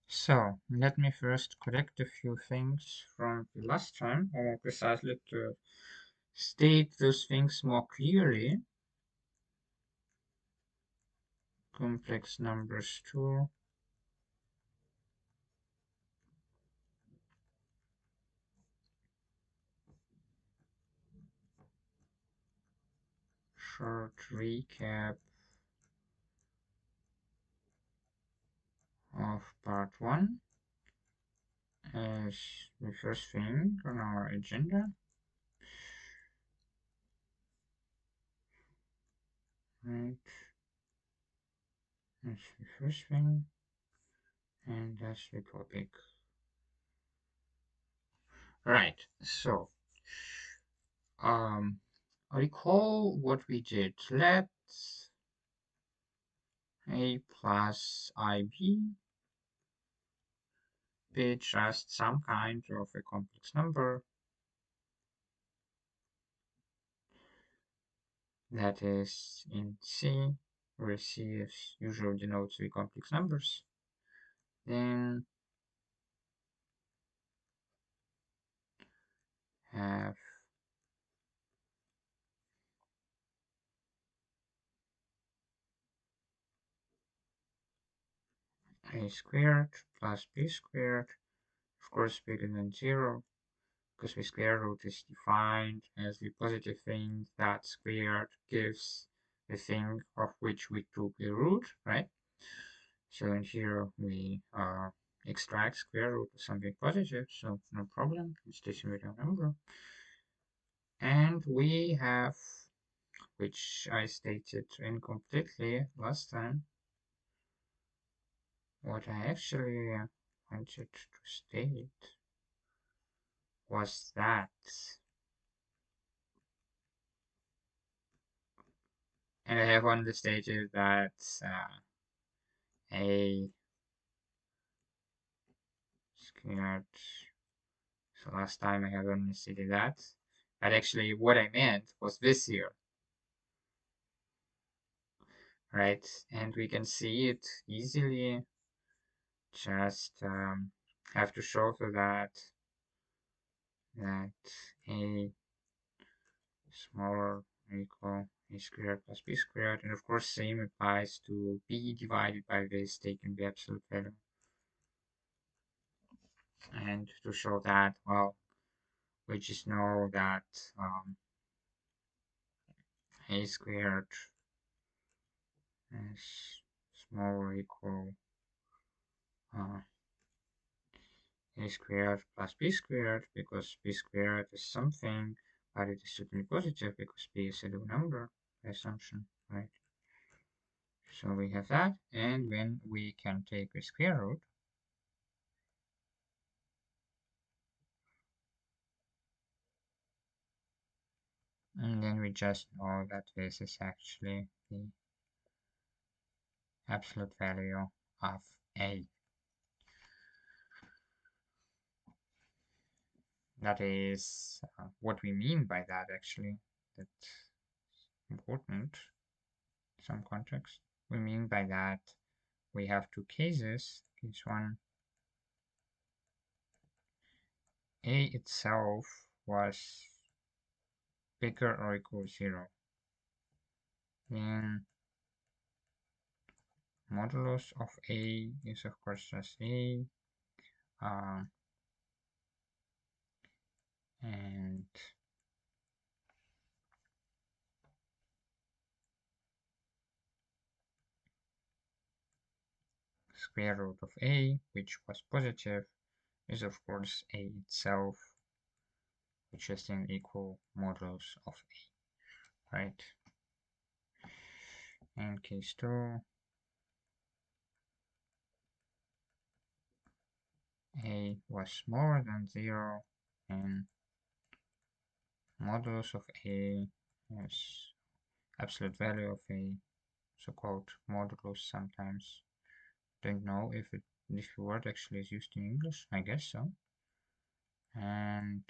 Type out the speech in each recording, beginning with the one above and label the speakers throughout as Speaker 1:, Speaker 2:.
Speaker 1: So, let me first correct a few things from the last time, or more precisely to state those things more clearly. Complex numbers tool. Short recap of part 1 as the first thing on our agenda. Right, that's the first thing, and that's the topic. Right, so, recall what we did. Let A plus IB be just some kind of a complex number that is in C, where C is usually denotes the complex numbers. Then have A squared plus B squared, of course bigger than 0, because the square root is defined as the positive thing that squared gives the thing of which we took the root, right? So in here we extract square root of something positive, so no problem, it's decimal number. And we have, which I stated incompletely last time, what I actually wanted to state was that, and I have only stated that A squared, so last time I have only stated that, but actually what I meant was this here, right? And we can see it easily, just have to show so that A smaller equal A squared plus B squared, and of course same applies to B divided by this taking the absolute value. And to show that, well, we just know that A squared is smaller equal A squared plus B squared, because B squared is something, but it is certainly positive because B is a real number by assumption, right? So we have that, and then we can take the square root, and then we just know that this is actually the absolute value of A. That is what we mean by that, actually. That's important in some context. We mean by that we have two cases. Case one, A itself was bigger or equal to 0. Then modulus of A is of course just A. And square root of A, which was positive, is of course A itself, which is then equal modulus of A, right? And case 2, A was smaller than 0, and modulus of A is absolute value of A, so-called modulus sometimes. Don't know if this word actually is used in English, I guess so. And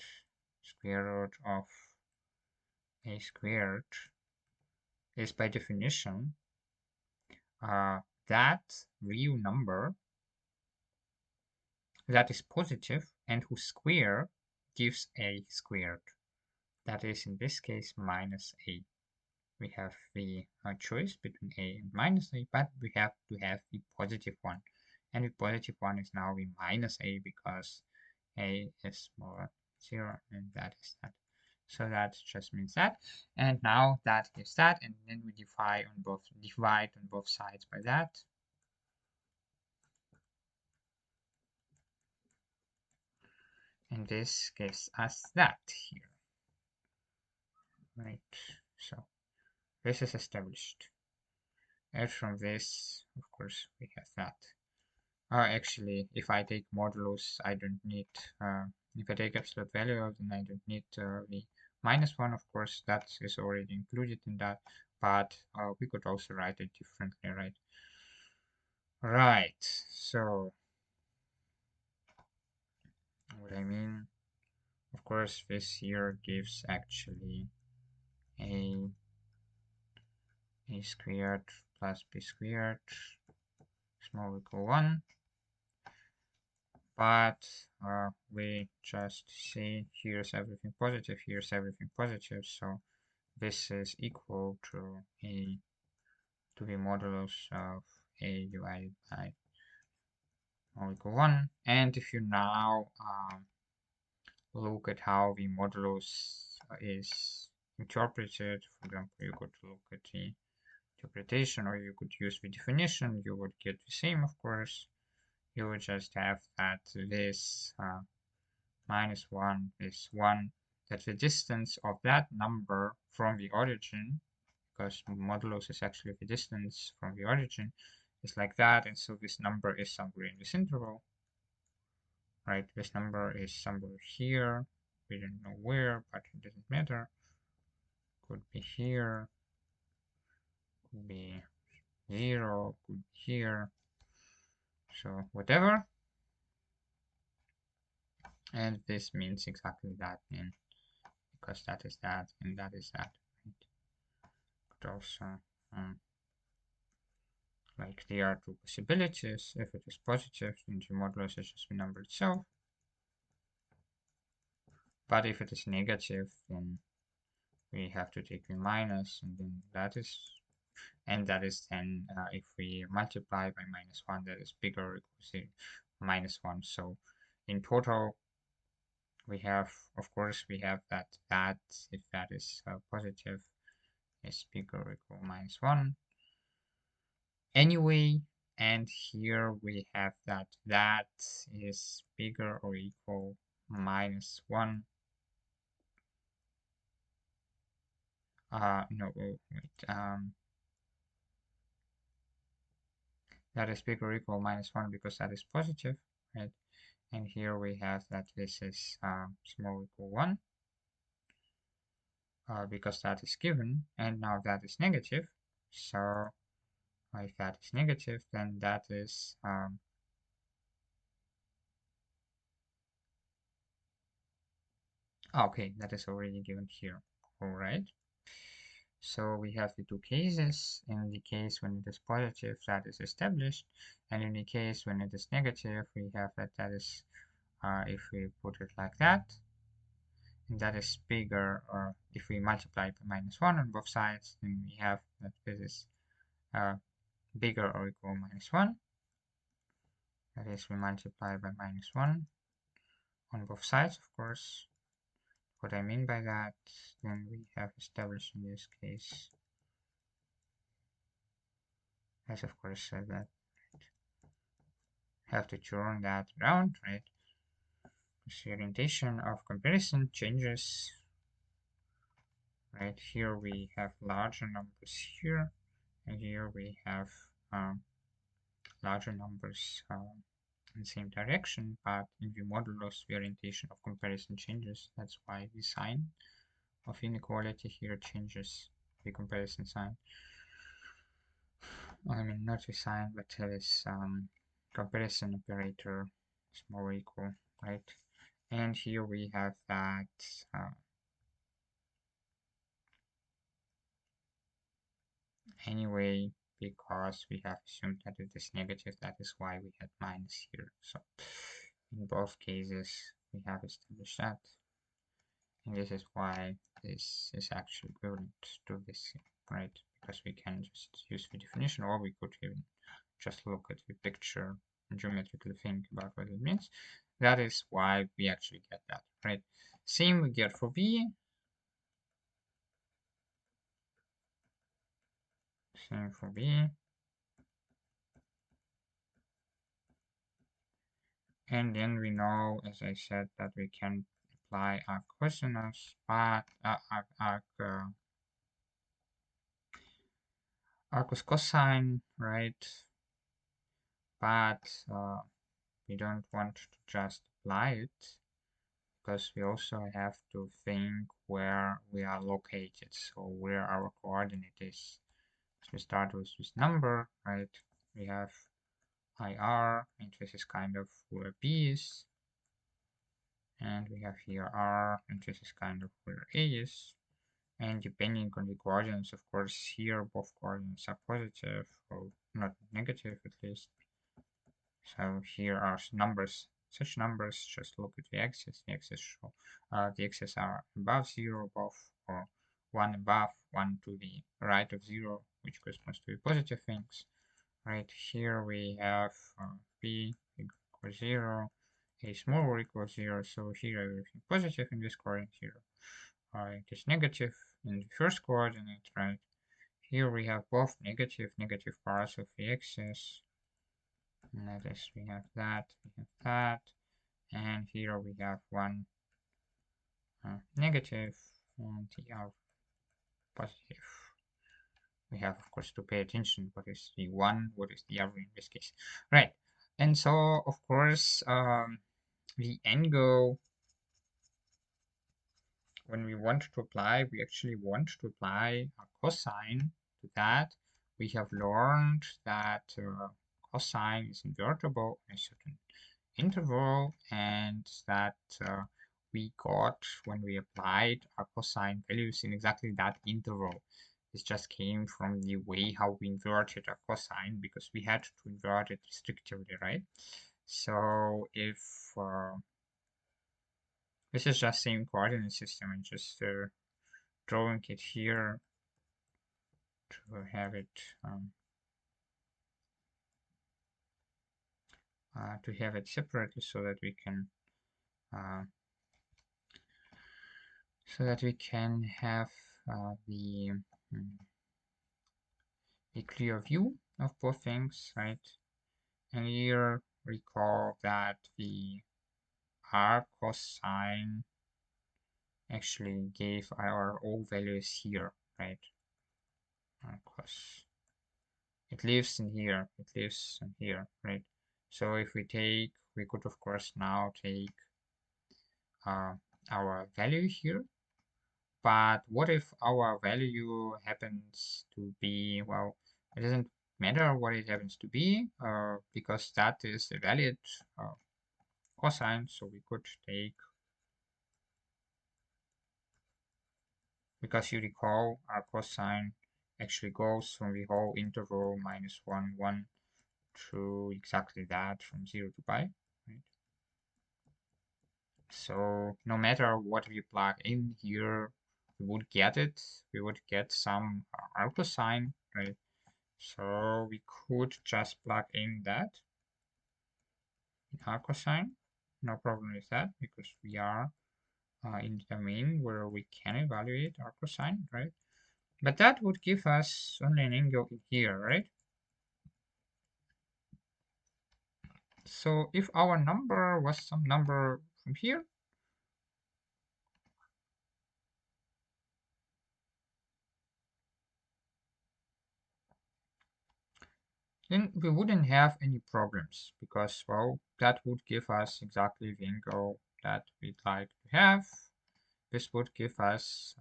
Speaker 1: square root of A squared is by definition that real number that is positive and whose square gives a squared. That is, in this case, minus a. We have the choice between a and minus a, but we have to have the positive one. And the positive one is now the minus a because a is smaller than 0, and that is that. So that just means that. And now that is that, and then we divide on both sides by that. And this gives us that here. Right. So this is established. And from this, of course, we have that. Actually, if I take modulus, I don't need, if I take absolute value, then I don't need the minus 1, of course, that is already included in that, but we could also write it differently, right? Right, so what I mean, of course, this here gives actually a squared plus b squared small equal 1. But we just see here's everything positive, here's everything positive, so this is equal to the modulus of a divided by all equal 1. And if you now look at how the modulus is interpreted, for example, you could look at the interpretation or you could use the definition, you would get the same, of course. You would just have that this minus 1 is 1, that the distance of that number from the origin, because modulus is actually the distance from the origin, is like that, and so this number is somewhere in this interval, right? This number is somewhere here, we don't know where, but it doesn't matter. Could be here, could be 0, could be here, so whatever. And this means exactly that, because that is that, and that is that. Right? Could also like there are two possibilities. If it is positive, then the modulus is just the number itself. But if it is negative, then we have to take the minus, and then that is, and that is then if we multiply by minus 1, that is bigger or equals to minus 1. So in total, we have, of course, we have that if that is positive, is bigger or equal minus 1. Anyway, and here we have that is bigger or equal minus 1. No, wait, that is bigger or equal minus 1 because that is positive, right? And here we have that this is small equal 1 because that is given, and now that is negative. So if that is negative, then that is okay, that is already given here. All right. So we have the two cases. In the case when it is positive, that is established, and in the case when it is negative, we have that is, if we put it like that, and that is bigger, or if we multiply by minus 1 on both sides, then we have that this is bigger or equal minus 1. That is, we multiply by minus 1 on both sides, of course. What I mean by that, then we have established in this case, as of course said that have to turn that around, right? The orientation of comparison changes, right? Here we have larger numbers here, and here we have larger numbers in the same direction, but in the modulus, the orientation of comparison changes. That's why the sign of inequality here changes, the comparison sign. I mean, not the sign, but this comparison operator is more equal, right? And here we have that anyway, because we have assumed that it is negative, that is why we had minus here. So In both cases, we have established that. And this is why this is actually equivalent to this, right? Because we can just use the definition, or we could even just look at the picture and geometrically think about what it means. That is why we actually get that, right? Same we get for B. Same for B. And then we know, as I said, that we can apply our cosinus, but arcus cosine, right? But we don't want to just apply it because we also have to think where we are located, so where our coordinate is. So we start with this number, right? We have IR, and this is kind of where B is. And we have here R, and this is kind of where A is. And depending on the coordinates, of course, here both coordinates are positive, or not negative at least. So here are numbers, such numbers, just look at the axis. The axis show the axes are above 0, above, or 1 above, 1 to the right of 0, which corresponds to the positive things. Right here we have b equals 0, a small or equals 0, so here everything positive in this coordinate, here it is negative in the first coordinate, right? Here we have both negative parts of the axis. And that is, we have that, and here we have one negative and the other positive. We have, of course, to pay attention what is the one, what is the other in this case, right? And so, of course, the angle, when we want to apply, we actually want to apply a cosine to that. We have learned that cosine is invertible in a certain interval, and that we got when we applied our cosine values in exactly that interval. This just came from the way how we inverted our cosine, because we had to invert it restrictively, right? So if this is just same coordinate system, and just drawing it here to have it separately, so that we can uh, have the a clear view of both things, right? And here recall that the r cosine actually gave our all values here, right? Cos it lives in here, right? So if we could of course now take our value here. But what if our value happens to be, well, it doesn't matter what it happens to be, because that is a valid cosine, so we could take, because you recall our cosine actually goes from the whole interval -1, 1 to exactly that, from 0 to pi, right? So no matter what we plug in here, we would get it. We would get some r cosine, right? So we could just plug in that in r cosine. No problem with that, because we are in the domain where we can evaluate r cosine, right? But that would give us only an angle here, right? So if our number was some number from here, then we wouldn't have any problems, because, well, that would give us exactly the angle that we'd like to have. This would give us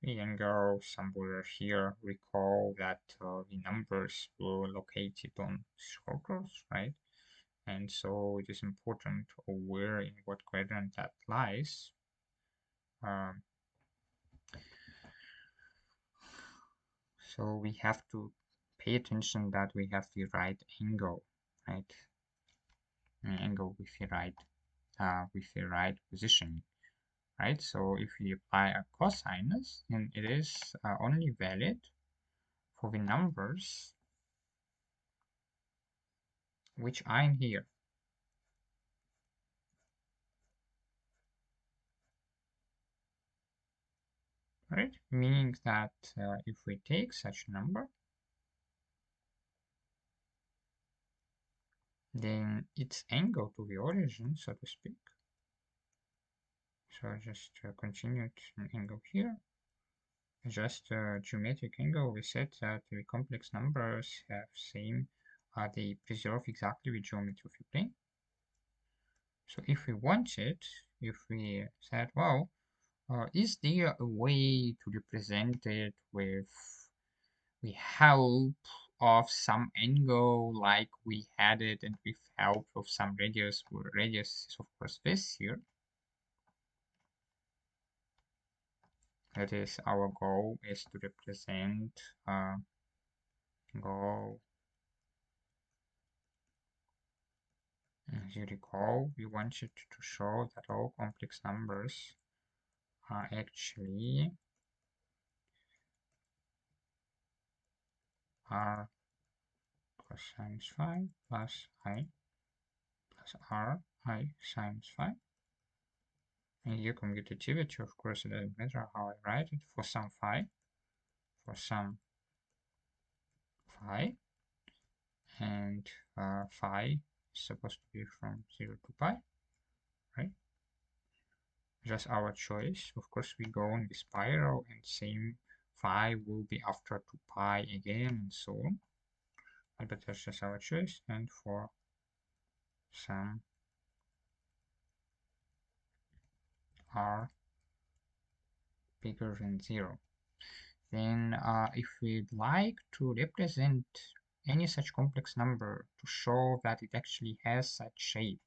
Speaker 1: the angle somewhere here. Recall that the numbers were located on circles, right? And so it is important where in what quadrant that lies. So we have to pay attention that we have the right angle, right? angle with the right position, right? So if we apply a cosinus, then it is only valid for the numbers which are in here, right? Meaning that if we take such a number, then its angle to the origin, so to speak. So just continued an angle here. Just a geometric angle. We said that the complex numbers have same, they preserve exactly the geometry of the plane. So if we wanted, if we said, well, is there a way to represent it with the help of some angle like we had it, and with help of some radius, where radius is of course this here. That is our goal, is to represent goal. As you recall, we wanted to show that all complex numbers are actually r cosine phi plus I plus r I sine phi. And here commutativity, of course, it doesn't matter how I write it, for some phi, for some phi, and phi is supposed to be from 0 to pi, right? Just our choice. Of course, we go in the spiral, and same phi will be after 2 pi again, and so on. But that's just our choice. And for some r bigger than 0, then if we'd like to represent any such complex number to show that it actually has such shape,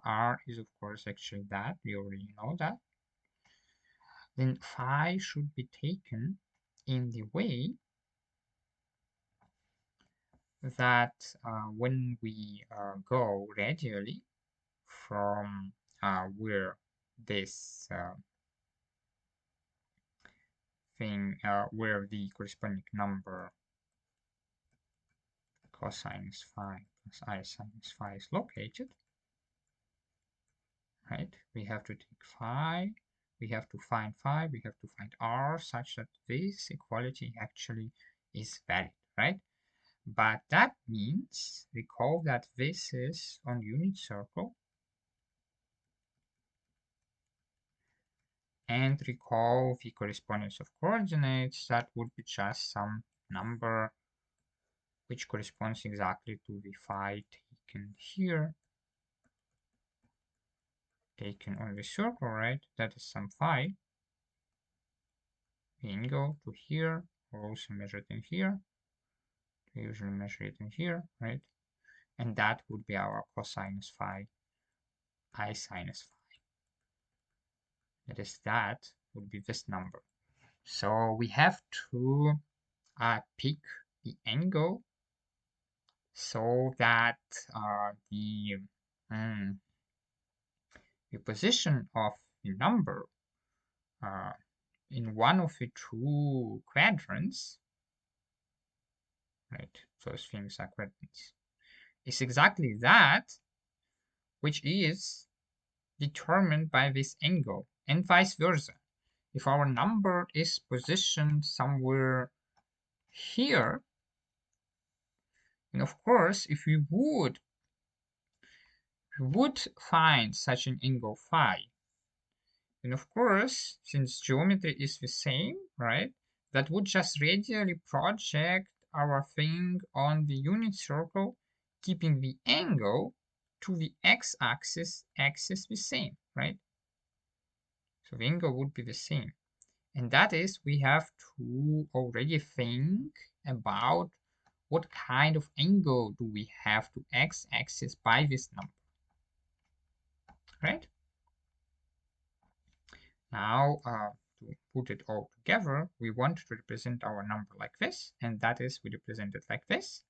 Speaker 1: r is of course actually that, we already know that, then phi should be taken in the way that when we go radially from where this thing, where the corresponding number cosine phi plus I sine phi is located, right? We have to take phi, we have to find phi, we have to find r, such that this equality actually is valid, right? But that means, recall that this is on unit circle, and recall the correspondence of coordinates, that would be just some number which corresponds exactly to the phi taken here, taken on the circle, right? That is some phi. The angle to here, or also measured in here. We usually measure it in here, right? And that would be our cosinus phi, I sinus phi. That would be this number. So we have to pick the angle so that the position of the number in one of the two quadrants, right? Those things are quadrants, is exactly that which is determined by this angle, and vice versa. If our number is positioned somewhere here, and of course, if we would find such an angle phi, and of course, since geometry is the same, right, that would just radially project our thing on the unit circle, keeping the angle to the x-axis the same, right? So the angle would be the same. And that is, we have to already think about what kind of angle do we have to x-axis by this number, right? Now, to put it all together, we want to represent our number like this, and that is, we represent it like this.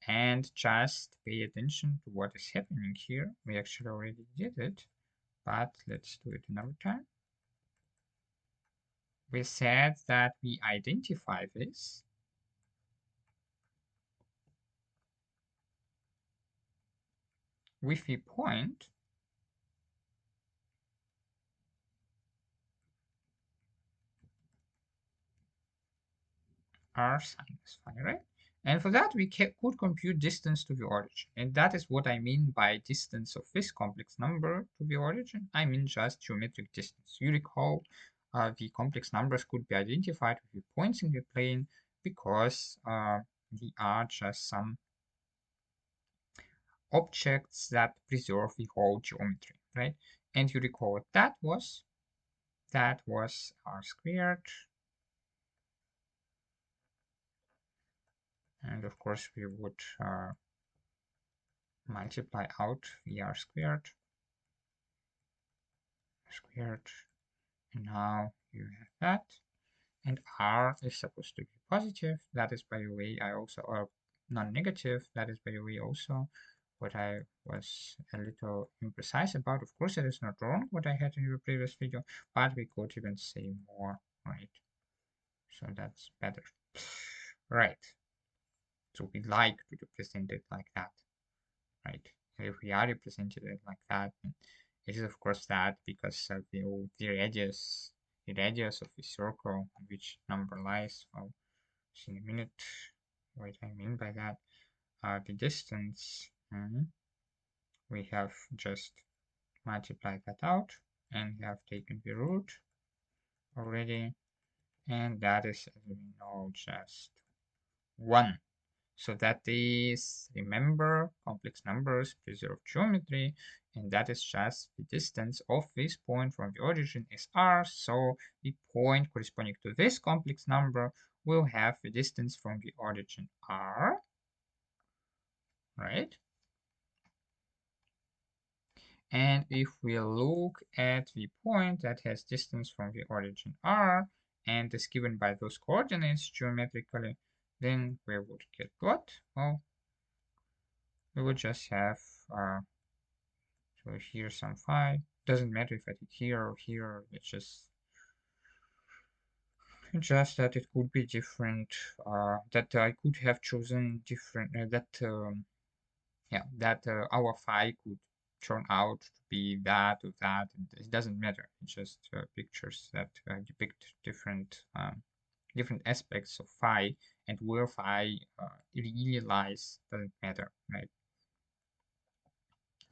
Speaker 1: And just pay attention to what is happening here. We actually already did it, but let's do it another time. We said that we identify this with a point r sinus phi, right? And for that, we could compute distance to the origin. And that is what I mean by distance of this complex number to the origin. I mean just geometric distance. You recall the complex numbers could be identified with the points in the plane because they are just some objects that preserve the whole geometry, right? And you recall what that was? That was r squared. And of course, we would multiply out the r squared, and now you have that. And r is supposed to be positive. That is, by the way, I also, or non-negative. That is, by the way, also what I was a little imprecise about. Of course, it is not wrong what I had in the previous video, but we could even say more, right? So that's better. Right. So we like to represent it like that, right? And if we are represented it like that, it is of course that because of the radius of the circle on which number lies. I'll see in a minute what I mean by that. The distance, we have just multiplied that out and we have taken the root already, and that is, as we know, just 1. So that is, remember, complex numbers preserve geometry, and that is just the distance of this point from the origin is r. So the point corresponding to this complex number will have the distance from the origin r, right? And if we look at the point that has distance from the origin r and is given by those coordinates geometrically, then we would get what? Well, we would just have so here some phi. Doesn't matter if I did here or here. It's just that it could be different. That I could have chosen different. That our phi could turn out to be that or that. It doesn't matter. It's just pictures that depict different aspects of phi, and where phi really lies doesn't matter, right?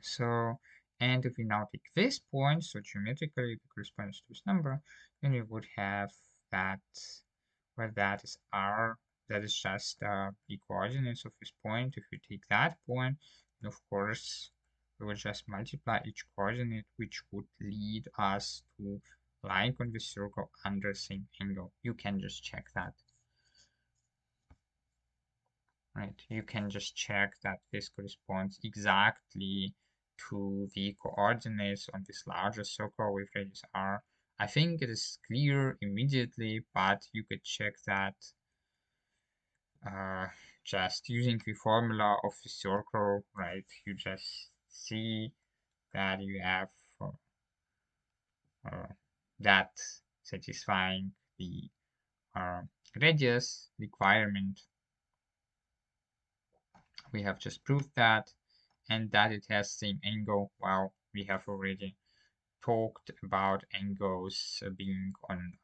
Speaker 1: So, and if we now take this point, so geometrically it corresponds to this number, then we would have that, where that is r, that is just the coordinates of this point. If we take that point, then of course, we will just multiply each coordinate, which would lead us to lying on the circle under the same angle. You can just check that. Right, you can just check that this corresponds exactly to the coordinates on this larger circle with radius r. I think it is clear immediately, but you could check that just using the formula of the circle, right? You just see that you have that satisfying the radius requirement. We have just proved that, and that it has same angle. Well, we have already talked about angles being on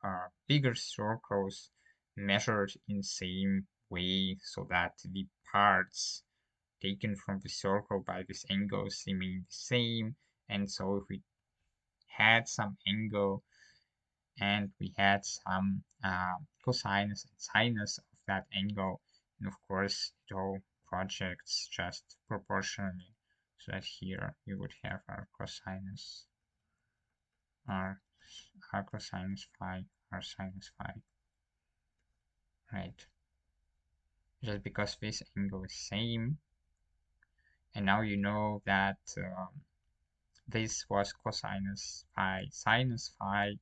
Speaker 1: bigger circles measured in same way, so that the parts taken from the circle by this angle remain the same. And so if we had some angle and we had some cosinus and sinus of that angle, and of course it all projects just proportionally, so that here you would have r cosinus r cosinus phi, r sinus phi, right? Just because this angle is same, and now you know that this was cosinus phi sinus phi,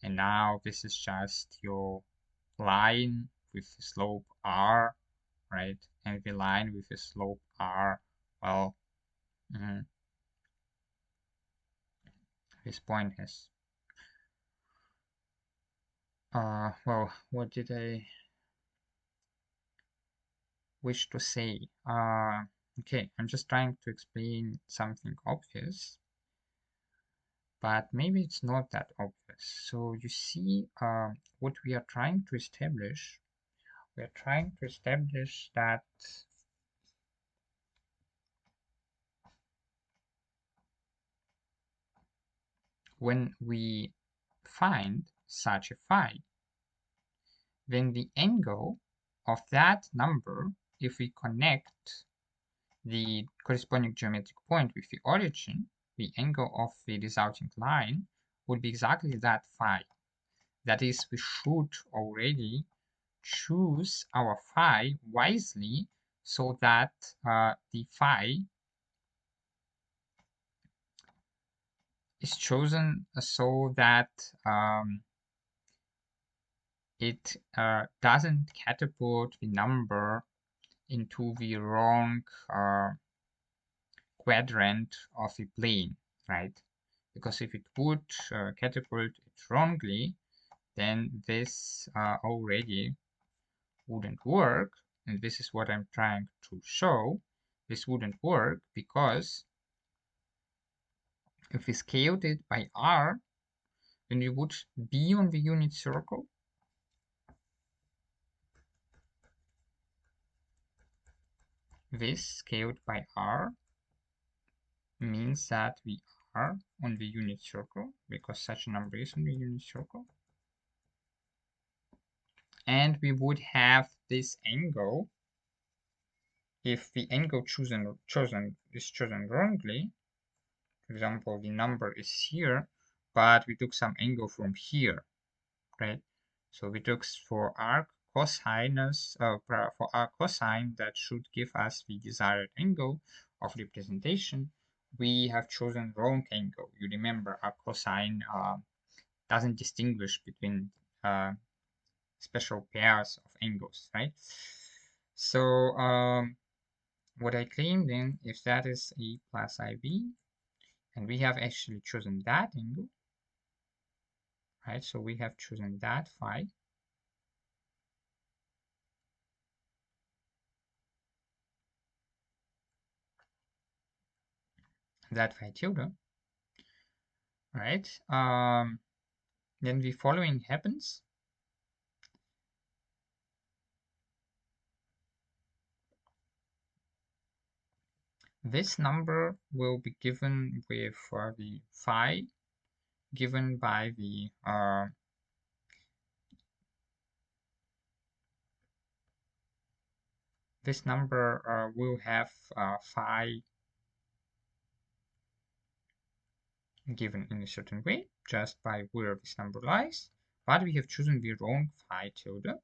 Speaker 1: and now this is just your line with the slope r, right? And the line with a slope r, well, this point has, well, what did I wish to say? Okay, I'm just trying to explain something obvious, but maybe it's not that obvious. So you see, what we are trying to establish, we are trying to establish that when we find such a phi, then the angle of that number, if we connect the corresponding geometric point with the origin, the angle of the resulting line would be exactly that phi. That is, we should already choose our phi wisely so that the phi is chosen so that it doesn't catapult the number into the wrong quadrant of the plane, right? Because if it would catapult it wrongly, then this already wouldn't work. And this is what I'm trying to show. This wouldn't work because if we scaled it by r, then we would be on the unit circle. This scaled by r means that we are on the unit circle because such a number is on the unit circle. And we would have this angle if the angle is chosen wrongly. For example, the number is here, but we took some angle from here, right? So we took for arc cosinus, for arc cosine that should give us the desired angle of representation. We have chosen wrong angle. You remember arc cosine doesn't distinguish between special pairs of angles, right? So what I claim then, if that is a plus IB, and we have actually chosen that angle, right? So we have chosen that phi. That phi tilde, right? Then the following happens. This number will be given with the phi given by the this number will have phi given in a certain way just by where this number lies, but we have chosen the wrong phi tilde,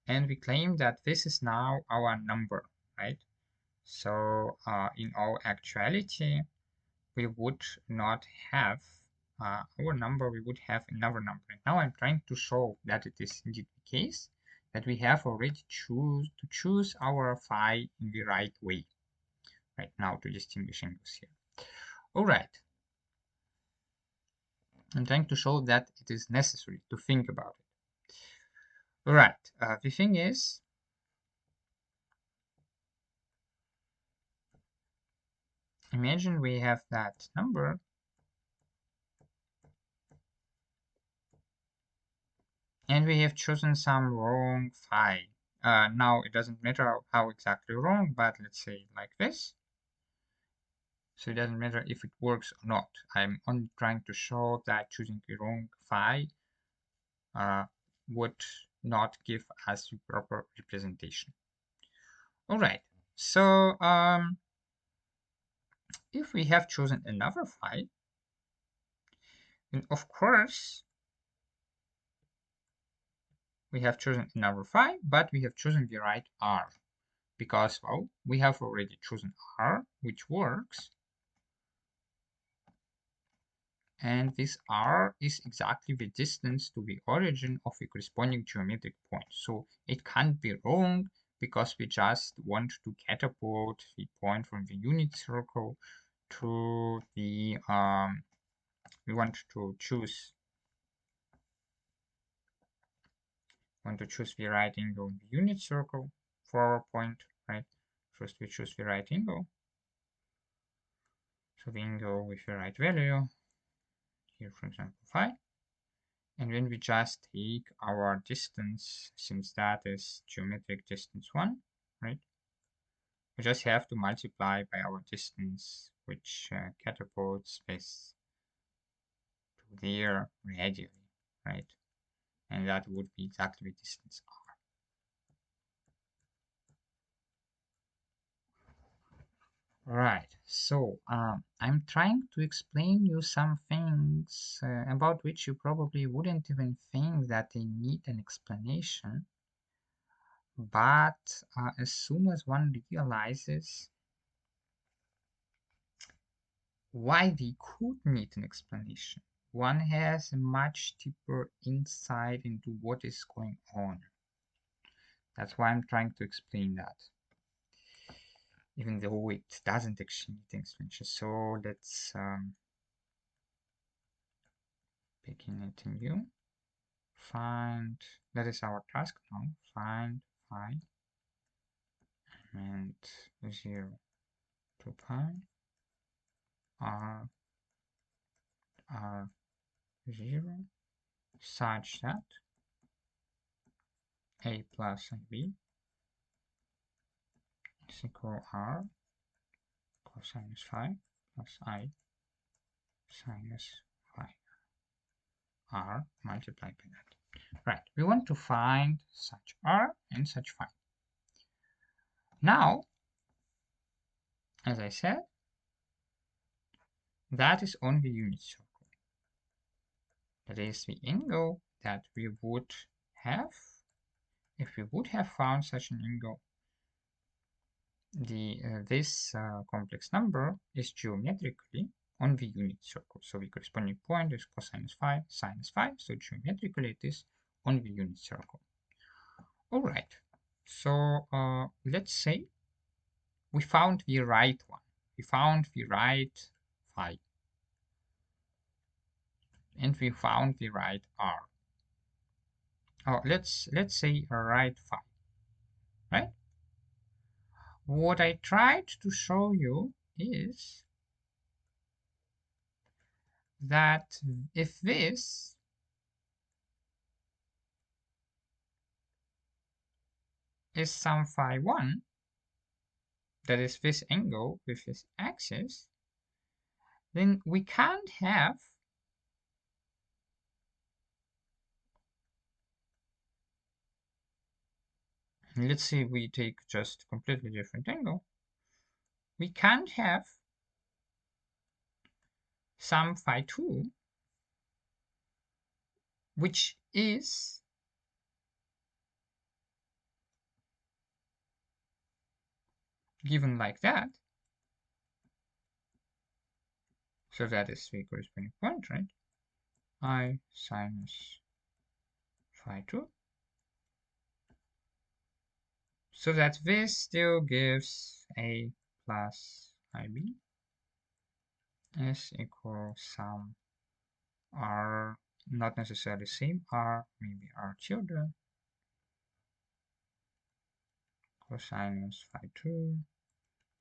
Speaker 1: and we claim that this is now our number, right? So in all actuality, we would not have our number, we would have another number. And now I'm trying to show that it is indeed the case, that we have already choose our phi in the right way right now to distinguish angles here. All right. I'm trying to show that it is necessary to think about it. All right. The thing is, imagine we have that number and we have chosen some wrong phi. Now it doesn't matter how exactly wrong, but let's say like this. So it doesn't matter if it works or not. I'm only trying to show that choosing the wrong phi would not give us the proper representation. All right. So if we have chosen another phi, then of course we have chosen another phi, but we have chosen the right r because, well, we have already chosen r, which works. And this r is exactly the distance to the origin of a corresponding geometric point. So it can't be wrong because we just want to catapult the point from the unit circle to the, we want to choose the right angle in the unit circle for our point, right? First we choose the right angle. So the angle with the right value, here for example phi. And when we just take our distance, since that is geometric distance 1, right? We just have to multiply by our distance, which catapults this to there radially, right? And that would be exactly the distance r. Right, so I'm trying to explain you some things about which you probably wouldn't even think that they need an explanation. But as soon as one realizes why they could need an explanation, one has a much deeper insight into what is going on. That's why I'm trying to explain that, even though it doesn't actually need an explanation. So let's begin it anew. Find, that is our task now, find phi and 0 to pi r 0 such that a plus b is equal r cosine phi plus I sinus phi r multiplied by that. Right, we want to find such r and such phi. Now, as I said, that is on the unit circle. That is the angle that we would have if we would have found such an angle. This complex number is geometrically on the unit circle. So the corresponding point is cosine phi, sinus phi. So geometrically it is on the unit circle. All right. So let's say we found the right one. We found the right phi. And we found the right r. Oh, let's say a right phi. Right? What I tried to show you is that if this is some phi 1, that is this angle with this axis, then we can't have let's say we take just completely different angle. We can't have some phi 2 which is given like that. So that is the corresponding point, right? I sinus phi 2. So that this still gives a plus IB is equal some r, not necessarily same r, maybe r children, cosinus phi 2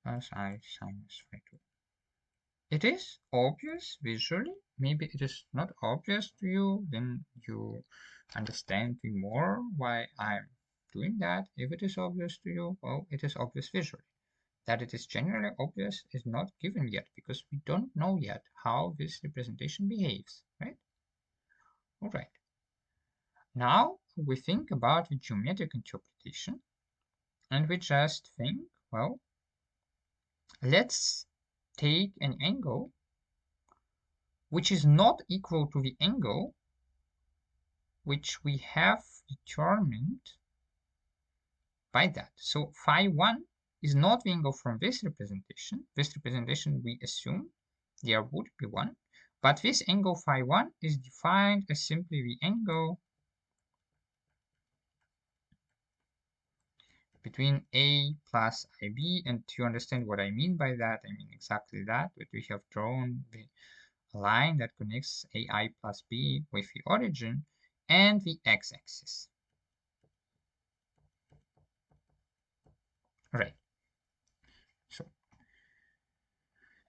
Speaker 1: plus I sinus phi 2. It is obvious visually, maybe it is not obvious to you, then you understand me more why I'm doing that. If it is obvious to you, well, it is obvious visually. That it is generally obvious is not given yet, because we don't know yet how this representation behaves, right? All right. Now we think about the geometric interpretation, and we just think, well, let's take an angle which is not equal to the angle which we have determined by that. So phi 1 is not the angle from this representation. This representation we assume there would be one, but this angle phi 1 is defined as simply the angle between a plus ib, and to understand what I mean by that, I mean exactly that, but we have drawn the line that connects ai plus b with the origin and the x-axis. Right. So,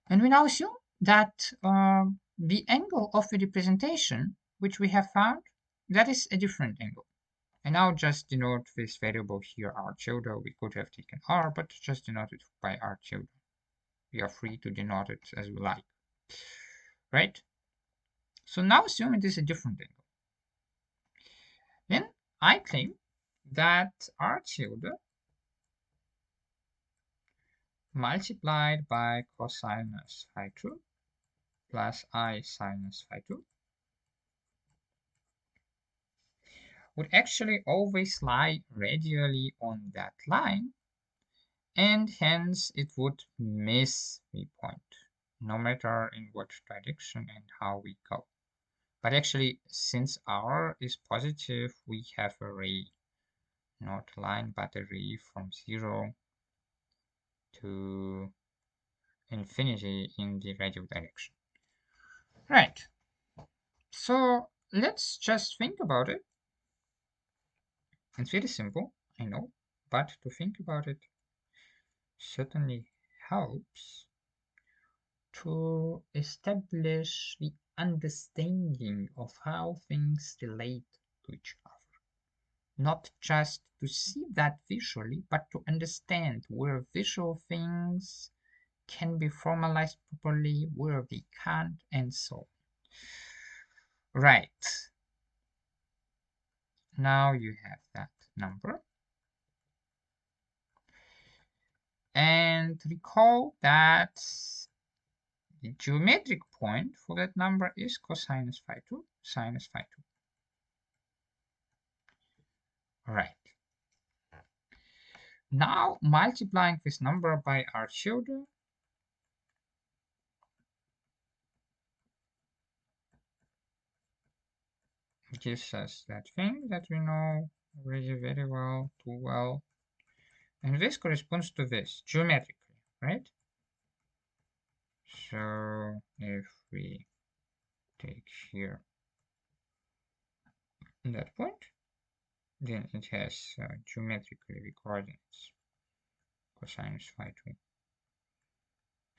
Speaker 1: and we now assume that the angle of the representation, which we have found, that is a different angle. And now just denote this variable here, r tilde. We could have taken r, but just denote it by r tilde. We are free to denote it as we like. Right? So now assume it is a different angle. Then I claim that r tilde multiplied by cosinus phi 2 plus I sinus phi 2 would actually always lie radially on that line, and hence it would miss the point, no matter in what direction and how we go. But actually, since r is positive, we have a ray, not a line, but a ray from 0 to infinity in the radial direction. Right. So let's just think about it. It's very simple, I know, but to think about it certainly helps to establish the understanding of how things relate to each other. Not just to see that visually, but to understand where visual things can be formalized properly, where they can't, and so on. Right. Now you have that number. And recall that the geometric point for that number is cosinus phi 2, sinus phi 2. Right. Now multiplying this number by r tilde gives us that thing that we know really very well, too well. And this corresponds to this geometrically, right? So if we take here that point, then it has geometrically the coordinates cosinus phi 2,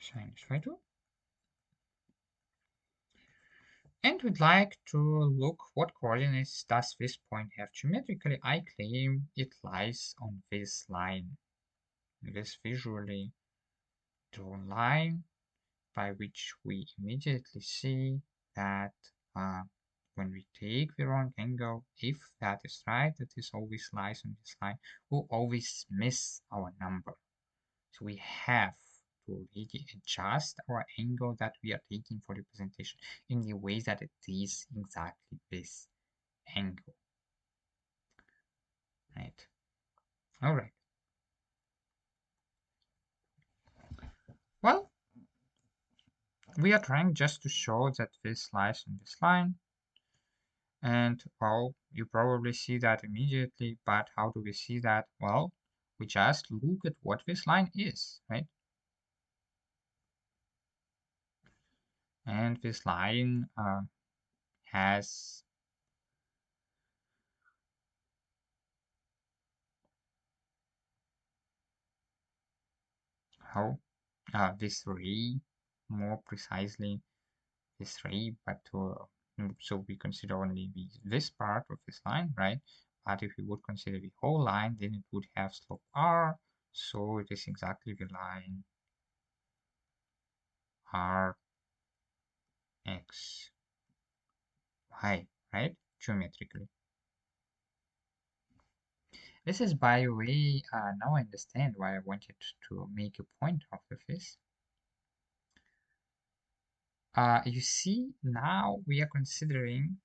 Speaker 1: sinus phi 2. And we'd like to look what coordinates does this point have geometrically. I claim it lies on this line, this visually drawn line, by which we immediately see that when we take the wrong angle, if that is right, that this always lies on this line, we'll always miss our number. So we have to really adjust our angle that we are taking for representation in the way that it is exactly this angle. Right. All right. Well, we are trying just to show that this lies on this line. And well, you probably see that immediately, but how do we see that? Well, we just look at what this line is, right? And this line has how this ray, more precisely this ray, but so we consider only this part of this line, right? But if we would consider the whole line, then it would have slope r, so it is exactly the line r x y, right? Geometrically. This is, by the way, now I understand why I wanted to make a point of this. You see, now we are considering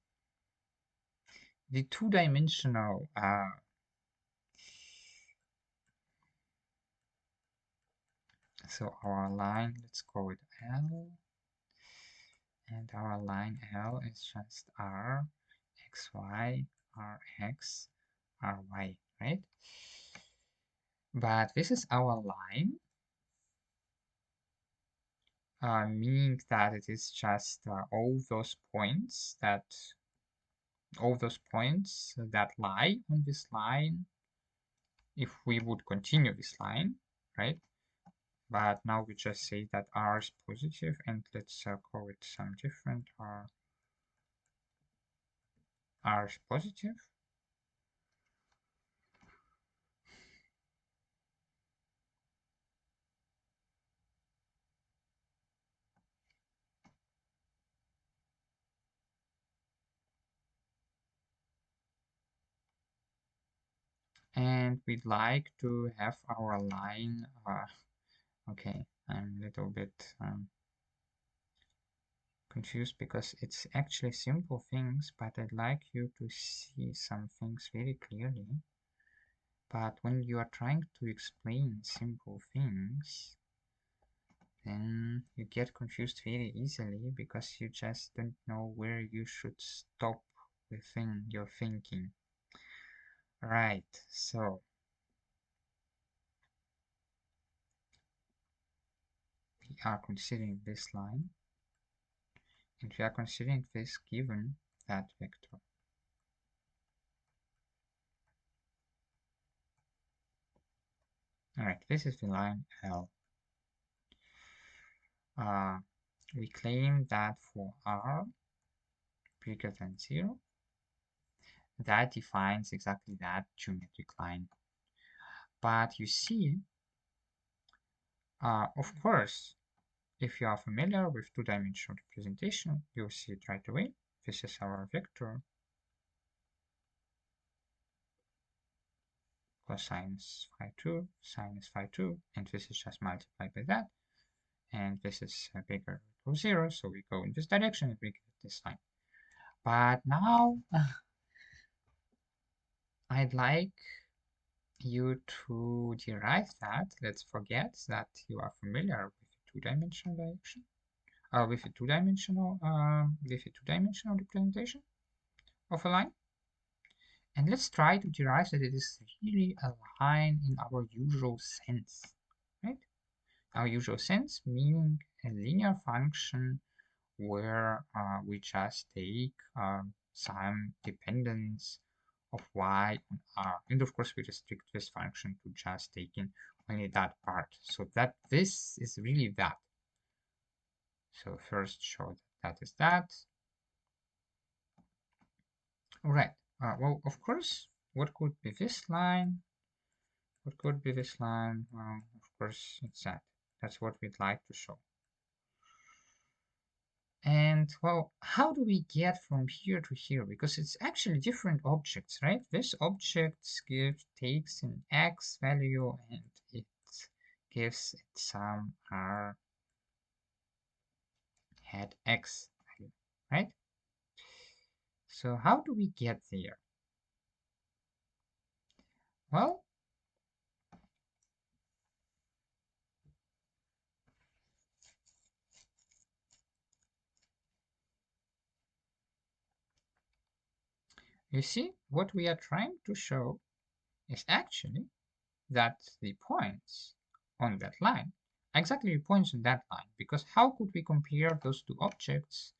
Speaker 1: the two-dimensional so our line, let's call it L, and our line L is just R, XY, RX, RY, right? But this is our line, meaning that it is just all those points that lie on this line if we would continue this line, right? But now we just say that R is positive, and let's call it some different R is positive. And we'd like to have our line, okay, I'm a little bit confused because it's actually simple things, but I'd like you to see some things very clearly. But when you are trying to explain simple things, then you get confused very easily because you just don't know where you should stop within your thinking. Right, so we are considering this line, and we are considering this given that vector. Alright, this is the line L. We claim that for R bigger than 0, that defines exactly that geometric line. But you see, of course, if you are familiar with two-dimensional representation, you'll see it right away. This is our vector cosine phi 2, sine is phi 2, and this is just multiplied by that. And this is bigger or equal 0, so we go in this direction and we get this line. But now I'd like you to derive that. Let's forget that you are familiar with a two-dimensional direction, with a two-dimensional representation of a line. And let's try to derive that it is really a line in our usual sense, right? Our usual sense meaning a linear function where we just take some dependence of y on r. And of course, we restrict this function to just taking only that part. So that this is really that. So first show that is that. All right. Well, of course, what could be this line? What could be this line? Well, of course, it's that. That's what we'd like to show. And well, how do we get from here to here? Because it's actually different objects, right? This object takes an x value and it gives it some r hat x value, right? So how do we get there? Well, you see, what we are trying to show is actually that the points on that line exactly the points on that line, because how could we compare those two objects,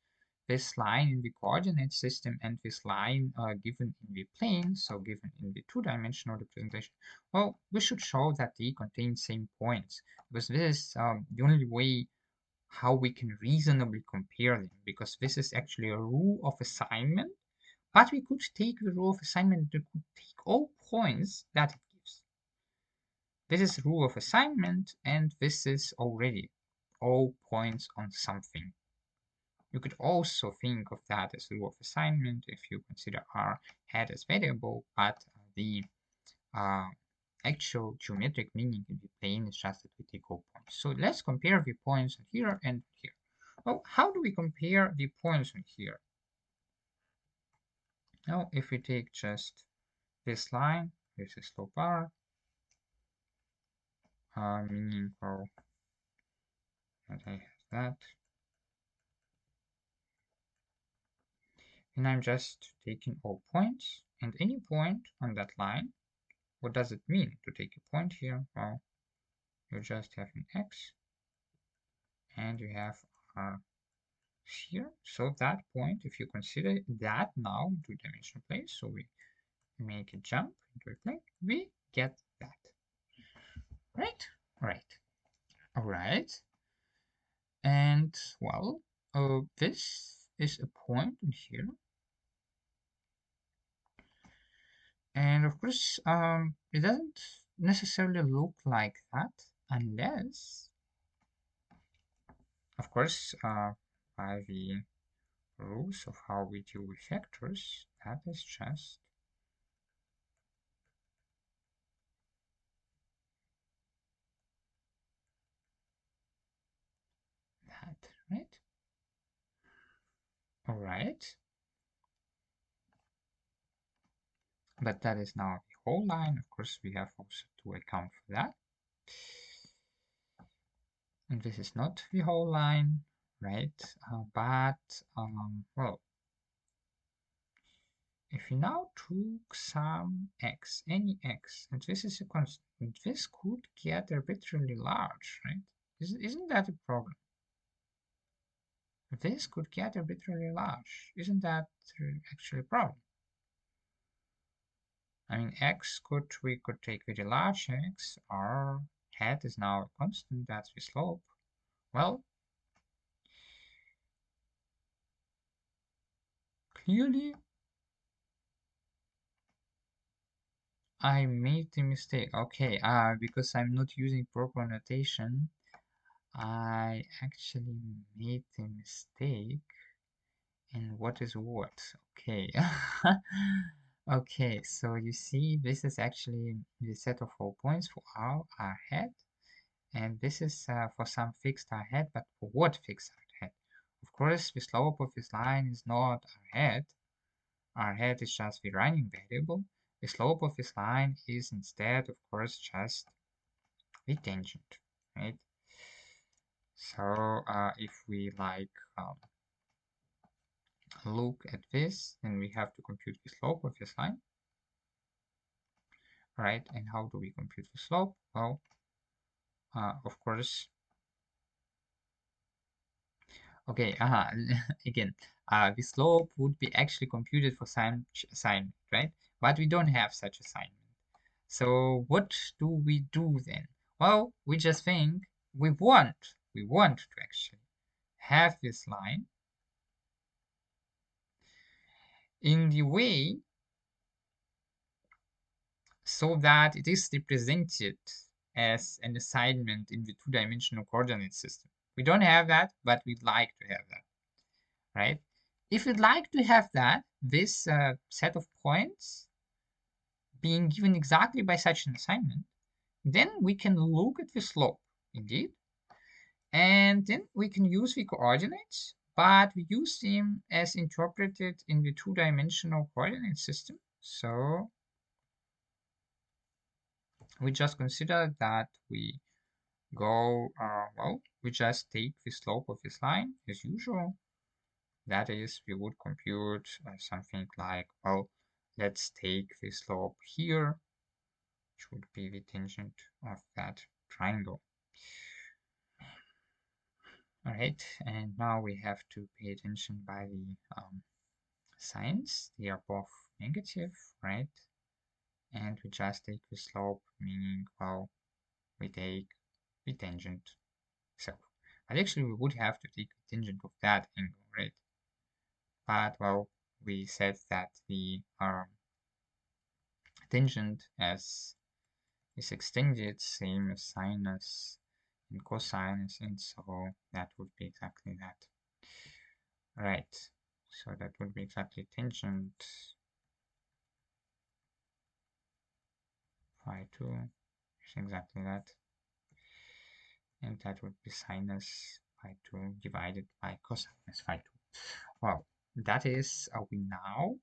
Speaker 1: this line in the coordinate system and this line given in the plane, so given in the two-dimensional representation? Well, we should show that they contain same points, because this is the only way how we can reasonably compare them, because this is actually a rule of assignment, but we could take the rule of assignment to take all points that it gives. This is rule of assignment, and this is already all points on something. You could also think of that as rule of assignment if you consider r hat as variable, but the actual geometric meaning in the plane is just that we take all points. So let's compare the points here and here. Well, how do we compare the points on here? Now, if we take just this line, this is slope r, meaning, well, that I have that. And I'm just taking all points, and any point on that line what does it mean to take a point here? Well, you just have an x, and you have r here. So that point, if you consider that now two-dimensional place, so we make a jump into a plane, we get that. Right? Right. All right. And well, this is a point in here. And of course, it doesn't necessarily look like that unless, of course, by the rules of how we deal with vectors, that is just that, right? All right. But that is now the whole line. Of course, we have also to account for that. And this is not the whole line, right? Well, if we now took some x, any x, and this is a constant, this could get arbitrarily large, right? Isn't that a problem? This could get arbitrarily large. Isn't that actually a problem? I mean, we could take very large x, our hat is now a constant, that's the slope. Well, clearly I made the mistake. Okay, because I'm not using proper notation, I actually made the mistake. And what is what? Okay. Okay, so you see, this is actually the set of all points for our head, and this is for some fixed r head, but for what fixed r head? Of course, the slope of this line is not our head. Our head is just the running variable. The slope of this line is instead, of course, just the tangent, right? So if we look at this, then we have to compute the slope of this line, right? And how do we compute the slope? Well, of course, okay, again, the slope would be actually computed for some assignment, right? But we don't have such assignment. So what do we do then? Well, we just think we want to actually have this line in the way so that it is represented as an assignment in the two-dimensional coordinate system. We don't have that, but we'd like to have that, right? If we'd like to have that, this set of points being given exactly by such an assignment, then we can look at the slope, indeed, and then we can use the coordinates, but we use them as interpreted in the two-dimensional coordinate system. So we just consider that we go, well, we just take the slope of this line as usual. That is, we would compute something like, well, let's take the slope here, which would be the tangent of that triangle. All right, and now we have to pay attention by the signs. They are both negative, right? And we just take the slope, meaning, well, we take the tangent. So, but actually we would have to take the tangent of that angle, right? But, well, we said that the tangent as is extended, same as sinus and cosinus, and so that would be exactly that. Right, so that would be exactly tangent phi 2 is exactly that, and that would be sinus phi 2 divided by cosinus phi 2. Well, that is we now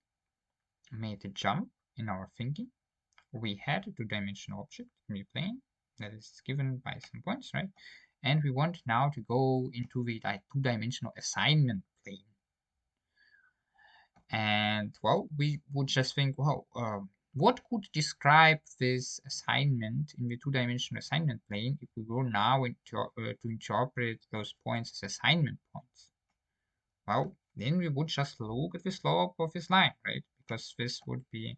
Speaker 1: made a jump in our thinking. We had a two-dimensional object in the plane that is given by some points, right? And we want now to go into the two-dimensional assignment plane. And, well, we would just think, well, what could describe this assignment in the two-dimensional assignment plane if we were now to interpret those points as assignment points? Well, then we would just look at the slope of this line, right? Because this would be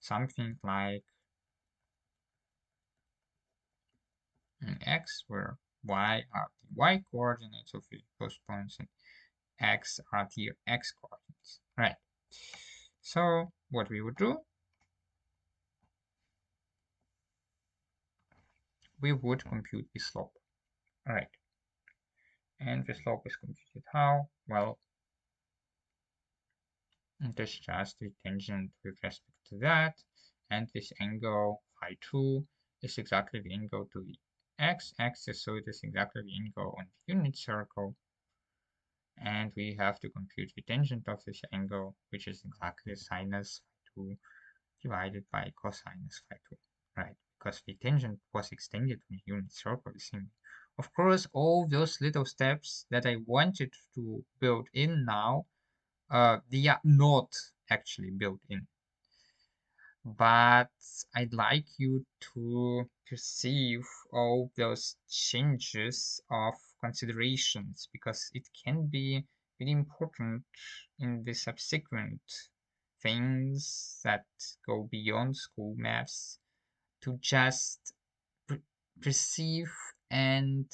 Speaker 1: something like an x, where y are the y coordinates of those points and x are the x coordinates, right? So what we would do, we would compute the slope, all right? And the slope is computed how? Well, this is just the tangent with respect to that, and this angle phi 2 is exactly the angle to the x-axis, so it is exactly the angle on the unit circle, and we have to compute the tangent of this angle, which is exactly sinus phi 2 divided by cosinus phi 2, right? Because the tangent was extended on the unit circle. Of course, all those little steps that I wanted to build in now, they are not actually built in. But I'd like you to perceive all those changes of considerations, because it can be really important in the subsequent things that go beyond school maths, to just perceive and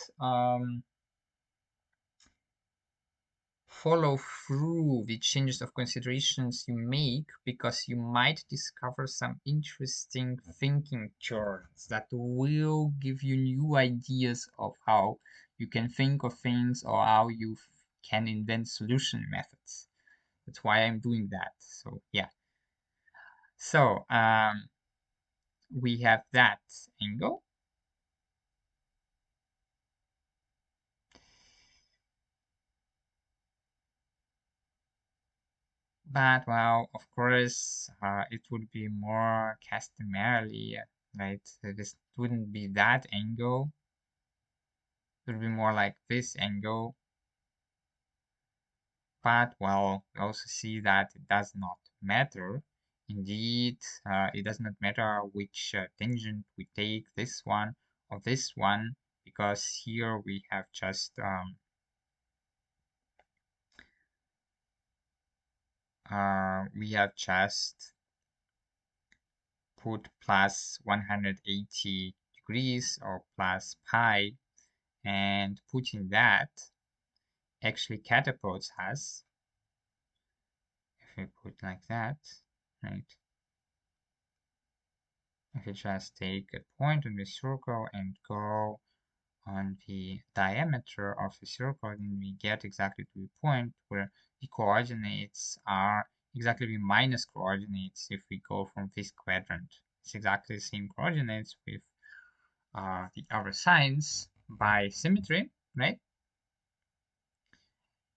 Speaker 1: follow through the changes of considerations you make, because you might discover some interesting thinking turns that will give you new ideas of how you can think of things, or how you can invent solution methods. That's why I'm doing that. So yeah. So we have that angle. But well, of course, it would be more customarily, right? This wouldn't be that angle. It would be more like this angle. But well, we also see that it does not matter. Indeed, it does not matter which tangent we take, this one or this one, because here we have just put plus 180 degrees or plus pi, and putting that actually catapults us, if we put like that, right? If we just take a point on the circle and go on the diameter of the circle, then we get exactly to the point where the coordinates are exactly the minus coordinates if we go from this quadrant. It's exactly the same coordinates with the other signs by symmetry, right?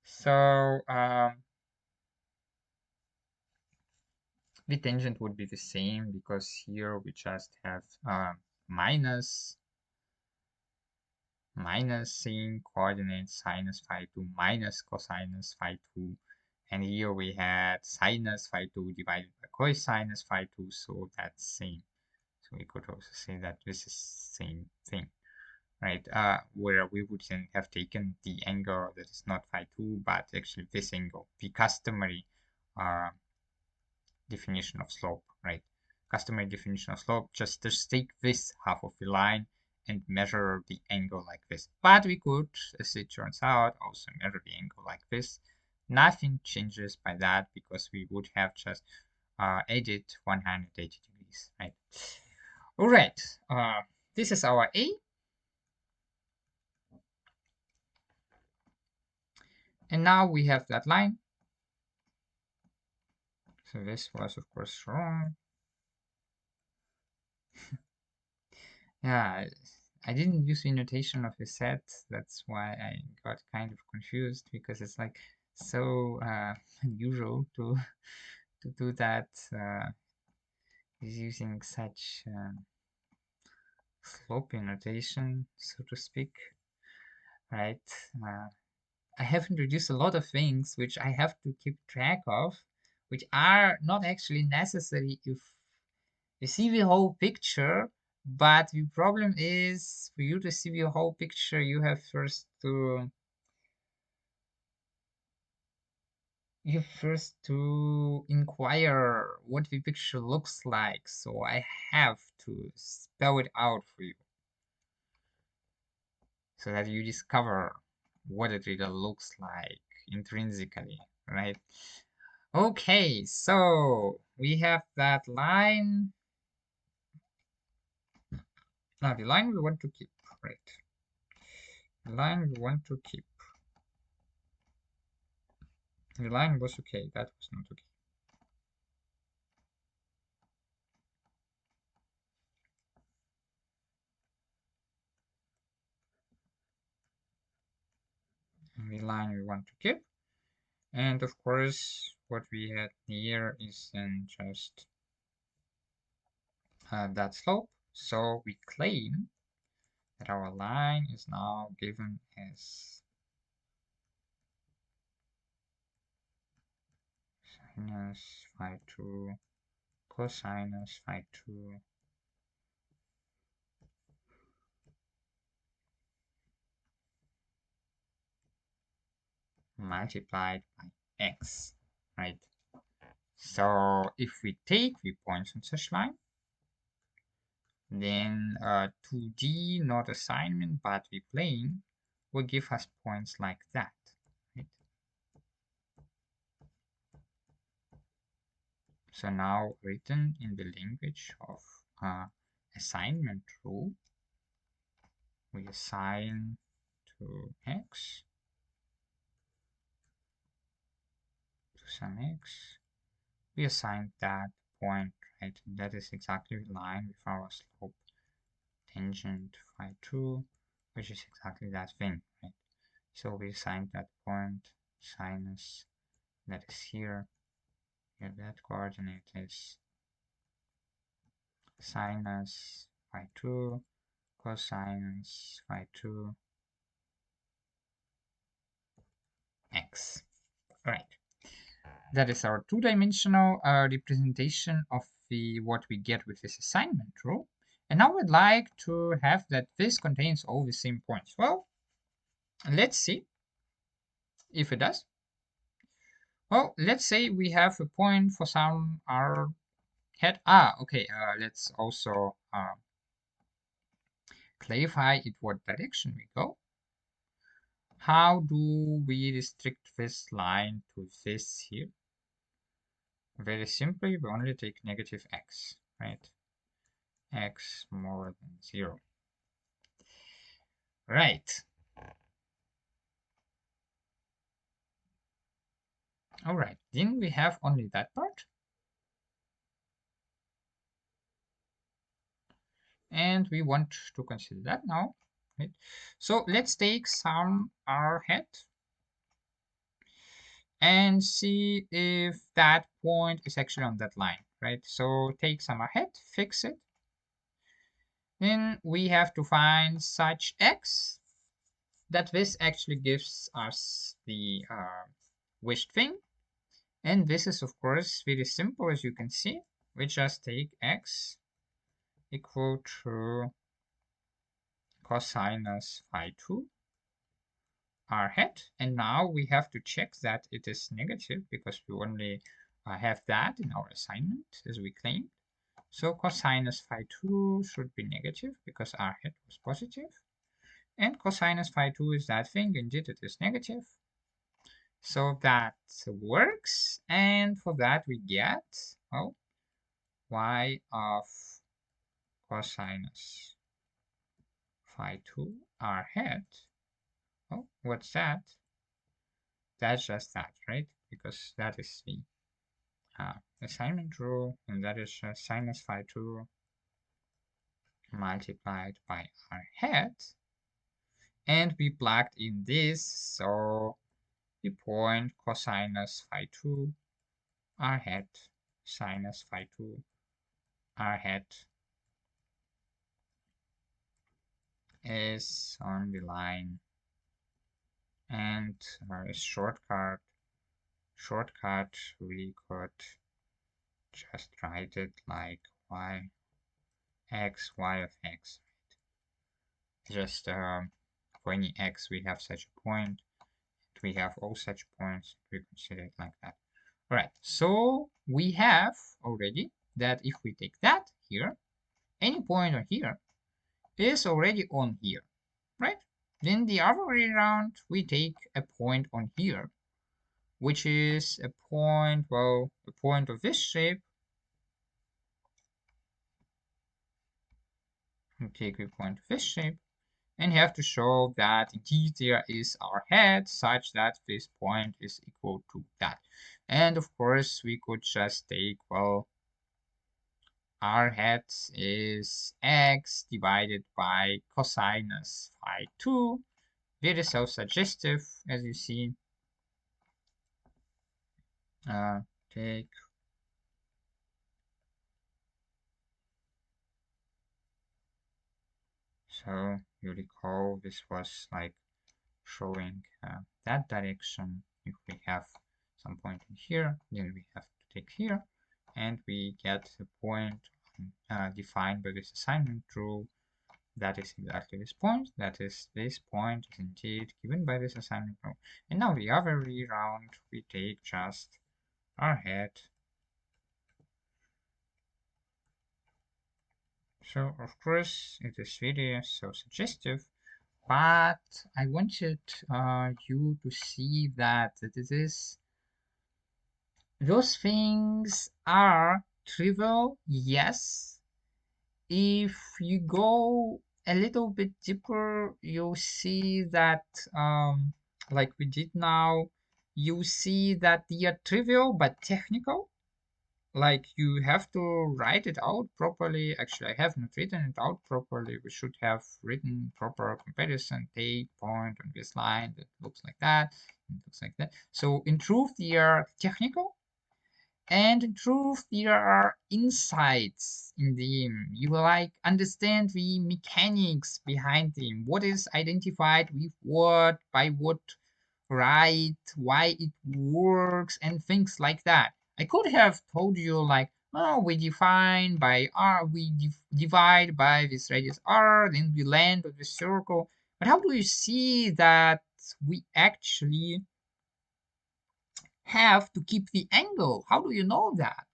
Speaker 1: So the tangent would be the same, because here we just have minus same coordinates sinus phi 2 minus cosinus phi 2, and here we had sinus phi 2 divided by cosinus phi 2, so that's same. So we could also say that this is same thing, right? Where we would then have taken the angle that is not phi 2, but actually this angle, the customary definition of slope, right? Customary definition of slope, just take this half of the line and measure the angle like this. But we could, as it turns out, also measure the angle like this. Nothing changes by that, because we would have just added 180 degrees, right? All right, this is our A. And now we have that line. So this was, of course, wrong. Yeah, I didn't use the notation of the set. That's why I got kind of confused, because it's like so unusual to do that using such slopey notation, so to speak, right? I have introduced a lot of things which I have to keep track of, which are not actually necessary if You see the whole picture, but the problem is for you to see the whole picture, you first to inquire what the picture looks like. So I have to spell it out for you so that you discover what it really looks like intrinsically, right? Okay, so we have that line. Now the line we want to keep, right? The line we want to keep. The line was okay, that was not okay. The line we want to keep. And of course, what we had here is then just that slope. So we claim that our line is now given as sinus phi 2 cosinus phi 2 multiplied by x, right? So if we take the points on such line, then 2D, not assignment, but the plane, will give us points like that, right? So now written in the language of assignment rule, we assign to x, to some x, we assign that point, right? And that is exactly the line with our slope tangent phi 2, which is exactly that thing, right? So we assign that point sinus that is here. Here that coordinate is sinus phi 2 cosinus phi 2 x. Right. That is our two-dimensional representation of what we get with this assignment rule. And now we'd like to have that this contains all the same points. Well, let's see if it does. Well, let's say we have a point for some r head. Okay, let's also clarify in what direction we go. How do we restrict this line to this here? Very simply, we only take negative x, right? X more than 0. Right. All right, then we have only that part. And we want to consider that now, right? So let's take some r head and see if that point is actually on that line, right? So take some r head, fix it. Then we have to find such x that this actually gives us the wished thing. And this is, of course, very simple, as you can see. We just take x equal to cosinus phi 2 r hat. And now we have to check that it is negative because we only have that in our assignment, as we claimed. So cosinus phi 2 should be negative because r hat was positive. And cosinus phi 2 is that thing, indeed it is negative. So that works, and for that we get, well, y of cosinus phi 2 r hat. Oh, what's that? That's just that, right? Because that is the assignment rule, and that is sinus phi 2 multiplied by r hat. And we plugged in this, so the point cosinus phi 2 r hat sinus phi 2 r hat is on the line, and a shortcut we could just write it like y, x, y of x. Just for any x, we have such a point. We have all such points. We consider it like that. All right, so we have already that if we take that here, any point on here is already on here, right? Then the other way around, we take a point on here, which is a point, well, a point of this shape. We take a point of this shape, and have to show that indeed there is our head such that this point is equal to that. And of course, we could just take, well, our head is x divided by cosinus phi 2. Very self-suggestive, as you see. Take so you recall this was like showing that direction. If we have some point in here, then we have to take here, and we get the point defined by this assignment rule. That is exactly this point. That is, this point is indeed given by this assignment rule. And now the other way around, we take just our head. So of course it is really so suggestive, but I wanted you to see that it is those things are trivial, yes. If you go a little bit deeper, you'll see that, like we did now, you see that they are trivial but technical. Like you have to write it out properly. Actually, I have not written it out properly. We should have written proper comparison. Take point on this line that looks like that, and looks like that. So in truth, they are technical, and in truth, there are insights in them. You like understand the mechanics behind them. What is identified with what, by what right, why it works, and things like that. I could have told you like, oh, we define by r, we divide by this radius r, then we land on the circle. But how do you see that we actually have to keep the angle? How do you know that?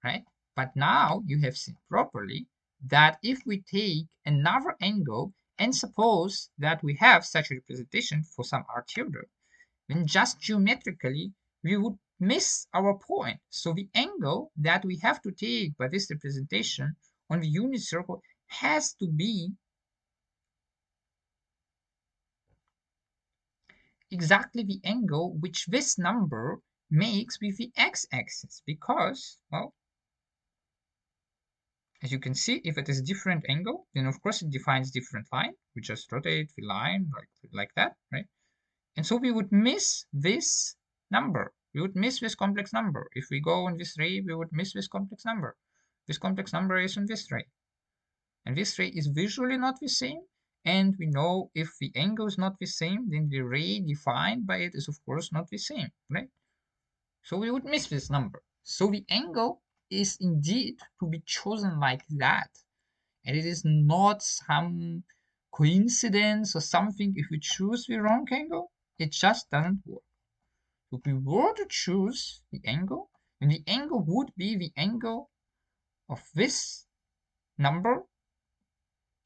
Speaker 1: Right? But now you have seen properly that if we take another angle and suppose that we have such a representation for some arterial, then just geometrically we would miss our point. So the angle that we have to take by this representation on the unit circle has to be exactly the angle which this number makes with the x-axis, because, well, as you can see, if it is a different angle, then of course it defines different line. We just rotate the line like that, right? And so we would miss this number. We would miss this complex number. If we go on this ray, we would miss this complex number. This complex number is on this ray. And this ray is visually not the same. And we know if the angle is not the same, then the ray defined by it is of course not the same, right? So we would miss this number. So the angle is indeed to be chosen like that. And it is not some coincidence or something. If we choose the wrong angle, it just doesn't work. If we were to choose the angle, then the angle would be the angle of this number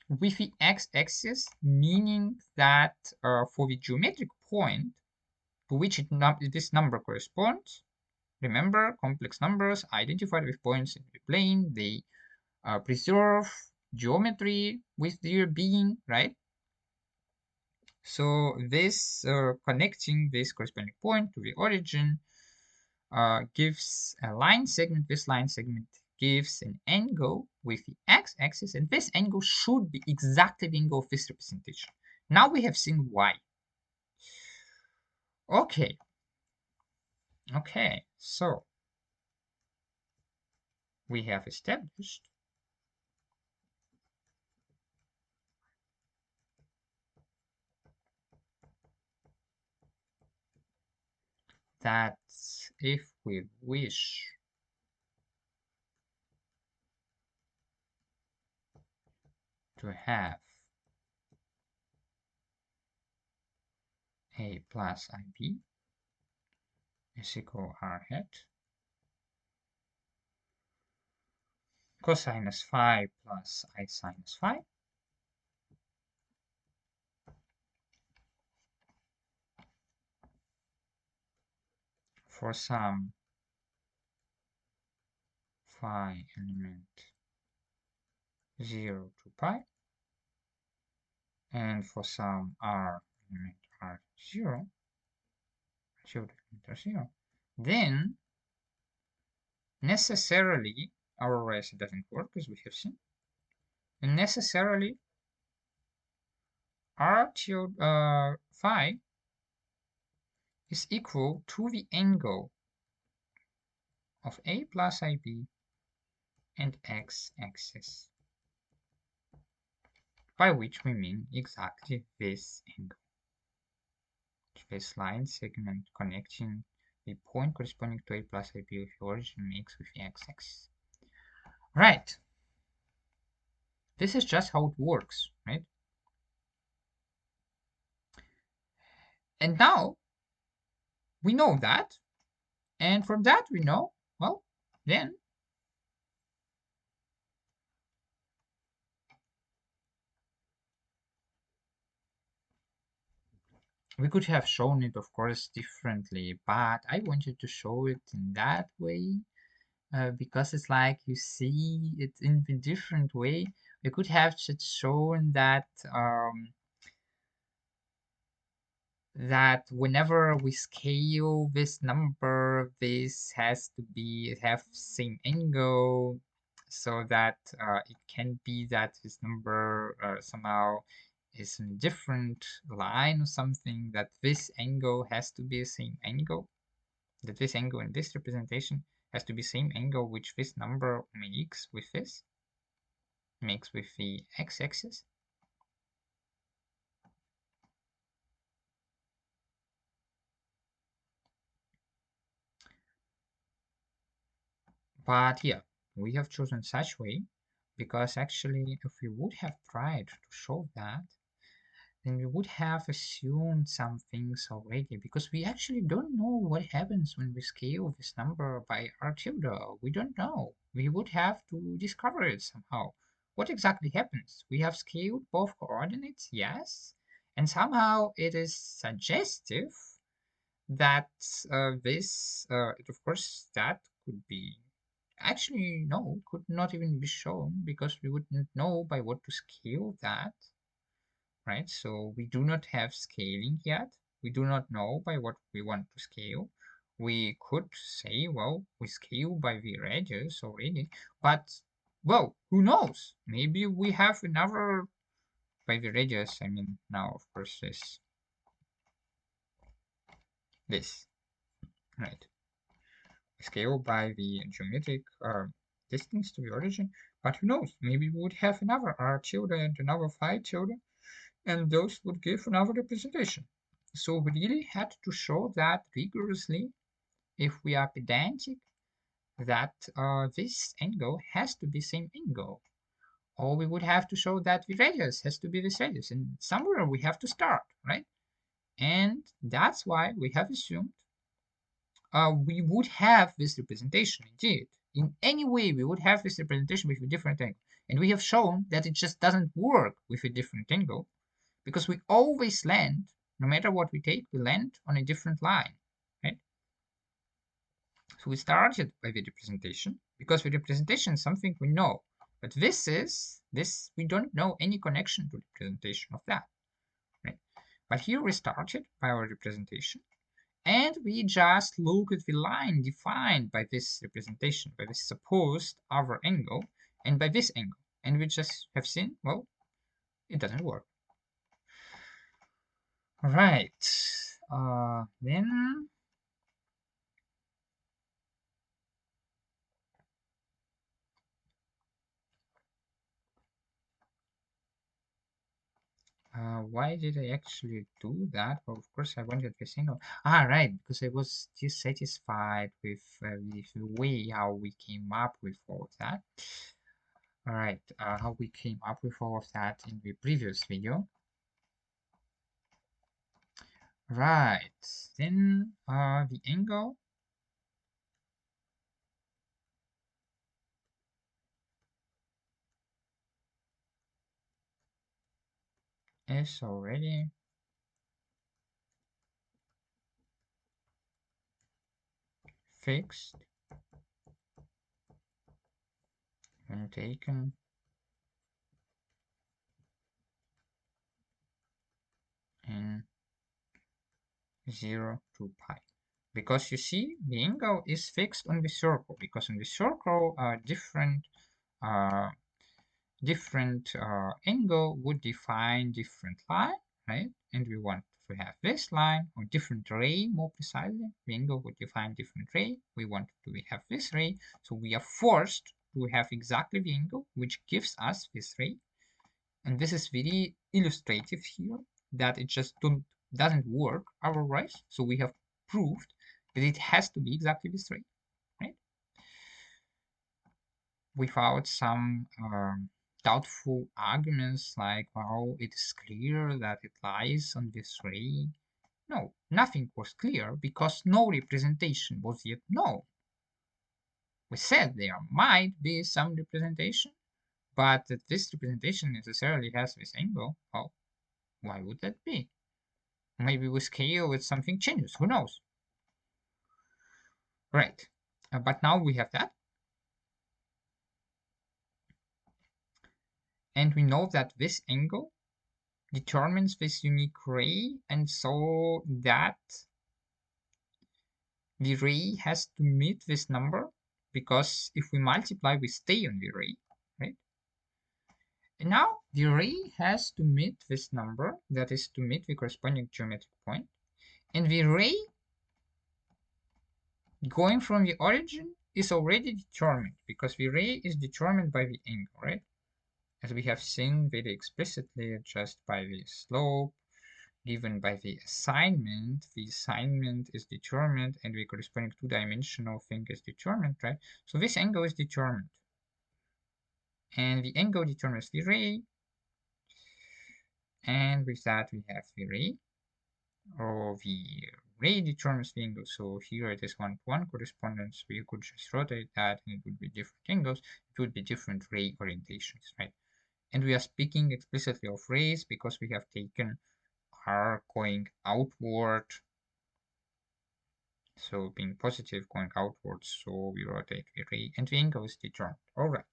Speaker 1: with the x-axis, meaning that for the geometric point to which this number corresponds, remember, complex numbers identified with points in the plane, they preserve geometry with their being, right? So this connecting this corresponding point to the origin gives a line segment. This line segment gives an angle with the x-axis, and this angle should be exactly the angle of this representation. Now we have seen why. Okay. Okay, so we have established that if we wish to have a plus ib is equal r hat cosinus phi plus I sinus phi for some phi element 0 to pi, and for some r element r0, then necessarily our ratio doesn't work, as we have seen, and necessarily r tilde phi is equal to the angle of a plus ib and x-axis, by which we mean exactly this angle. This line segment connecting the point corresponding to a plus ib of the origin makes with the x-axis. Right. This is just how it works, right? And now we know that, and from that we know, well, then we could have shown it, of course, differently, but I wanted to show it in that way because it's like you see it in a different way. We could have just shown that that whenever we scale this number, this has to be have same angle, so that it can be that this number somehow is in a different line or something, that this angle has to be the same angle, that this angle in this representation has to be same angle which this number makes with the x-axis. But yeah, we have chosen such way because actually if we would have tried to show that, then we would have assumed some things already, because we actually don't know what happens when we scale this number by r tilde. We don't know. We would have to discover it somehow. What exactly happens? We have scaled both coordinates, yes, and somehow it is suggestive that of course, that could be actually no, could not even be shown because we wouldn't know by what to scale that, right? So we do not have scaling yet. We do not know by what we want to scale. We could say, well, we scale by the radius already, but well, who knows? Maybe we have another by the radius. I mean, now of course this, right? Scale by the geometric distance to the origin, but who knows? Maybe we would have another r tilde and another phi tilde, and those would give another representation. So we really had to show that rigorously, if we are pedantic, that this angle has to be same angle. Or we would have to show that the radius has to be this radius, and somewhere we have to start, right? And that's why we have assumed we would have this representation indeed. In any way, we would have this representation with a different angle. And we have shown that it just doesn't work with a different angle, because we always land, no matter what we take, we land on a different line, right? So we started by the representation, because the representation is something we know. But this, we don't know any connection to the representation of that, right? But here we started by our representation, and we just look at the line defined by this representation, by this supposed other angle, and by this angle. And we just have seen, well, it doesn't work. Right. Then why did I actually do that? Well, of course, I wanted the single. Ah, right, because I was dissatisfied with the way how we came up with all of that. All right, how we came up with all of that in the previous video. Right, then the angle is already fixed when taken in 0 to pi. Because you see, the angle is fixed on the circle, because on the circle, uh, different angle would define different line, right? And we want to have this line, or different ray, more precisely. The angle would define different ray. We want to have this ray, so we are forced to have exactly the angle which gives us this ray. And this is very illustrative here, that it just doesn't work otherwise. So we have proved that it has to be exactly this ray, right? Without some doubtful arguments like, well, it is clear that it lies on this ray. No, nothing was clear because no representation was yet known. We said there might be some representation, but that this representation necessarily has this angle, well, why would that be? Maybe we scale with something changes, who knows? Right, but now we have that. And we know that this angle determines this unique ray, and so that the ray has to meet this number, because if we multiply, we stay on the ray, right? And now the ray has to meet this number, that is to meet the corresponding geometric point, and the ray going from the origin is already determined, because the ray is determined by the angle, right? As we have seen very explicitly just by the slope given by the assignment is determined, and the corresponding two-dimensional thing is determined, right? So this angle is determined. And the angle determines the ray. And with that, we have the ray, or the ray determines the angle. So here it is 1-to-1 correspondence. We could just rotate that, and it would be different angles. It would be different ray orientations, right? And we are speaking explicitly of rays because we have taken r going outward, so being positive going outwards, so we rotate the ray, and the angle is determined. All right,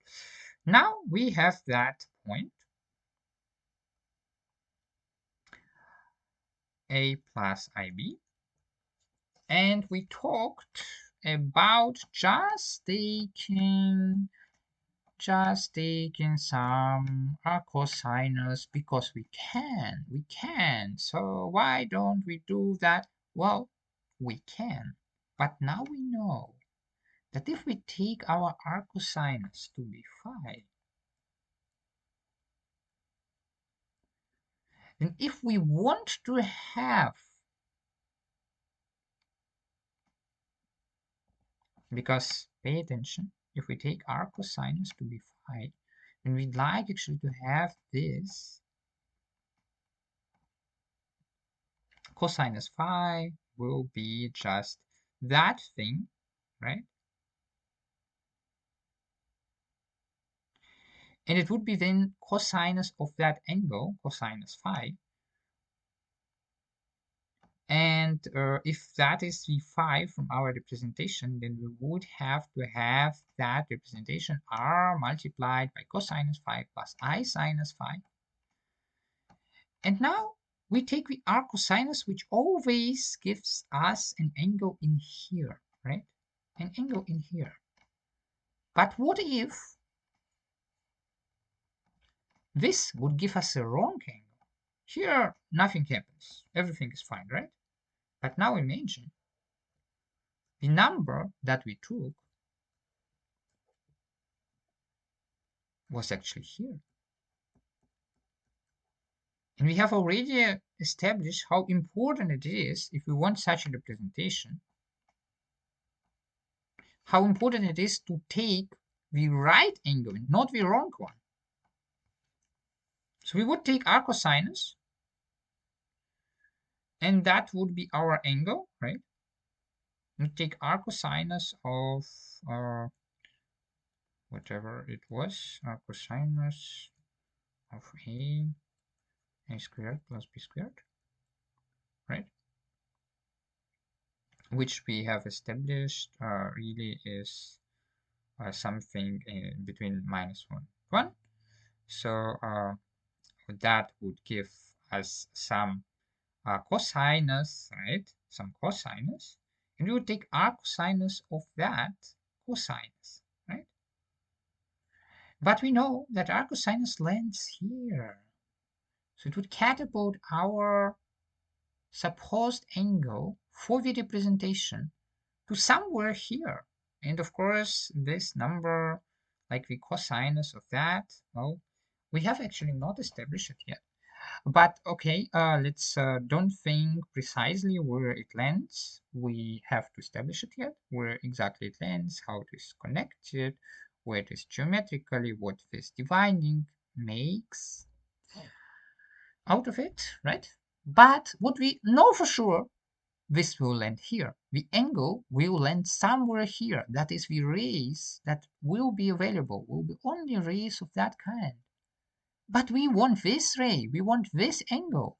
Speaker 1: now we have that point a plus ib, and we talked about just taking some cosinus, because we can. So why don't we do that? Well, we can, but now we know that if we take our arcosinus to be phi, then if we want to have, because pay attention, if we take arcosinus to be phi, then we'd like actually to have this cosinus phi will be just that thing, right? And it would be then cosinus of that angle, cosinus phi. And if that is the phi from our representation, then we would have to have that representation r multiplied by cosinus phi plus I sinus phi. And now we take the r cosinus, which always gives us an angle in here, right? An angle in here. But what if this would give us a wrong angle? Here, nothing happens. Everything is fine, right? But now imagine the number that we took was actually here. And we have already established how important it is, if we want such a representation, how important it is to take the right angle, not the wrong one. So we would take our cosinus, and that would be our angle, right? We take our cosinus of whatever it was, our cosinus of a squared plus b squared, right? Which we have established really is something between -1 1. So that would give us some cosinus, right? Some cosinus, and we would take our cosinus of that cosinus, right? But we know that our cosinus lands here, so it would catapult our supposed angle for the representation to somewhere here. And of course, this number, like the cosinus of that, well, we have actually not established it yet. But okay, let's don't think precisely where it lands. We have to establish it yet, where exactly it lands, how it is connected, where it is geometrically, what this dividing makes out of it, right? But what we know for sure, this will land here. The angle will land somewhere here. That is the rays that will be available, will be only rays of that kind. But we want this ray, we want this angle.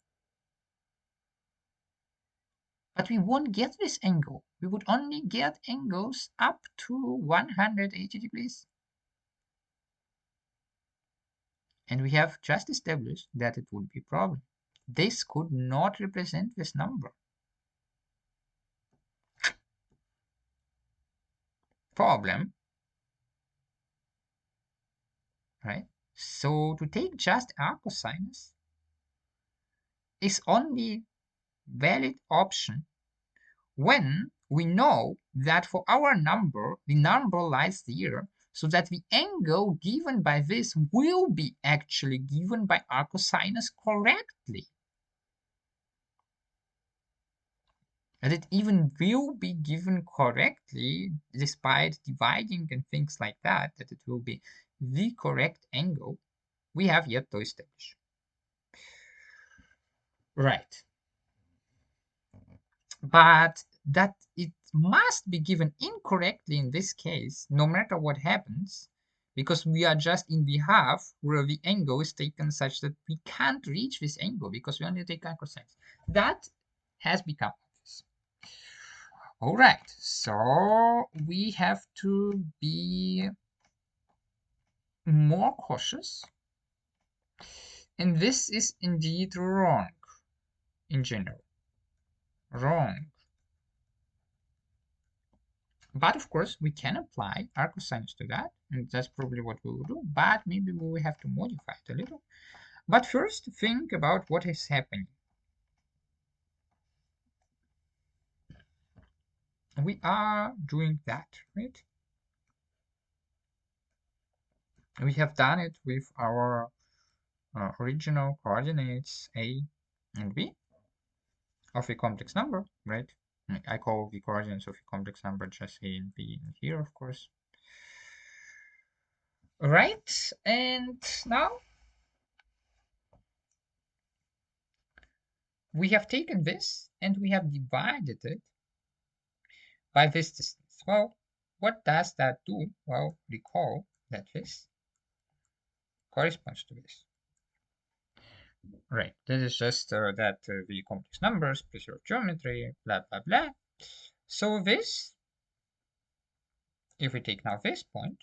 Speaker 1: But we won't get this angle. We would only get angles up to 180 degrees. And we have just established that it would be a problem. This could not represent this number. Problem, right? So to take just our cosinus is only valid option when we know that for our number, the number lies there, so that the angle given by this will be actually given by our cosinus correctly. And it even will be given correctly despite dividing and things like that, that it will be the correct angle. We have yet to establish. Right. But that it must be given incorrectly in this case, no matter what happens, because we are just in the half where the angle is taken such that we can't reach this angle because we only take cosines. That has become obvious. All right, so we have to be more cautious, and this is indeed wrong in general. Wrong. But of course, we can apply our cosinus to that, and that's probably what we will do, but maybe we will have to modify it a little. But first, think about what is happening. We are doing that, right? We have done it with our original coordinates a and b of a complex number, right? I call the coordinates of a complex number just a and b in here, of course. Right, and now we have taken this and we have divided it by this distance. Well, what does that do? Well, recall that this corresponds to this. Right, this is just that the complex numbers, preserve geometry, blah, blah, blah. So this, if we take now this point,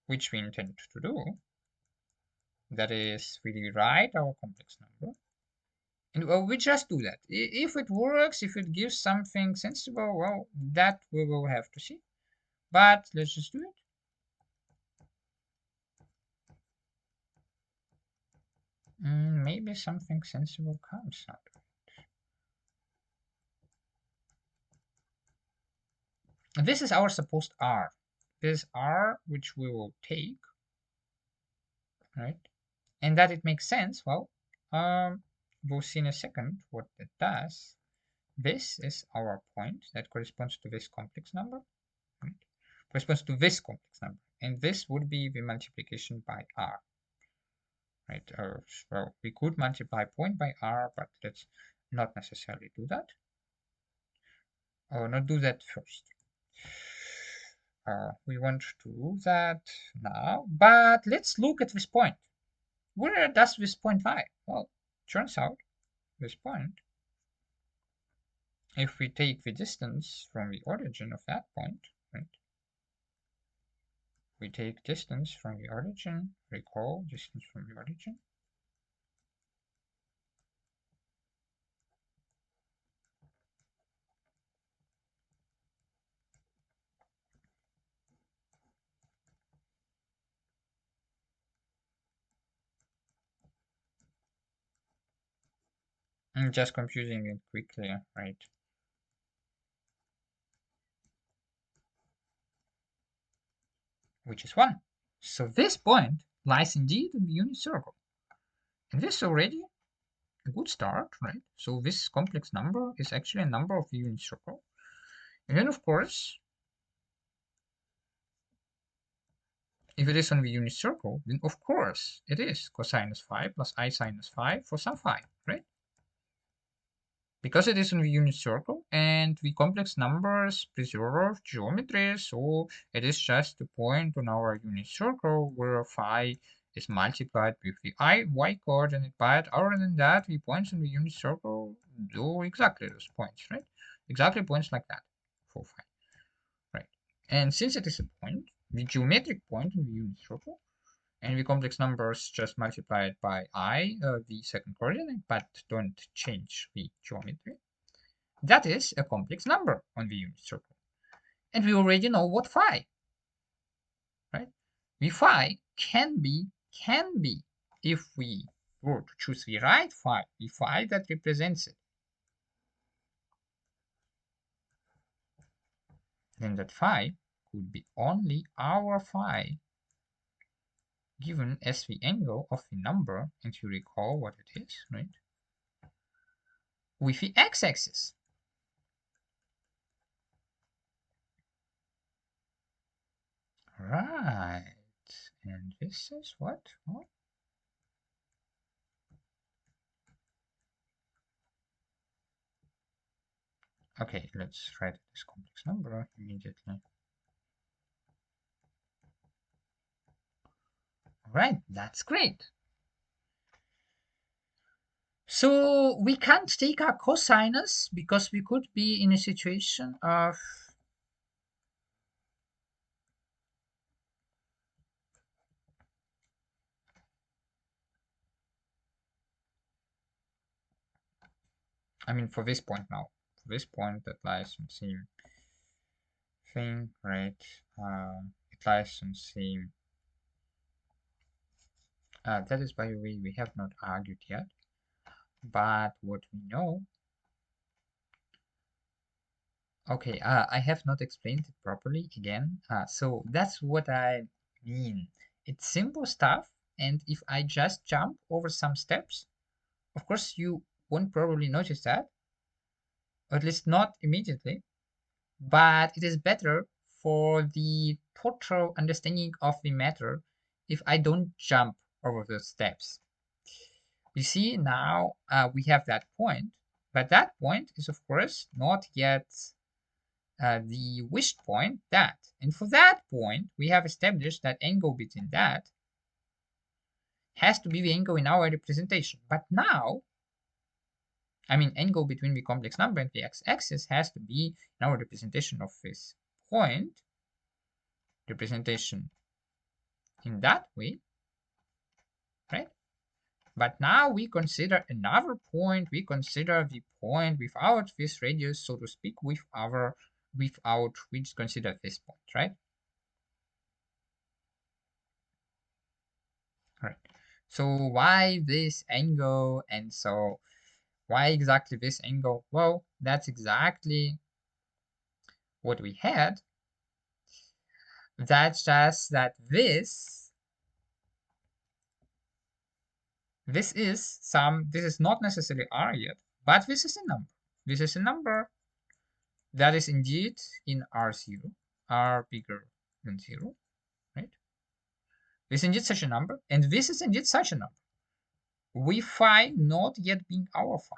Speaker 1: which we intend to do, that is, we rewrite our complex number, and well, we just do that. If it works, if it gives something sensible, well, that we will have to see. But let's just do it. Maybe something sensible comes out of it. This is our supposed R. This R, which we will take, right? And that it makes sense, well, we'll see in a second what it does. This is our point that corresponds to this complex number, right? corresponds to this complex number, and this would be the multiplication by r, right? Well, we could multiply point by r, but let's not necessarily do that, or not do that first. We want to do that now, but let's look at this point. Where does this point lie? Well, turns out this point, if we take the distance from the origin of that point, right? We take distance from the origin, recall distance from the origin. I'm just confusing it quickly, right? Which is 1. So this point lies indeed in the unit circle. And this is already a good start, right? So this complex number is actually a number of the unit circle. And then, of course, if it is on the unit circle, then of course it is cosinus phi plus I sinus phi for some phi, right? Because it is in the unit circle and the complex numbers preserve geometry, so it is just a point on our unit circle where phi is multiplied with the y coordinate, but other than that, the points in the unit circle do exactly those points, right? Exactly points like that for phi, right? And since it is a point, the geometric point in the unit circle, and the complex numbers just multiplied by I, the second coordinate, but don't change the geometry. That is a complex number on the unit circle. And we already know what phi, right? The phi can be, if we were to choose the right phi, the phi that represents it, then that phi could be only our phi given as the angle of the number, and you recall what it is, right? With the x-axis. Right. And this is what? What? Okay, let's write this complex number immediately. Right, that's great. So we can't take our cosinus because we could be in a situation of I mean for this point now. For this point that lies on same thing, right? It lies on same that is by the way we have not argued yet. But what we know, okay, I have not explained it properly again. So that's what I mean. It's simple stuff, and if I just jump over some steps, of course you won't probably notice that, or at least not immediately, but it is better for the total understanding of the matter if I don't jump over those steps. You see, now we have that point, but that point is, of course, not yet the wished point, that. And for that point, we have established that angle between that has to be the angle in our representation. But now, I mean, angle between the complex number and the x-axis has to be in our representation of this point, representation in that way, right? But now we consider another point. We consider the point without this radius, so to speak, we just consider this point, right? Right. So why this angle? And so why exactly this angle? Well, that's exactly what we had. That's just that this is not necessarily r yet, but this is a number. This is a number that is indeed in R0, R bigger than 0, right? This is indeed such a number, and this is indeed such a number. We phi not yet being our phi.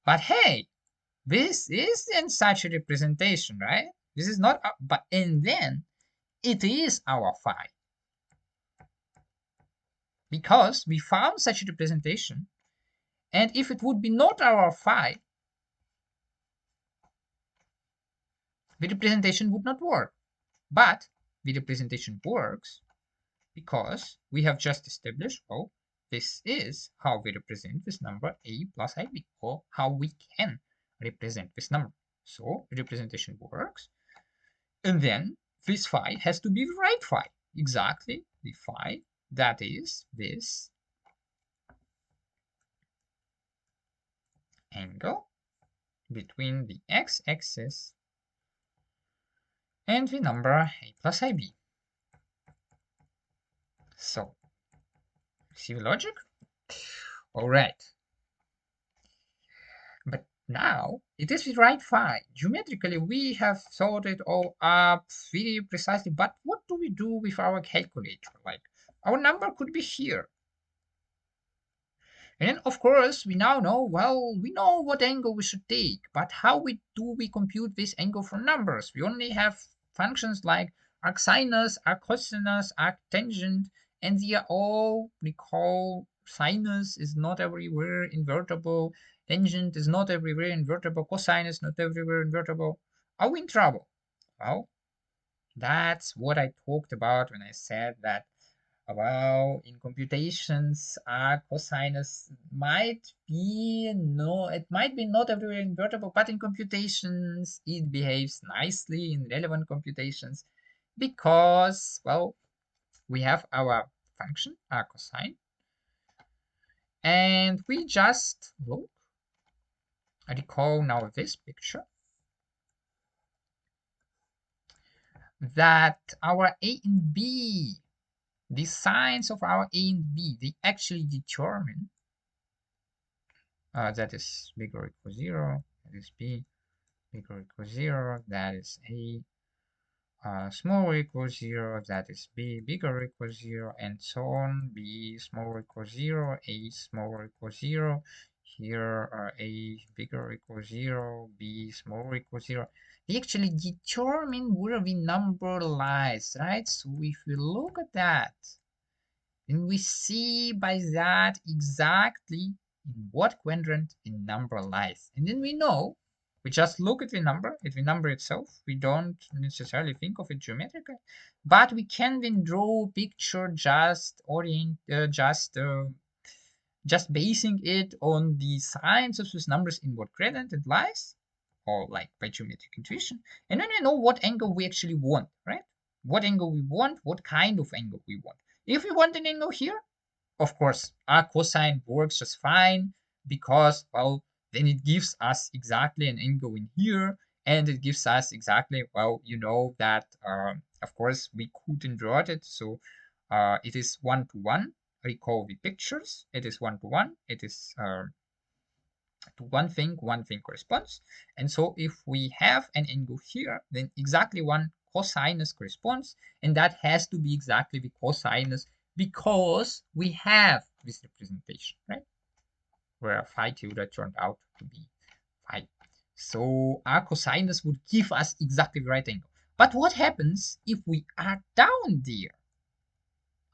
Speaker 1: But hey, this is in such a representation, right? This is not, and then it is our phi. Because we found such a representation, and if it would be not our phi, the representation would not work. But the representation works because we have just established, oh, this is how we represent this number a plus ib, or how we can represent this number. So representation works, and then this phi has to be the right phi, exactly the phi that is this angle between the x-axis and the number a plus ib. So, see the logic? All right. But now it is the right phi. Geometrically, we have thought it all up very precisely, but what do we do with our calculator? Like, our number could be here. And then, of course, we now know, well, we know what angle we should take, but how do we compute this angle from numbers? We only have functions like arcsinus, arccosinus, arctangent, and they are all, recall, sinus is not everywhere invertible, tangent is not everywhere invertible, cosinus not everywhere invertible. Are we in trouble? Well, that's what I talked about when I said that, well, in computations, cosinus might be it might be not everywhere invertible, but in computations it behaves nicely in relevant computations because, well, we have our function cosine, and we just look. I recall now this picture that our a and b, the signs of our a and b, they actually determine that is bigger or equal 0, that is b bigger or equal 0, that is a smaller or equal 0, that is b bigger or equal 0, and so on. B smaller or equal 0, a smaller or equal 0. Here a bigger or equal 0, b smaller or equal 0. They actually determine where the number lies, right? So if we look at that, then we see by that exactly in what quadrant the number lies. And then we know, we just look at the number itself. We don't necessarily think of it geometrically, but we can then draw a picture just basing it on the signs of those numbers in what quadrant it lies, or like by geometric intuition. And then we know what angle we actually want, right? What angle we want, what kind of angle we want. If we want an angle here, of course, our cosine works just fine because, well, then it gives us exactly an angle in here, and it gives us exactly, well, you know that, of course, we couldn't draw it, so it is 1-to-1. Recall the pictures. It is 1-to-1. It is to one thing corresponds. And so if we have an angle here, then exactly one cosinus corresponds, and that has to be exactly the cosinus because we have this representation, right? Where phi tilde turned out to be phi. So our cosinus would give us exactly the right angle. But what happens if we are down there?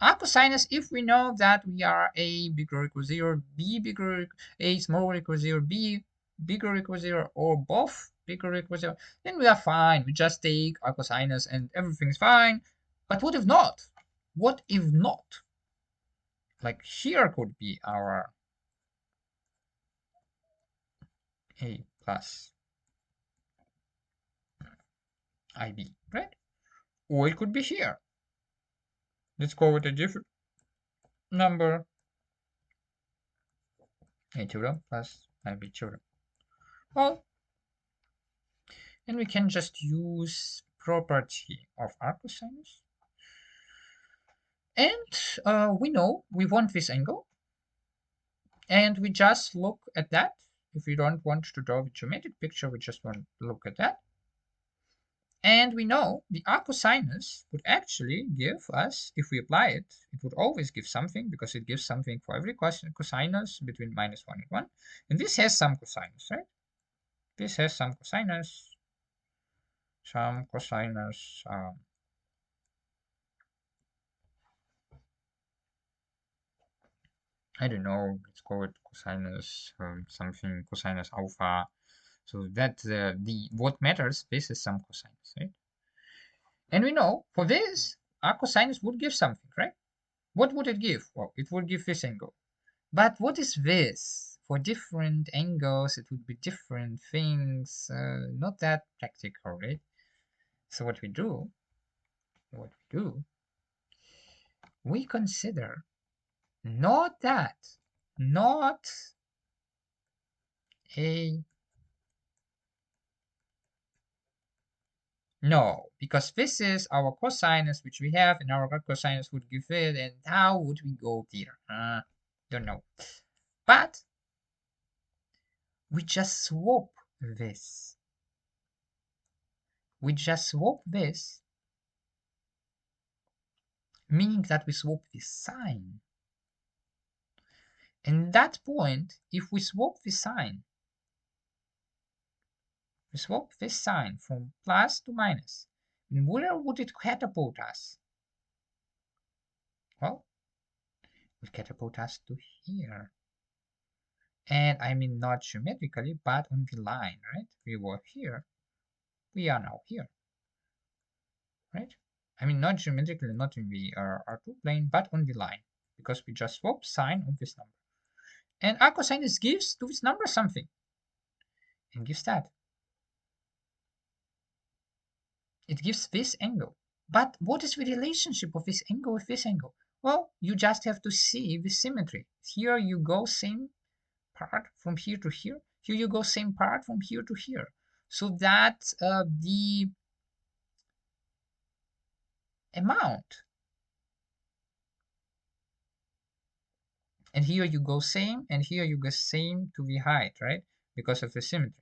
Speaker 1: Our cosinus, if we know that we are a bigger or equal 0, b bigger, a smaller or equal 0, b bigger or equal 0, or both bigger or equal 0, then we are fine. We just take our cosinus and everything's fine. But what if not? What if not? Like here could be our a plus ib, right? Or it could be here. Let's go with a different number. A tilde plus ib tilde. Well, and we can just use property of our cosinus. And we know we want this angle. And we just look at that. If we don't want to draw the geometric picture, we just want to look at that. And we know the arccosinus would actually give us, if we apply it, it would always give something because it gives something for every cosinus between -1 and 1. And this has some cosinus, right? This has some cosinus, I don't know, let's call it cosinus something, cosinus alpha. So that the what matters, this is some cosinus, right? And we know for this, our cosinus would give something, right? What would it give? Well, it would give this angle. But what is this? For different angles, it would be different things. Not that practical, right? So what we do, we consider not that, not a no, because this is our cosinus which we have, and our cosinus would give it, and how would we go there? Don't know. But we just swap this. We just swap this, meaning that we swap the sign. And that point, if we swap the sign, we swap this sign from plus to minus, and where would it catapult us? Well, it would catapult us to here. And I mean not geometrically, but on the line, right? We were here. We are now here, right? I mean not geometrically, not in the R2 plane, but on the line, because we just swap sign of this number. And our cosinus gives to this number something, and gives that. It gives this angle. But what is the relationship of this angle with this angle? Well, you just have to see the symmetry. Here you go same part from here to here. Here you go same part from here to here. So that the amount, and here you go same, and here you go same to the height, right? Because of the symmetry.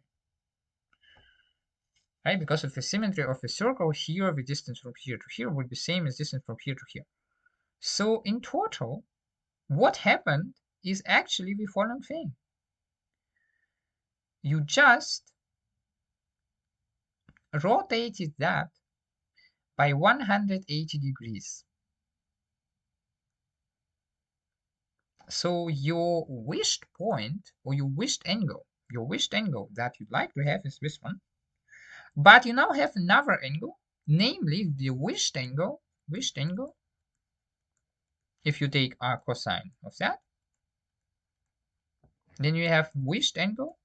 Speaker 1: Right? Because of the symmetry of the circle, here the distance from here to here would be same as distance from here to here. So in total, what happened is actually the following thing. You just rotated that by 180 degrees. So your wished point, or your wished angle that you'd like to have is this one. But you now have another angle, namely the wished angle, if you take our cosine of that, then you have wished angle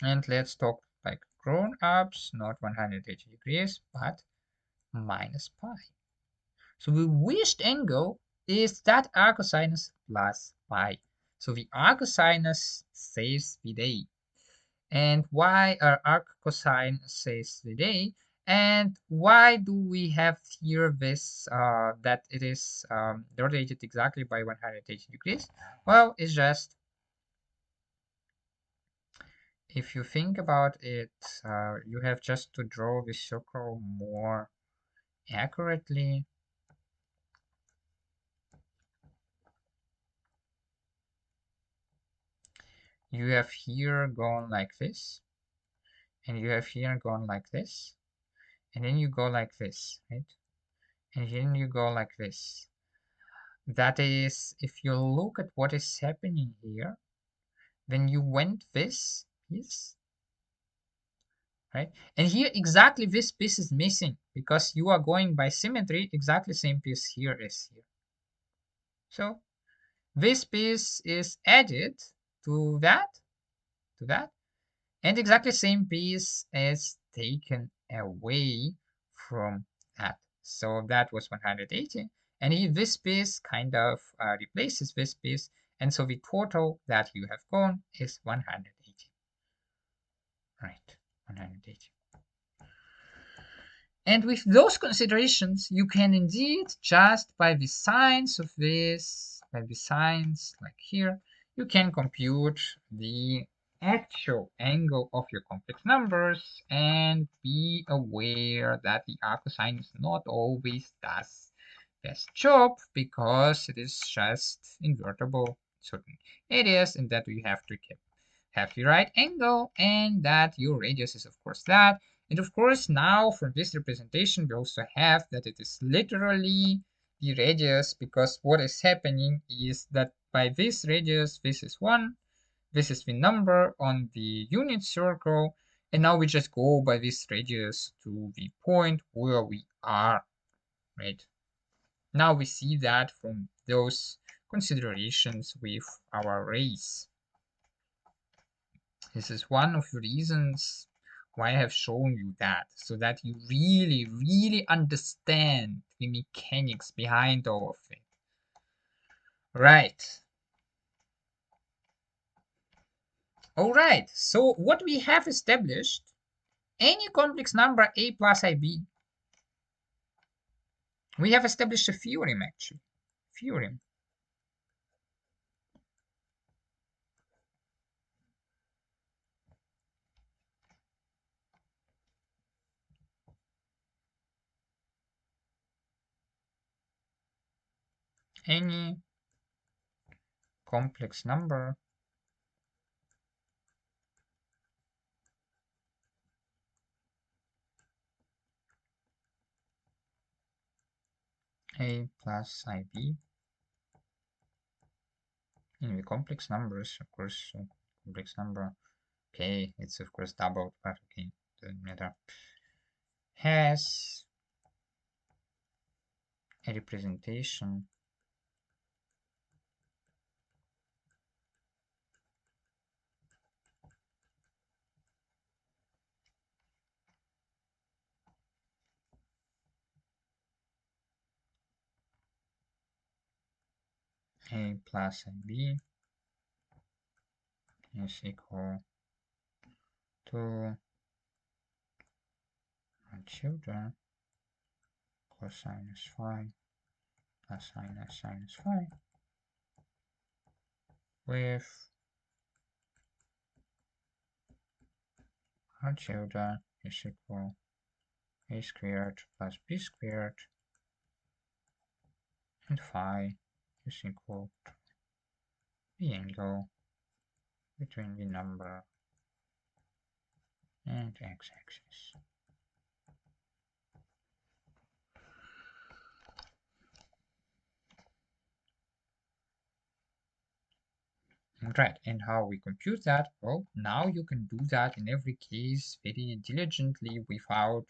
Speaker 1: and let's talk like grown-ups, not 180 degrees, but minus pi. So the wished angle is that arccosinus plus pi. So the arccosinus saves the day. And why our arccosine saves the day? And why do we have here this, that it is rotated exactly by 180 degrees? Well, it's just, if you think about it, you have just to draw the circle more accurately. You have here gone like this, and you have here gone like this, and then you go like this, right? And then you go like this. That is, if you look at what is happening here, then you went this piece, right? And here exactly this piece is missing because you are going by symmetry, exactly same piece here as here. So this piece is added to that, and exactly same piece is taken away from that. So that was 180, and this piece kind of replaces this piece, and so the total that you have gone is 180. Right, 180. And with those considerations, you can indeed, just by the signs of this, by the signs like here, you can compute the actual angle of your complex numbers, and be aware that the arccosine is not always does best job because it is just invertible certain areas, and that we have to have the right angle, and that your radius is of course that. And of course now from this representation we also have that it is literally the radius, because what is happening is that by this radius this is 1, this is the number on the unit circle, and now we just go by this radius to the point where we are, right? Now we see that from those considerations with our rays. This is one of the reasons why I have shown you that, so that you really, really understand the mechanics behind all of it. Right. All right, so what we have established, any complex number a plus ib, we have established a theorem actually. Theorem. Any complex number a plus ib in the complex numbers, of course, complex number, okay, it's of course doubled, but okay, doesn't matter, has a representation a plus ib is equal to our children cosine phi plus sinus phi with our children is equal a squared plus b squared, and phi is equal to the angle between the number and x-axis. Right, and how we compute that? Well, now you can do that in every case very diligently without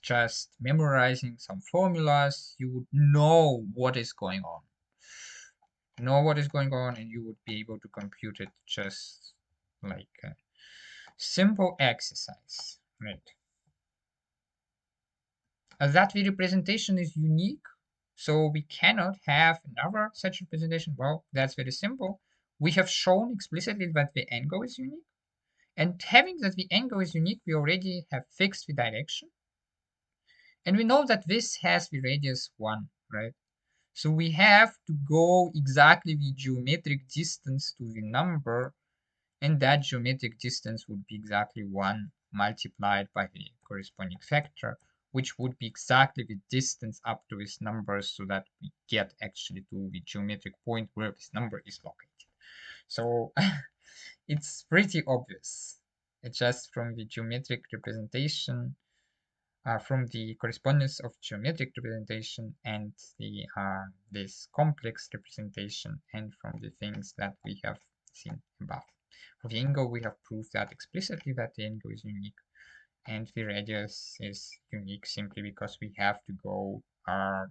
Speaker 1: just memorizing some formulas. You would know what is going on. Know what is going on, and you would be able to compute it just like a simple exercise, right? That the representation is unique, so we cannot have another such representation. Well, that's very simple. We have shown explicitly that the angle is unique, and having that the angle is unique, we already have fixed the direction, and we know that this has the radius 1, right? So we have to go exactly the geometric distance to the number, and that geometric distance would be exactly 1 multiplied by the corresponding factor, which would be exactly the distance up to this number, so that we get actually to the geometric point where this number is located. So it's pretty obvious. It's just from the geometric representation, from the correspondence of geometric representation and the this complex representation, and from the things that we have seen above. For the angle, we have proved that explicitly that the angle is unique, and the radius is unique simply because we have to go to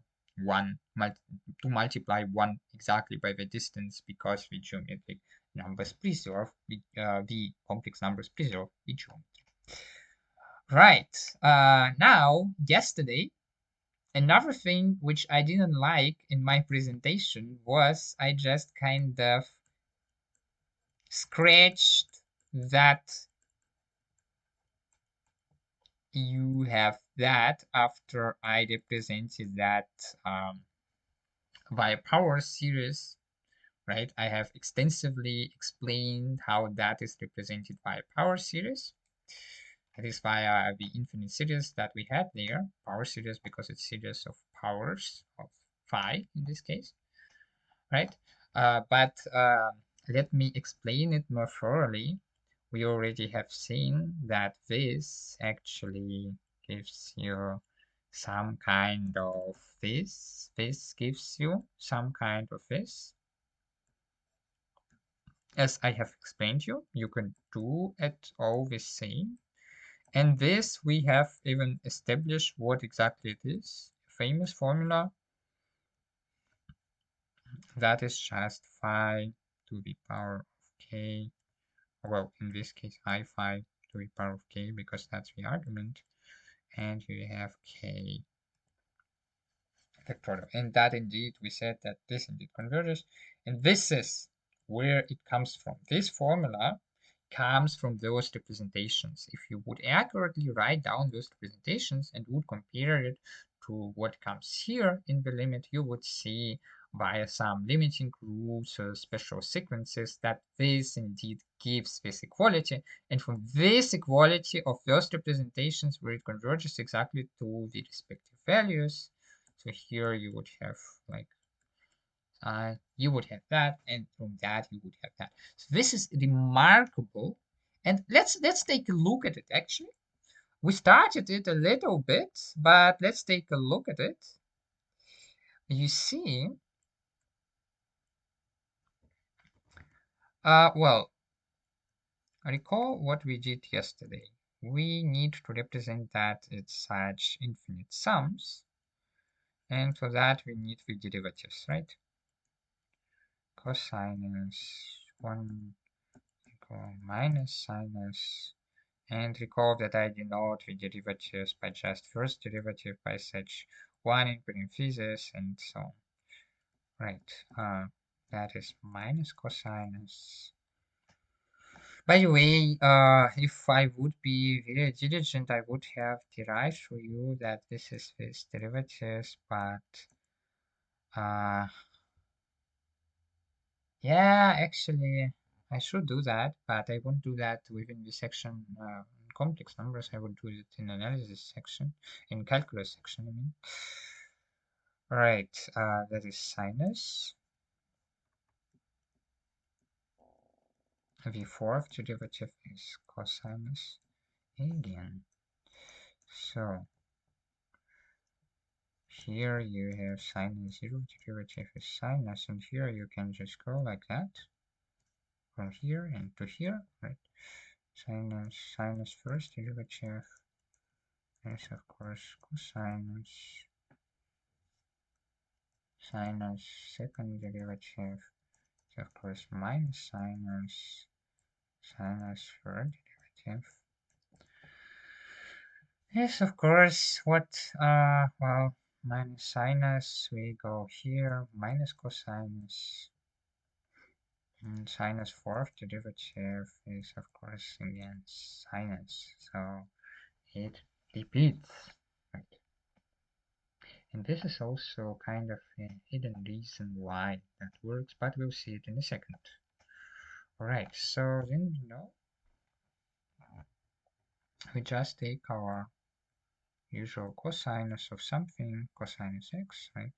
Speaker 1: multiply 1 exactly by the distance, because the geometric numbers preserve the complex numbers preserve the geometry. Right. Now, yesterday, another thing which I didn't like in my presentation was I just kind of scratched that you have that after I represented that via power series, right? I have extensively explained how that is represented by a power series. That is via the infinite series that we had there, power series because it's series of powers of phi in this case, right? But let me explain it more thoroughly. We already have seen that this actually gives you some kind of this. This gives you some kind of this. As I have explained you can do it all the same. And this we have even established what exactly it is. Famous formula that is just phi to the power of k. Well, in this case, I phi to the power of k because that's the argument. And you have k factorial. And that indeed, we said that this indeed converges. And this is where it comes from. This formula comes from those representations. If you would accurately write down those representations and would compare it to what comes here in the limit, you would see via some limiting rules or special sequences that this indeed gives this equality. And from this equality of those representations where it converges exactly to the respective values, so here you would have like you would have that, and from that you would have that. So this is remarkable, and let's take a look at it. Actually, we started it a little bit, but let's take a look at it. You see, well, recall what we did yesterday. We need to represent that it's such infinite sums, and for that we need the derivatives, right? Cosinus 1 equal minus sinus. And recall that I denote the derivatives by just first derivative by such one in parentheses and so on. Right, that is minus cosinus. By the way, if I would be very diligent, I would have derived for you that this is this derivatives, but yeah, actually, I should do that, but I won't do that within the section complex numbers. I will do it in analysis section, in calculus section, I mean. Right, that is sinus. The fourth derivative is cosinus again. So here you have sinus zero derivative is sinus, and here you can just go like that from here and to here, right? Sinus first derivative is of course cosinus. Sinus second derivative is of course minus sinus. Sinus third derivative. Yes, of course. Well, minus sinus, we go here, minus cosinus. And sinus fourth derivative is, of course, again sinus. So it repeats. Right. And this is also kind of a hidden reason why that works, but we'll see it in a second. Alright, so then we just take our usual cosinus of something, cosinus x, right?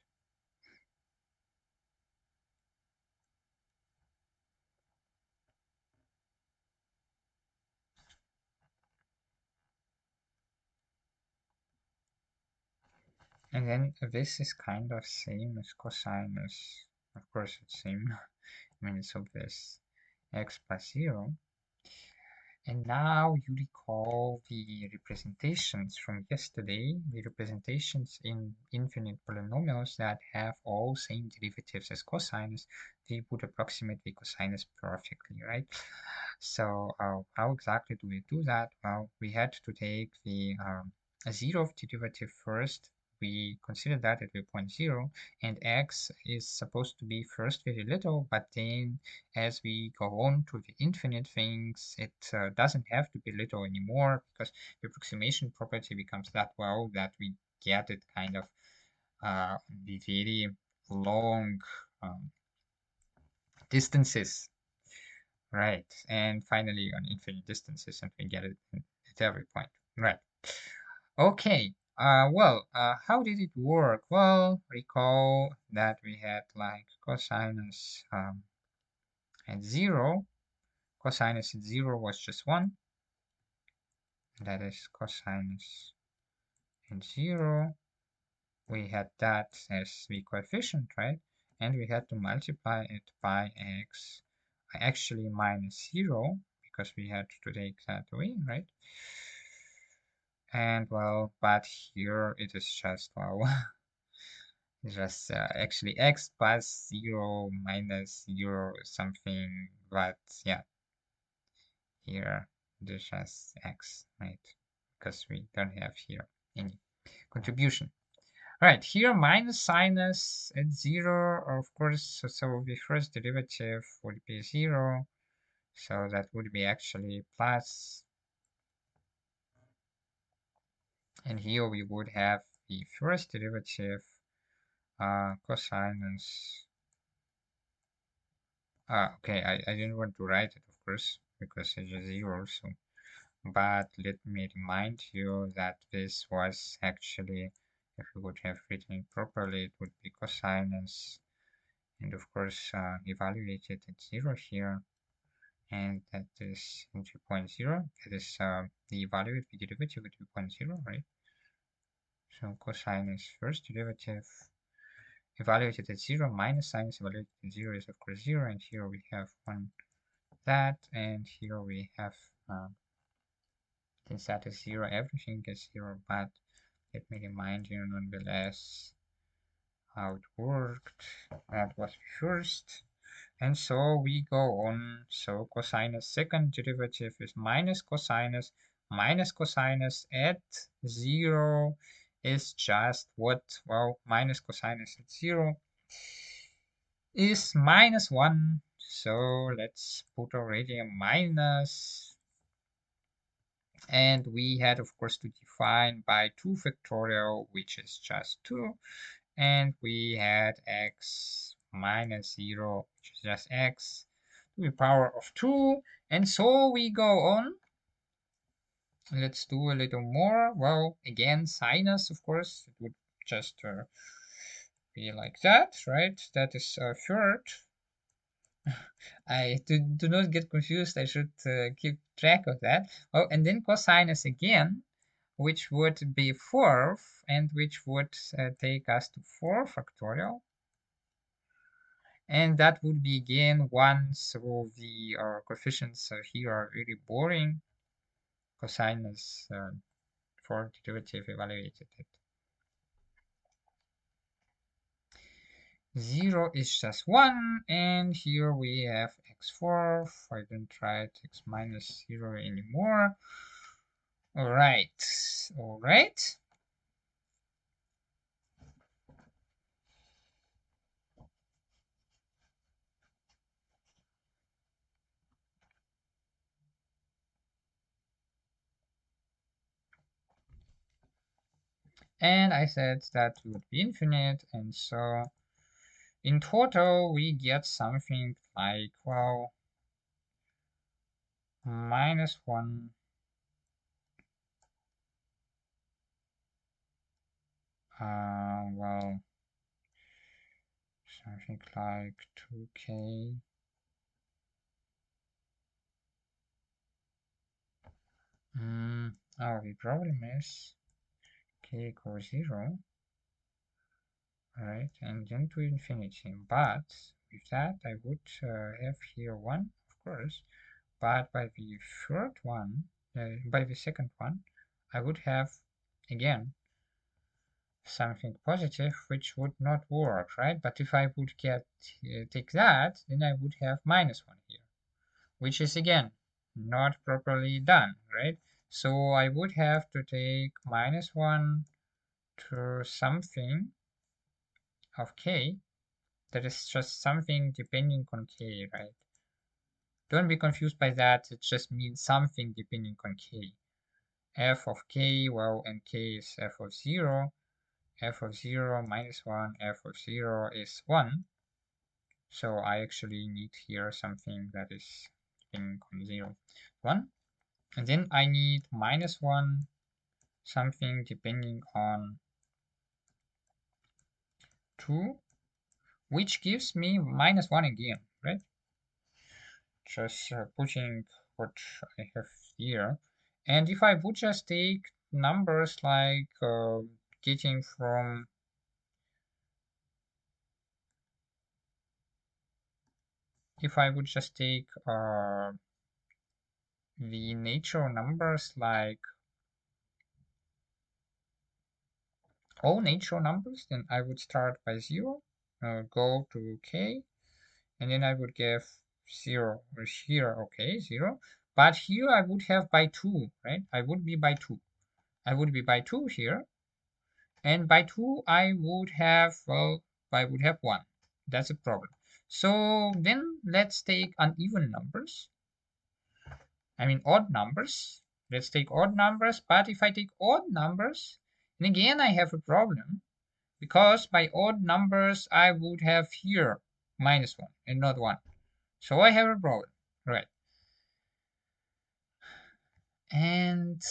Speaker 1: And then this is kind of same as cosinus. Of course, it's same. I mean, it's obvious. X plus 0. And now you recall the representations from yesterday, the representations in infinite polynomials that have all same derivatives as cosinus. They would approximate the cosinus perfectly, right? So how exactly do we do that? Well, we had to take the zeroth derivative first. We consider that at the point 0, and x is supposed to be first very little, but then as we go on to the infinite things, it doesn't have to be little anymore, because the approximation property becomes that well that we get it kind of the very long distances, right? And finally on infinite distances, and we get it at every point, right? Okay. How did it work? Well, recall that we had like cosinus at 0. Cosinus at 0 was just 1. That is cosinus at 0. We had that as the coefficient, right? And we had to multiply it by x, actually minus 0, because we had to take that away, right? And well, but here it is just, well, just actually x plus 0 minus 0 something, but yeah, here there's just x, right? Because we don't have here any contribution. Right, here minus sinus at 0, of course, so the first derivative would be 0, so that would be actually plus, and here we would have the first derivative cosinus. Okay, I didn't want to write it, of course, because it's a 0, so, but let me remind you that this was actually, if we would have written it properly, it would be cosinus, and of course evaluated at 0 here, and that is 2.0. That is the evaluated derivative at 2.0, right? So cosinus first derivative evaluated at 0 minus sinus evaluated at 0 is of course 0, and here we have 1 that, and here we have since that is 0, everything is 0, but let me remind you nonetheless how it worked. That was first. And so we go on. So cosinus second derivative is minus cosinus at 0 is just what? Well, minus cosinus at 0 is minus 1. So let's put already a minus. And we had, of course, to define by 2 factorial, which is just 2. And we had x minus 0, which is just x to the power of 2. And so we go on. Let's do a little more. Well, again, sinus, of course, it would just be like that, right? That is third. I do not get confused. I should keep track of that. Oh, and then cosinus again, which would be fourth, and which would take us to 4 factorial. And that would be again 1, so the coefficients here are really boring. Cosinus for derivative evaluated at 0 is just 1, and here we have x4. I don't write x minus 0 anymore. All right. And I said that would be infinite, and so in total we get something like, well, minus 1 well, something like 2k. Oh, the problem is k equals 0, right? And then to infinity. But with that, I would have here 1, of course. But by the third one, by the second one, I would have again something positive, which would not work, right? But if I would get take that, then I would have minus 1 here, which is again not properly done, right? So I would have to take minus 1 to something of k that is just something depending on k, right? Don't be confused by that, it just means something depending on k. F of k, well, and k is f of 0. F of 0 minus 1, f of 0 is 1. So I actually need here something that is depending on 0, 1. And then I need -1, something depending on 2, which gives me -1 again, right? Just putting what I have here. And if I would just take numbers like getting from if I would just take the natural numbers like all natural numbers, then I would start by 0, go to k, and then I would give 0 or here, okay, 0. But here I would have by 2, right? I would be by 2. I would be by 2 here. And by 2 I would have, well, I would have 1. That's a problem. So then let's take uneven numbers. I mean odd numbers. Let's take odd numbers. But if I take odd numbers, and again I have a problem, because by odd numbers I would have here -1 and not 1. So I have a problem, right? And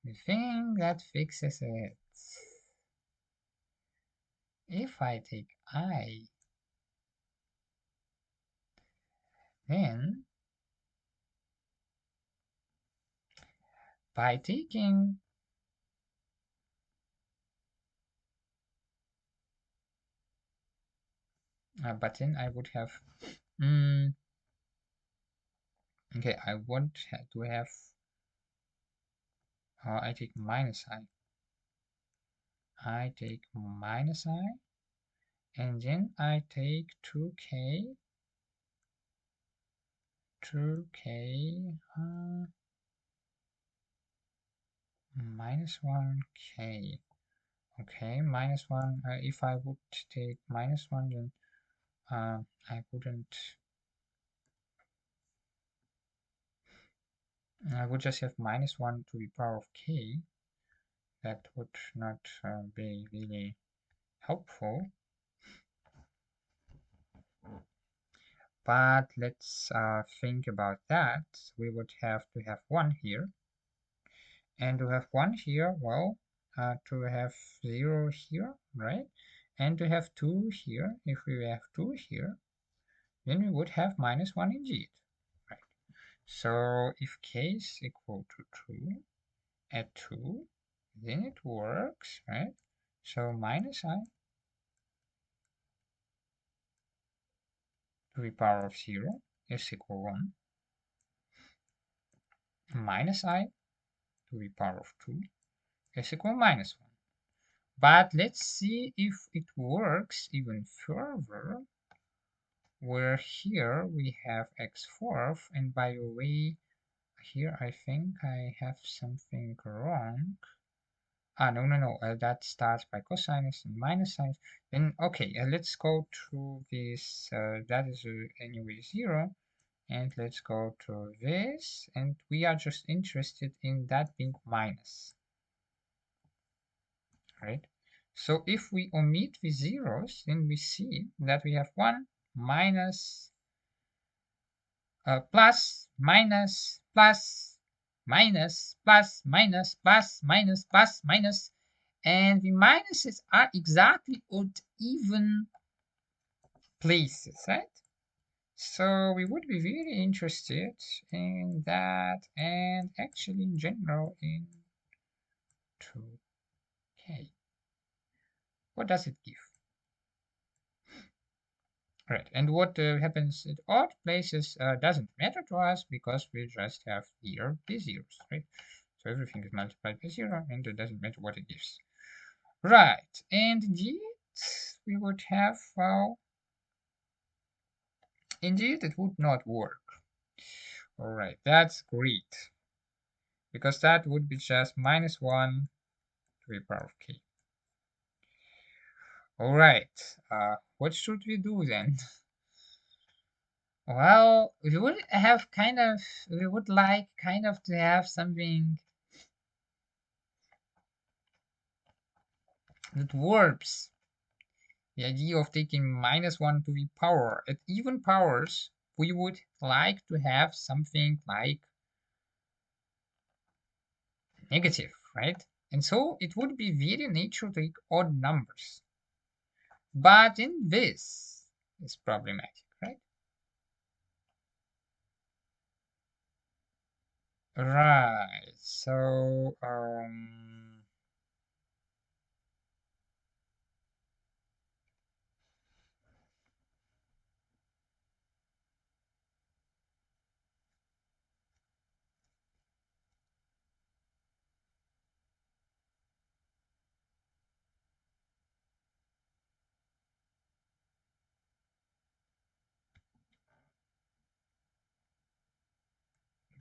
Speaker 1: the thing that fixes it, if I take I, then by taking a button, I would have okay, I want to have I take -i. I take -i, and then I take 2k -1k. Okay, -1. If I would take -1, then I wouldn't. I would just have -1 to the power of k. That would not be really helpful. But let's think about that. We would have to have 1 here. And to have 1 here, well, to have 0 here, right? And to have 2 here, if we have 2 here, then we would have -1 indeed, right? So if k is equal to 2 at 2, then it works, right? So -i to the power of 0 is equal 1. -i to the power of 2 is equal -1. But let's see if it works even further, where here we have x4, and by the way, here I think I have something wrong. No, that starts by cosinus and minus signs. Then, okay, let's go to this, that is anyway 0, and let's go to this, and we are just interested in that being minus, right? So if we omit the zeros, then we see that we have 1 minus plus minus plus minus plus minus plus minus plus minus, and the minuses are exactly at even places, right? So we would be very interested in that, and actually in general in 2k. What does it give? Right, and what happens at odd places doesn't matter to us, because we just have here the zeros, right? So everything is multiplied by 0, and it doesn't matter what it gives. Right, and indeed, we would have, well, indeed, it would not work. All right, that's great, because that would be just -1 to the power of k. All right, what should we do then? Well, we would like kind of to have something that warps The idea of taking -1 to the power. At even powers, we would like to have something like negative, right? And so it would be very natural to take odd numbers. But in this is problematic, right? Right. So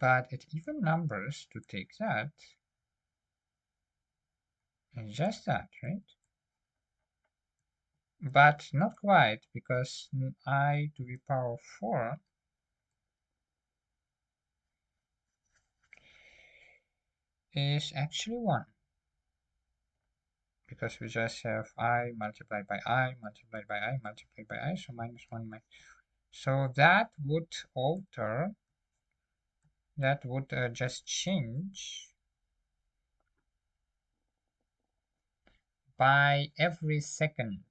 Speaker 1: but at even numbers to take that is just that, right? But not quite, because I to the power 4 is actually 1. Because we just have I multiplied by I multiplied by I multiplied by I, so -1 . So that would alter, that would just change by every second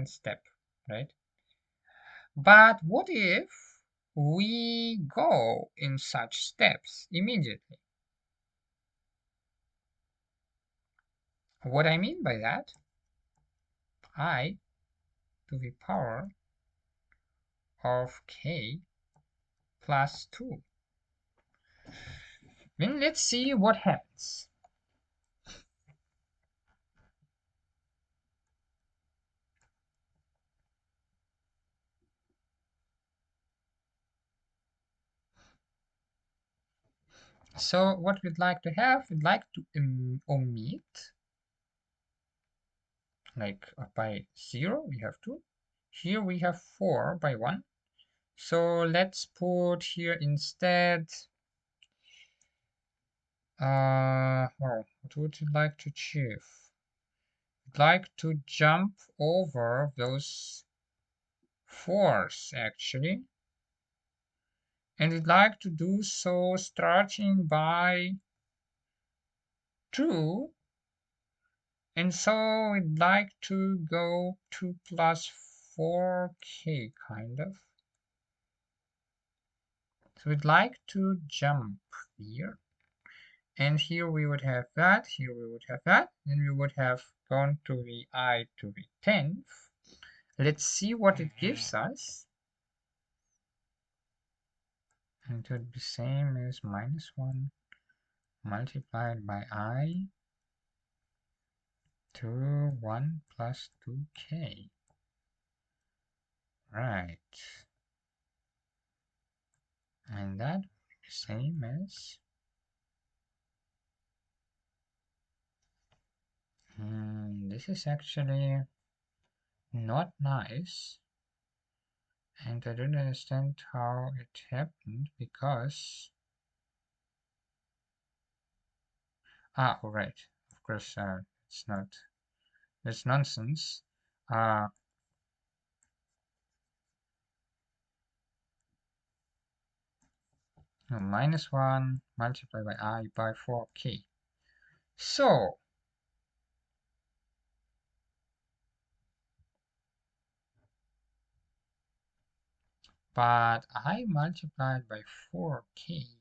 Speaker 1: step, right? But what if we go in such steps immediately? What I mean by that, I to the power of k plus 2. Then let's see what happens. So what we'd like to have, we'd like to omit, like by 0 we have 2. Here we have 4 by 1. So let's put here instead, well, what would you like to achieve? I'd like to jump over those 4s actually. And we'd like to do so starting by 2. And so we'd like to go 2 plus 4k kind of. So we'd like to jump here. And here we would have that, here we would have that, then we would have gone to the I to the 10th. Let's see what it gives us. And it would be same as -1 multiplied by I to 1 plus 2k. Right. And that would be the same as this is actually not nice, and I don't understand how it happened, because alright, of course, it's not, it's nonsense. No, -1 multiplied by I by 4k. So but I multiplied by 4k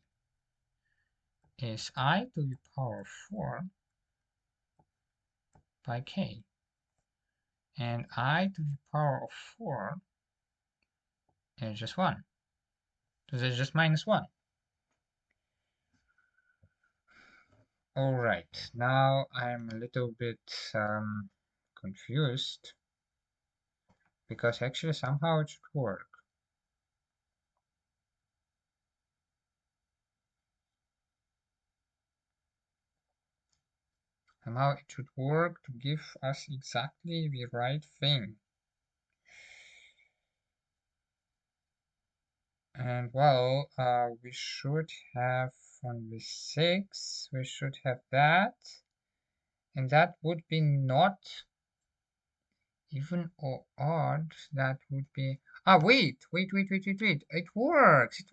Speaker 1: is I to the power 4 by k, and I to the power of 4 is just 1. So there's just -1. Alright, now I'm a little bit confused, because actually somehow it should work. Somehow it should work to give us exactly the right thing. And well, we should have on the 6, we should have that. And that would be not even or odd. That would be, wait. It works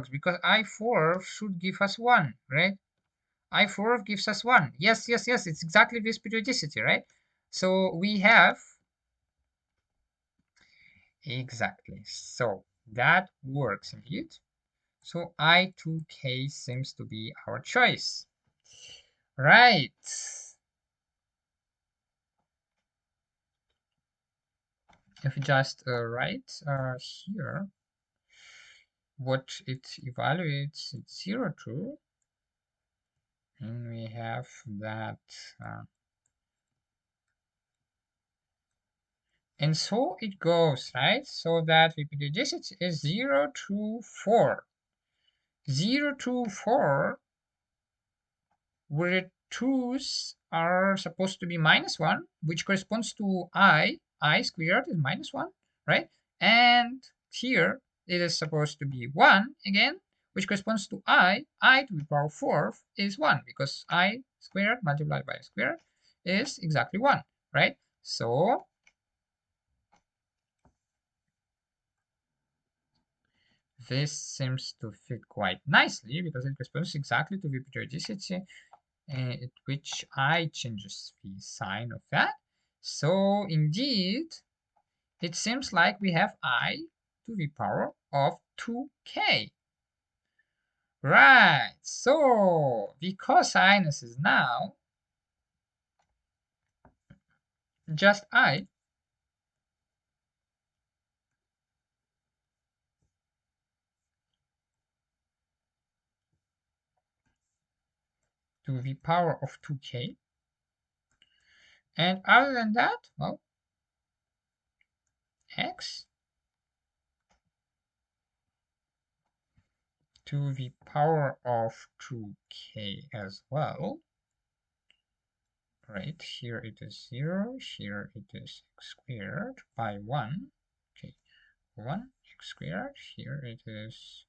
Speaker 1: because I4 should give us 1, right? I4 gives us 1. Yes. It's exactly this periodicity, right? So we have, exactly. So that works indeed. So I2K seems to be our choice. Right. If we just write here what it evaluates, it's 0, 2, and we have that, and so it goes, right? So that the periodicity is 0 to 4. 0 to 4, where 2's are supposed to be -1, which corresponds to I squared is -1, right? And here it is supposed to be 1 again, which corresponds to I to the power 4 is 1, because I squared multiplied by I squared is exactly 1, right? So this seems to fit quite nicely because it corresponds exactly to the periodicity at which I changes the sign of that. So indeed, it seems like we have I to the power of 2k. Right, so the cosinus is now just I to the power of 2k. And other than that, well, x to the power of 2k as well. Right, here it is 0, here it is x squared by 1. Okay, 1 x squared, here it is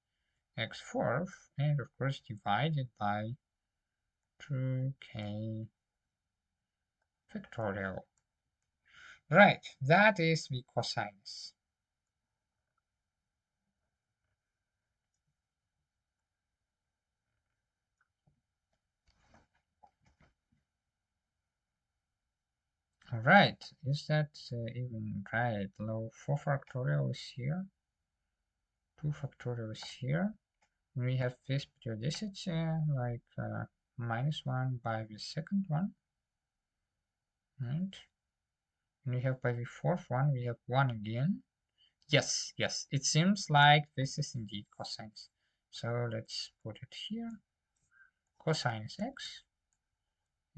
Speaker 1: x fourth, and of course divided by 2k factorial. Right, that is the cosinus. All right, is that even right? Low 4 factorial is here, 2 factorial is here. We have this periodicity like -1 by the second one, right? And we have by the fourth one, we have 1 again. Yes, it seems like this is indeed cosinus. So let's put it here. Cosinus x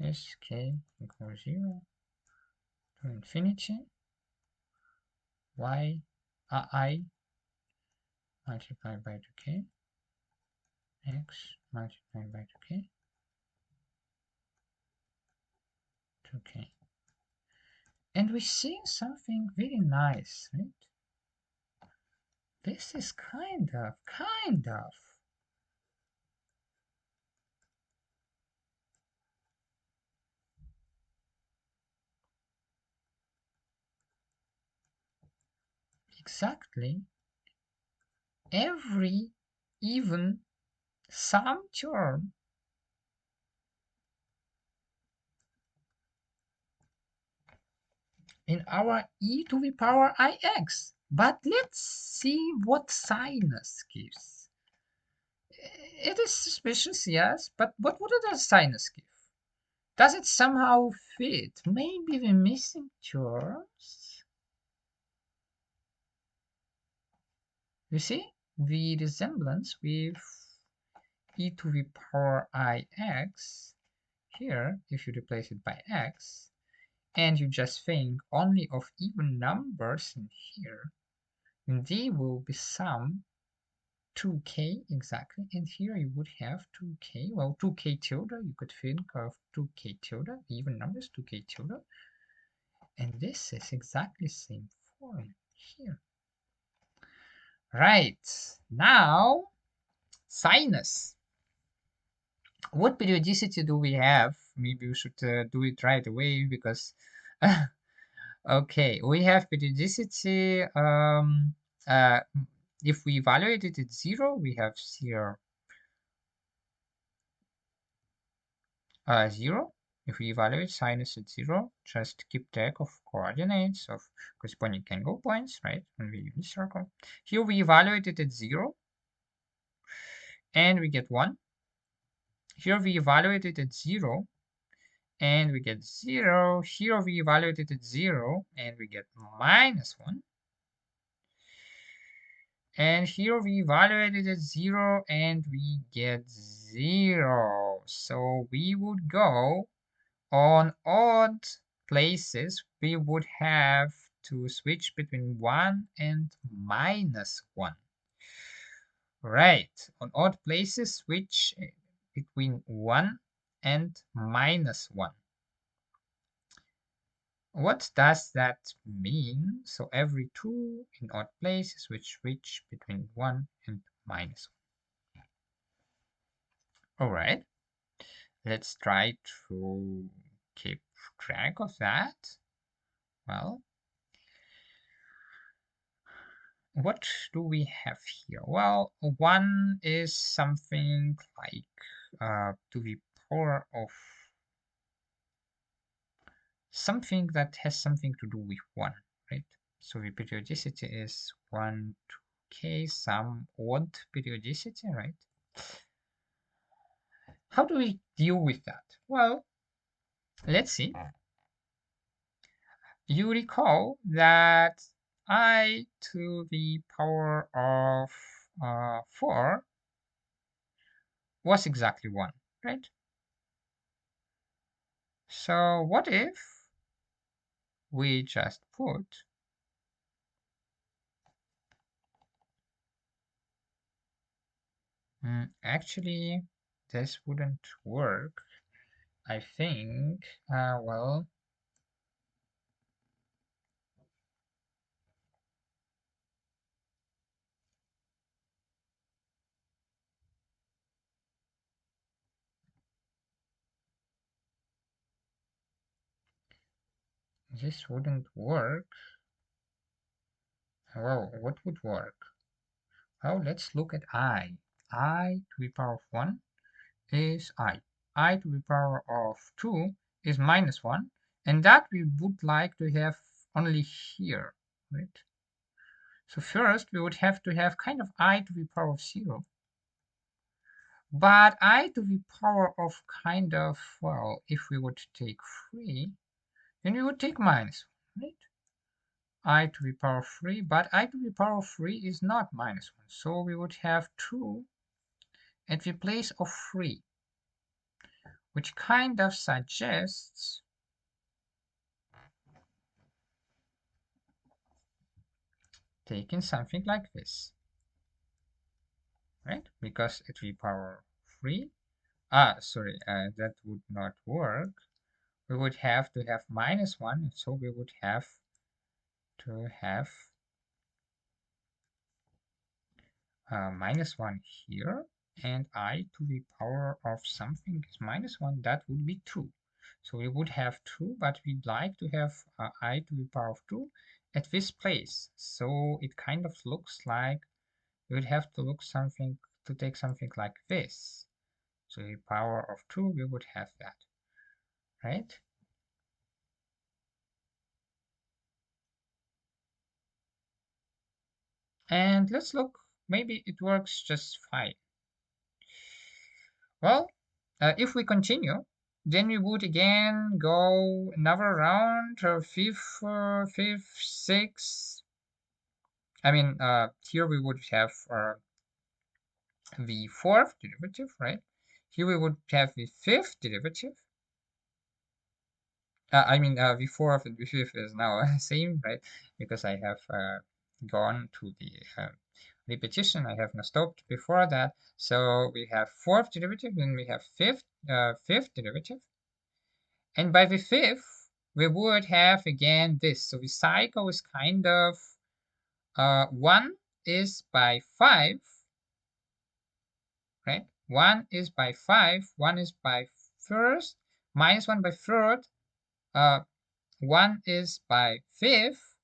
Speaker 1: is k equals 0 to infinity y I multiplied by 2k x multiplied by 2k. And we see something very nice, right? This is kind of exactly every even sum term in our e to the power ix. But let's see what sinus gives. It is suspicious, yes, but what does sinus give? Does it somehow fit? Maybe the missing terms? You see the resemblance with e to the power ix here, if you replace it by x, and you just think only of even numbers in here, they will be some 2k exactly, and here you would have 2k, well, 2k tilde, you could think of 2k tilde, even numbers, 2k tilde, and this is exactly the same form here. Right, now, sinus. What periodicity do we have maybe we should do it right away because okay, we have periodicity. Uh, if we evaluate it at 0, we have 0, 0. If we evaluate sinus at 0, just keep track of coordinates of corresponding angle points, right, on the unit circle. Here we evaluate it at 0, and we get 1. Here we evaluate it at 0, and we get 0. Here we evaluate it at 0, and we get -1. And here we evaluate it at 0, and we get 0. So we would go on odd places, we would have to switch between 1 and -1. Right, on odd places, switch between 1 and -1. What does that mean? So every 2 in odd places, we switch between 1 and -1. All right, let's try to keep track of that. Well, what do we have here? Well, 1 is something like to the power of something that has something to do with 1, right? So the periodicity is 1 to k, some odd periodicity, right? How do we deal with that? Well, let's see. You recall that I to the power of 4 was exactly 1, right? So what if we just put actually this wouldn't work, I think. Well, this wouldn't work. Well, what would work? Well, let's look at I to the power of 1 is I to the power of 2 is -1, and that we would like to have only here, right? So first we would have to have kind of I to the power of 0, but I to the power of kind of, well, if we would take 3, then we would take -1, right? I to the power of 3, but I to the power of 3 is not -1, so we would have 2 at the place of 3, which kind of suggests taking something like this, right? Because at the power 3, that would not work. We would have to have -1, so we would have to have -1 here, and I to the power of something is -1, that would be 2. So we would have 2, but we'd like to have I to the power of 2 at this place. So it kind of looks like we would have to take something like this. So the power of 2, we would have that, right? And let's look, maybe it works just fine. Well, if we continue, then we would again go another round, fifth, sixth. I mean, here we would have the fourth derivative, right? Here we would have the fifth derivative. The fourth and the fifth is now same, right? Because I have gone to the repetition. I have not stopped before that. So we have fourth derivative, then we have fifth derivative. And by the fifth, we would have again this. So the cycle is kind of 1 is by 5, right? 1 is by 5, 1 is by first, minus 1 by third, 1 is by fifth,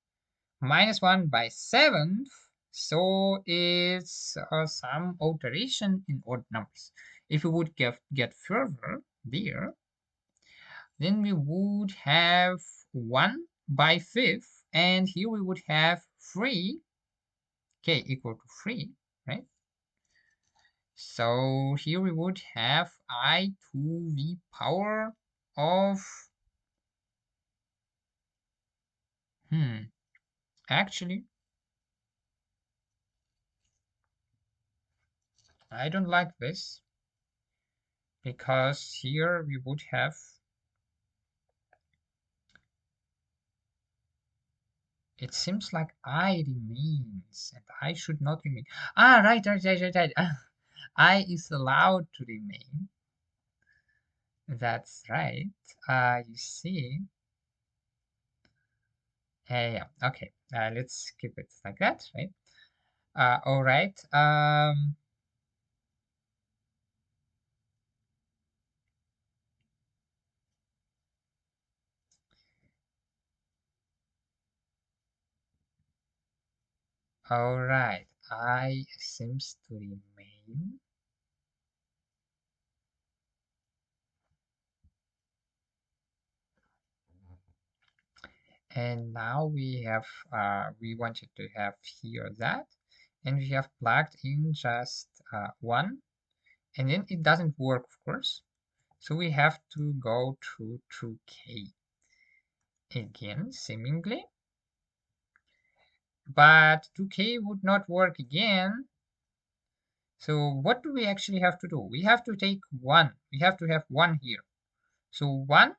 Speaker 1: minus 1 by seventh, so it's some alteration in odd numbers. If we would get further there, then we would have 1 by fifth, and here we would have 3, k equal to 3, right? So here we would have I to the power of, actually, I don't like this, because here we would have, it seems like I remains, and I should not remain. Right. I is allowed to remain. That's right. You see. Yeah. Okay. Let's keep it like that, right? All right. All right. I seems to remain. And now we have, we wanted to have here that, and we have plugged in just 1, and then it doesn't work, of course. So we have to go to 2k again, seemingly. But 2k would not work again. So what do we actually have to do? We have to take 1. We have to have 1 here. So 1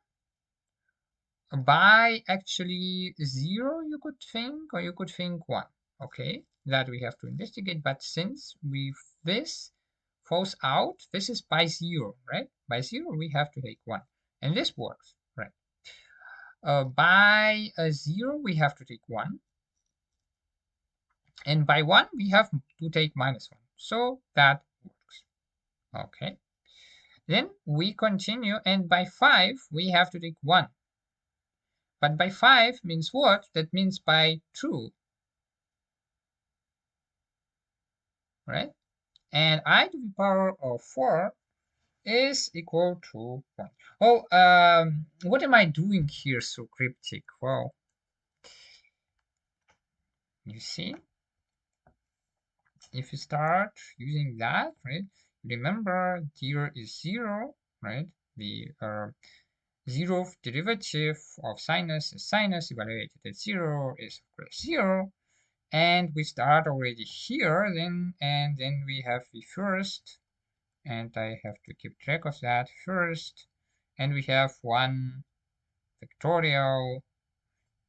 Speaker 1: by actually 0, you could think, or you could think 1. Okay, that we have to investigate. But since this falls out, this is by 0, right? By 0, we have to take 1. And this works, right? By 0, we have to take 1. And by 1, we have to take minus 1. So that works. Okay. Then we continue, and by 5, we have to take 1. But by 5 means what? That means by 2. Right? And I to the power of 4 is equal to 1. Oh, what am I doing here so cryptic? Well, you see, if you start using that, right, remember here is 0, right? The zeroth derivative of sinus is sinus evaluated at 0 is of course 0. And we start already here, and then we have the first, and I have to keep track of that first, and we have 1 factorial,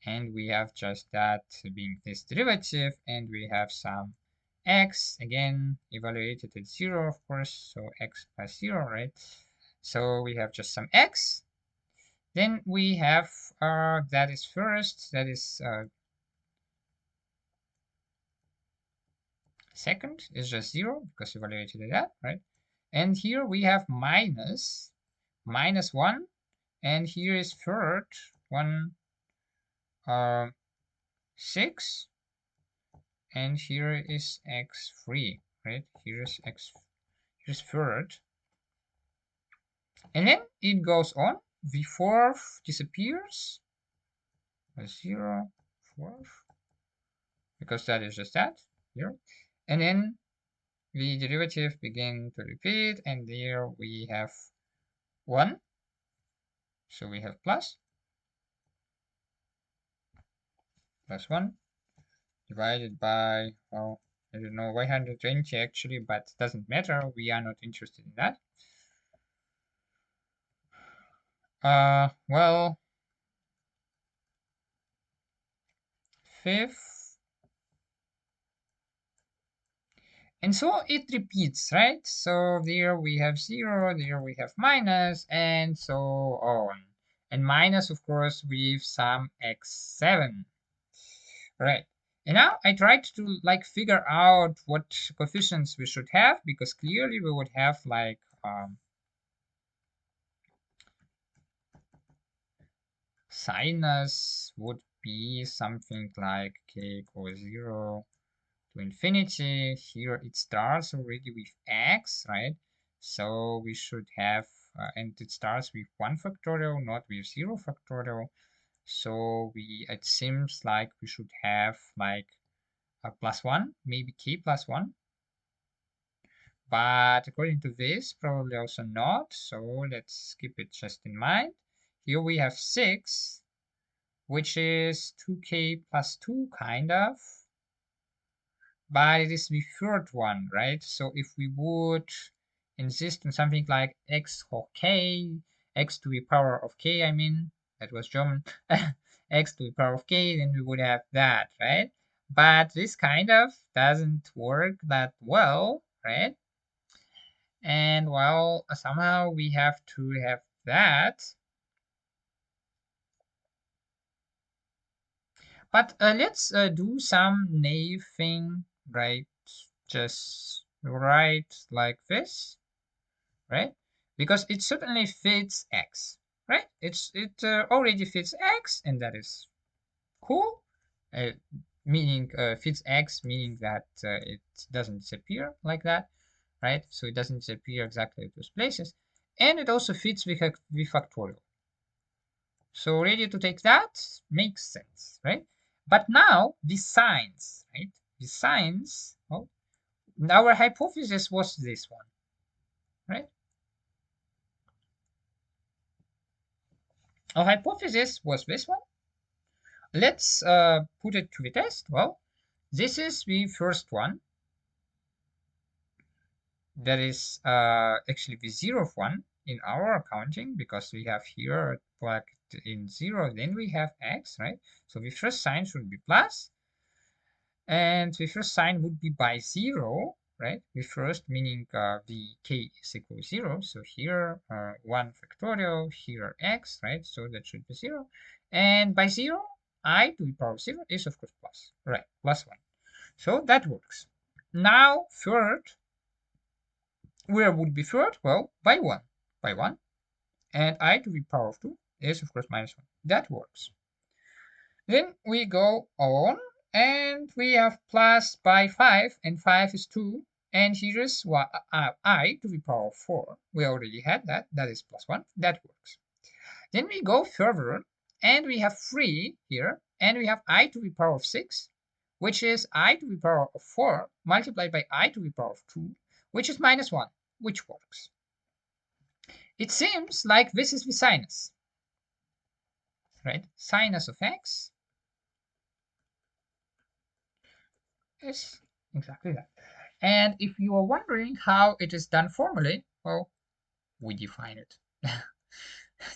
Speaker 1: and we have just that being this derivative, and we have some x, again, evaluated at 0, of course, so x plus 0, right? So we have just some x. Then we have, that is first, that is second is just 0, because we evaluated that, right? And here we have minus 1, and here is third, 1, 6, and here is x3, right? Here's third. And then it goes on. The fourth disappears. 0, fourth, because that is just that here. And then the derivative begin to repeat, and there we have 1. So we have plus 1 divided by, well, I don't know, 120 actually, but it doesn't matter. We are not interested in that. Well, fifth. And so it repeats, right? So there we have 0, there we have minus, and so on. And minus, of course, with some x7. Right. And now I tried to like figure out what coefficients we should have, because clearly we would have like sinus would be something like k equals 0 to infinity. Here it starts already with x, right? So we should have, and it starts with 1 factorial, not with 0 factorial. So it seems like we should have like a +1, maybe k +1. But according to this, probably also not. So let's keep it just in mind. Here we have 6, which is 2k plus 2, kind of. But it is the third one, right? So if we would insist on something like x or k, x to the power of k, I mean, that was German, x to the power of k, then we would have that, right? But this kind of doesn't work that well, right? And well, somehow we have to have that. But let's do some naive thing, right? Just write like this, right? Because it certainly fits x, right? It already fits x, and that is cool. Uh, Meaning fits x, meaning that it doesn't disappear like that, right? So it doesn't disappear exactly at those places, and it also fits with factorial. So ready to take that makes sense, right? But now the signs, right? The signs, well, our hypothesis was this one, right? Our hypothesis was this one. Let's put it to the test. Well, this is the first one. That is actually the zeroth one in our accounting, because we have here plugged in 0, then we have x, right? So the first sign should be plus, and the first sign would be by 0, right? The first meaning the k is equal to 0. So here 1 factorial, here x, right? So that should be 0. And by 0, I to the power of 0 is of course plus, right? Plus 1. So that works. Now third, where would be third? Well, by 1. By 1. And I to the power of 2 is of course minus 1. That works. Then we go on, and we have plus by 5, and 5 is 2. And here is I to the power of 4. We already had that. That is plus 1. That works. Then we go further, and we have 3 here, and we have I to the power of 6, which is I to the power of 4 multiplied by I to the power of 2, which is minus 1, which works. It seems like this is the sinus, right? Sinus of x is exactly that. And if you are wondering how it is done formally, well, we define it.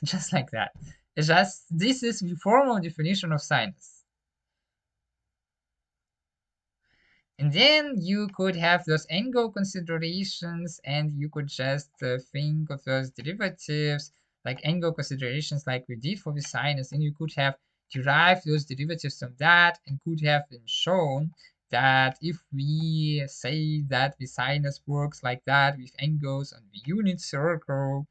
Speaker 1: Just like that. It's just, this is the formal definition of sinus. And then you could have those angle considerations, and you could just think of those derivatives, like angle considerations like we did for the sinus, and you could have derived those derivatives from that, and could have been shown that if we say that the sinus works like that with angles on the unit circle,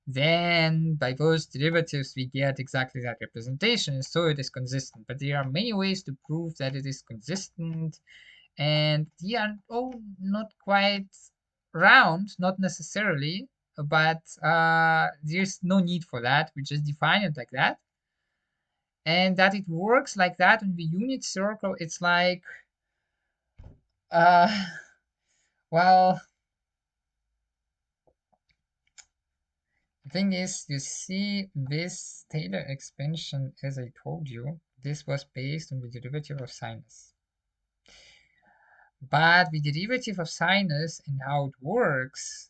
Speaker 1: then by those derivatives we get exactly that representation, so it is consistent. But there are many ways to prove that it is consistent, and they are all not quite round, not necessarily, but there's no need for that. We just define it like that, and that it works like that in the unit circle. It's like uh well, the thing is, you see, this Taylor expansion, as I told you, this was based on the derivative of sinus. But the derivative of sinus and how it works,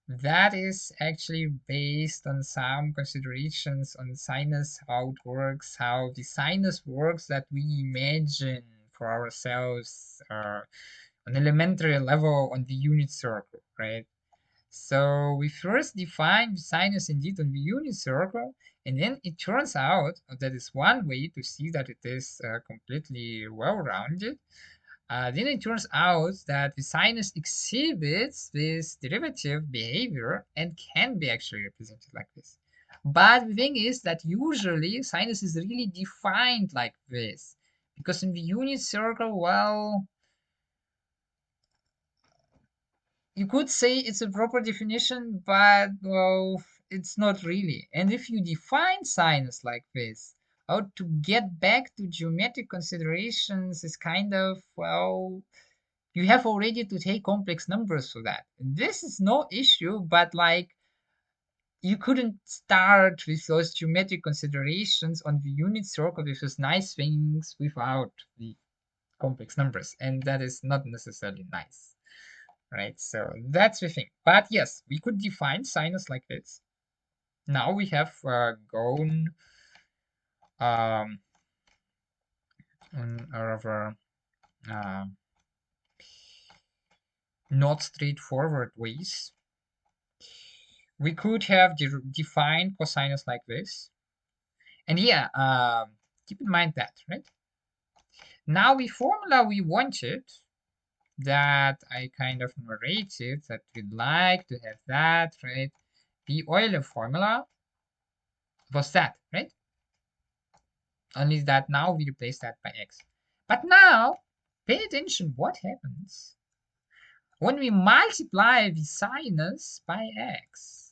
Speaker 1: that is actually based on some considerations on sinus, how it works, how the sinus works that we imagine for ourselves on elementary level on the unit circle, right? So we first define the sinus indeed on the unit circle, and then it turns out that is one way to see that it is completely well-rounded. Then it turns out that the sinus exhibits this derivative behavior and can be actually represented like this.
Speaker 2: But the thing is that usually sinus is really defined like this. Because in the unit circle, well, you could say it's a proper definition, but well, it's not really. And if you define sinus like this, how to get back to geometric considerations is kind of, well, you have already to take complex numbers for that. This is no issue, but like you couldn't start with those geometric considerations on the unit circle with those nice things without the complex numbers, and that is not necessarily nice, right? So that's the thing. But yes, we could define sinus like this. Now we have gone um, on our not straightforward ways. We could have defined cosinus like this. And yeah, keep in mind that, right? Now the formula we wanted that I kind of narrated that we'd like to have that, right? The Euler formula was that, right? Only that now we replace that by x. But now, pay attention what happens when we multiply the sinus by x.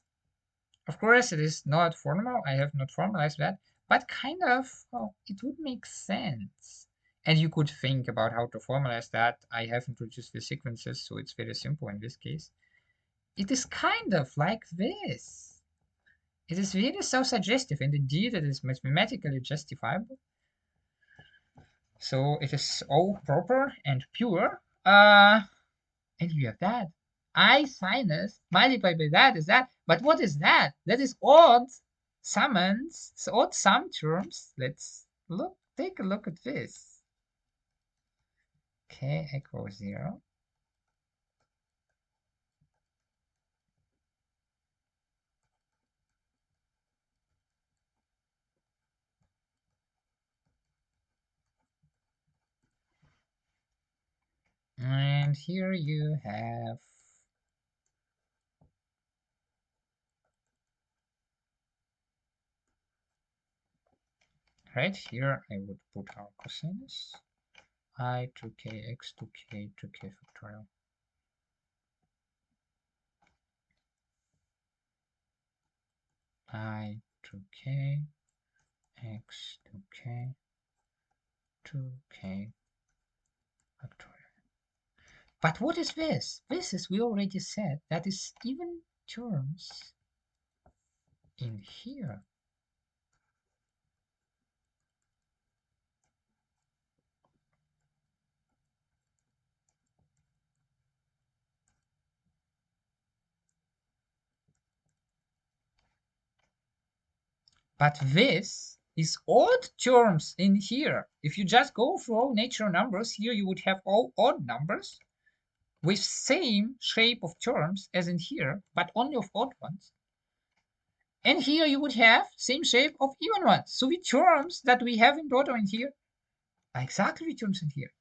Speaker 2: Of course, it is not formal. I have not formalized that, but kind of, well, it would make sense. And you could think about how to formalize that. I have introduced the sequences, so it's very simple in this case. It is kind of like this. It is very self-suggestive, and indeed it is mathematically justifiable. So it is all proper and pure. And you have that. I sinus multiplied by that is that. But what is that? That is odd summons, so odd sum terms. Let's look, take a look at this. K equals 0. And here you have right here I would put our cosinus I to kx to k factorial. I to k x to k factorial. But what is this? This is, we already said, that is even terms in here. But this is odd terms in here. If you just go through all natural numbers, here you would have all odd numbers with same shape of terms as in here, but only of odd ones. And here you would have same shape of even ones. So the terms that we have in total in here are exactly the terms in here.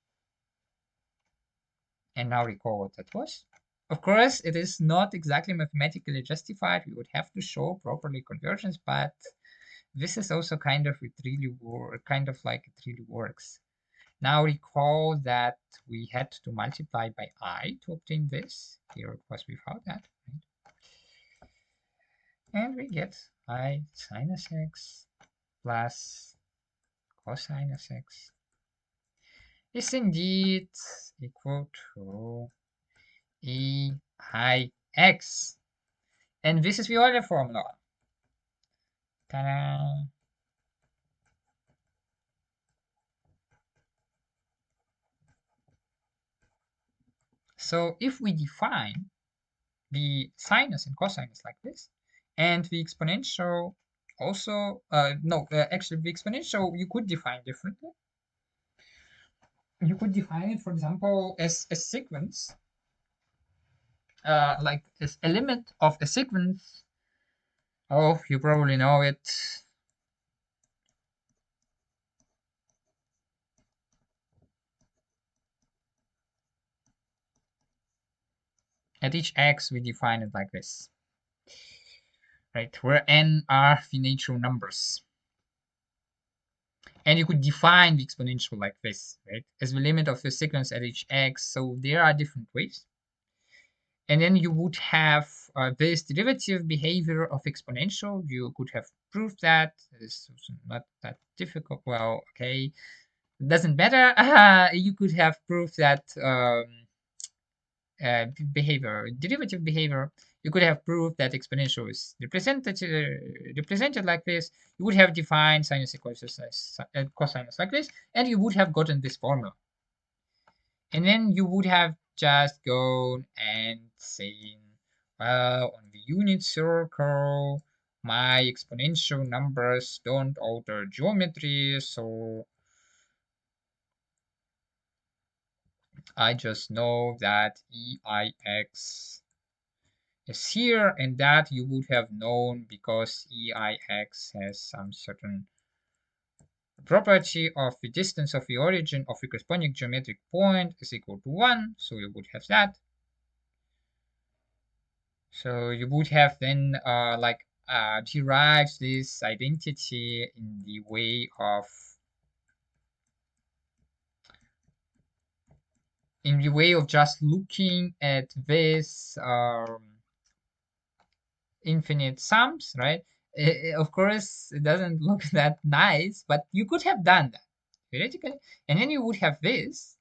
Speaker 2: And now recall what that was. Of course, it is not exactly mathematically justified. We would have to show properly conversions, but this is also kind of, it really kind of like it really works. Now recall that we had to multiply by I to obtain this. Here it was without that, right? And we get I sinus x plus cosinus x is indeed equal to e I x. And this is the Euler formula. Ta-da! So if we define the sinus and cosinus like this, and the exponential also, actually the exponential you could define differently. You could define it, for example, as a sequence, like as a limit of a sequence. Oh, you probably know it. At each x, we define it like this. right? Where n are the natural numbers. And you could define the exponential like this, right? As the limit of the sequence at each x. So there are different ways. And then you would have this derivative behavior of exponential. You could have proved that. It's not that difficult. Well, okay, it doesn't matter. You could have proved that derivative behavior. You could have proved that exponential is represented like this. You would have defined sinus equals cosinus like this, and you would have gotten this formula. And then you would have just gone and saying, well, on the unit circle, my exponential numbers don't alter geometry, so I just know that EIX is here, and that you would have known because EIX has some certain property of the distance of the origin of the corresponding geometric point is equal to 1, so you would have that. So you would have then derived this identity in the way of just looking at this infinite sums, right? Of course, it doesn't look that nice, but you could have done that theoretically, and then you would have this.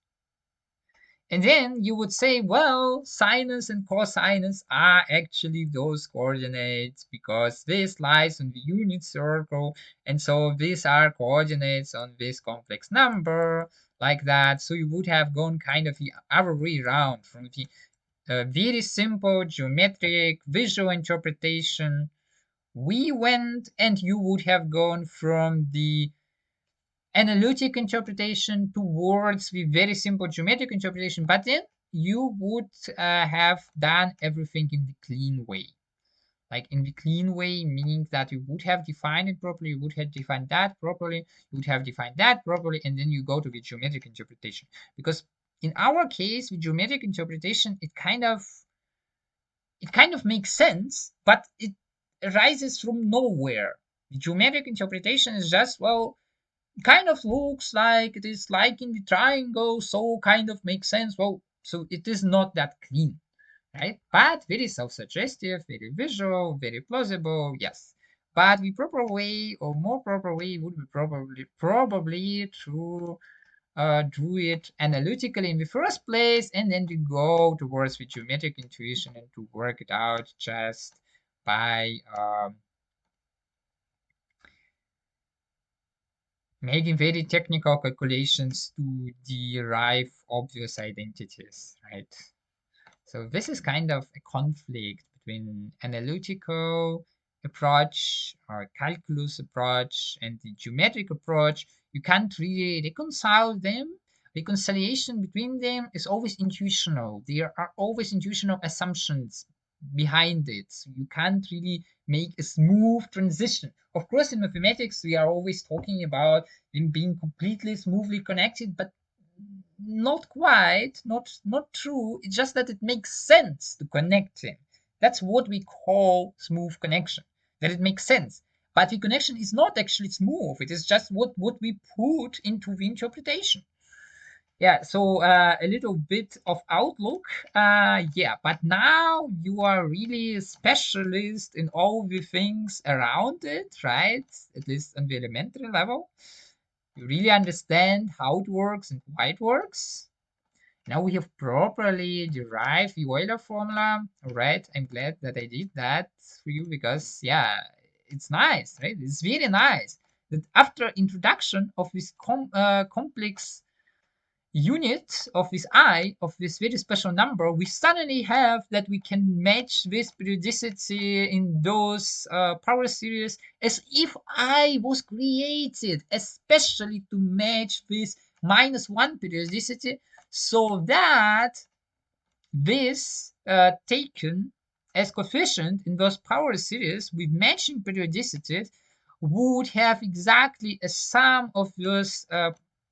Speaker 2: And then you would say, well, sinus and cosinus are actually those coordinates because this lies on the unit circle. And so these are coordinates on this complex number like that. So you would have gone kind of the other way around from the very simple geometric visual interpretation. We went and you would have gone from the analytic interpretation towards the very simple geometric interpretation, but then you would have done everything in the clean way. Like in the clean way, meaning that you would have defined it properly, you would have defined that properly, you would have defined that properly, and then you go to the geometric interpretation. Because in our case, the geometric interpretation, it kind of makes sense, but it arises from nowhere. The geometric interpretation is just, well, kind of looks like it is like in the triangle, so kind of makes sense. Well, so it is not that clean, right? But very self-suggestive, very visual, very plausible, yes. But the proper way, or more proper way, would be probably to do it analytically in the first place, and then to go towards the geometric intuition and to work it out just by making very technical calculations to derive obvious identities, right? So this is kind of a conflict between analytical approach or calculus approach and the geometric approach. You can't really reconcile them. Reconciliation between them is always intuitional. There are always intuitional assumptions behind it. So you can't really make a smooth transition. Of course, in mathematics, we are always talking about them being completely smoothly connected, but not quite, not true. It's just that it makes sense to connect them. That's what we call smooth connection. That it makes sense. But the connection is not actually smooth. It is just what we put into the interpretation. Yeah, so a little bit of outlook. Yeah, but now you are really a specialist in all the things around it, right? At least on the elementary level. You really understand how it works and why it works. Now we have properly derived the Euler formula. All right, I'm glad that I did that for you because, yeah, it's nice, right? It's really nice that after introduction of this complex unit of this I, of this very special number, we suddenly have that we can match this periodicity in those power series as if I was created especially to match this -1 periodicity, so that this taken as coefficient in those power series with matching periodicities would have exactly a sum of those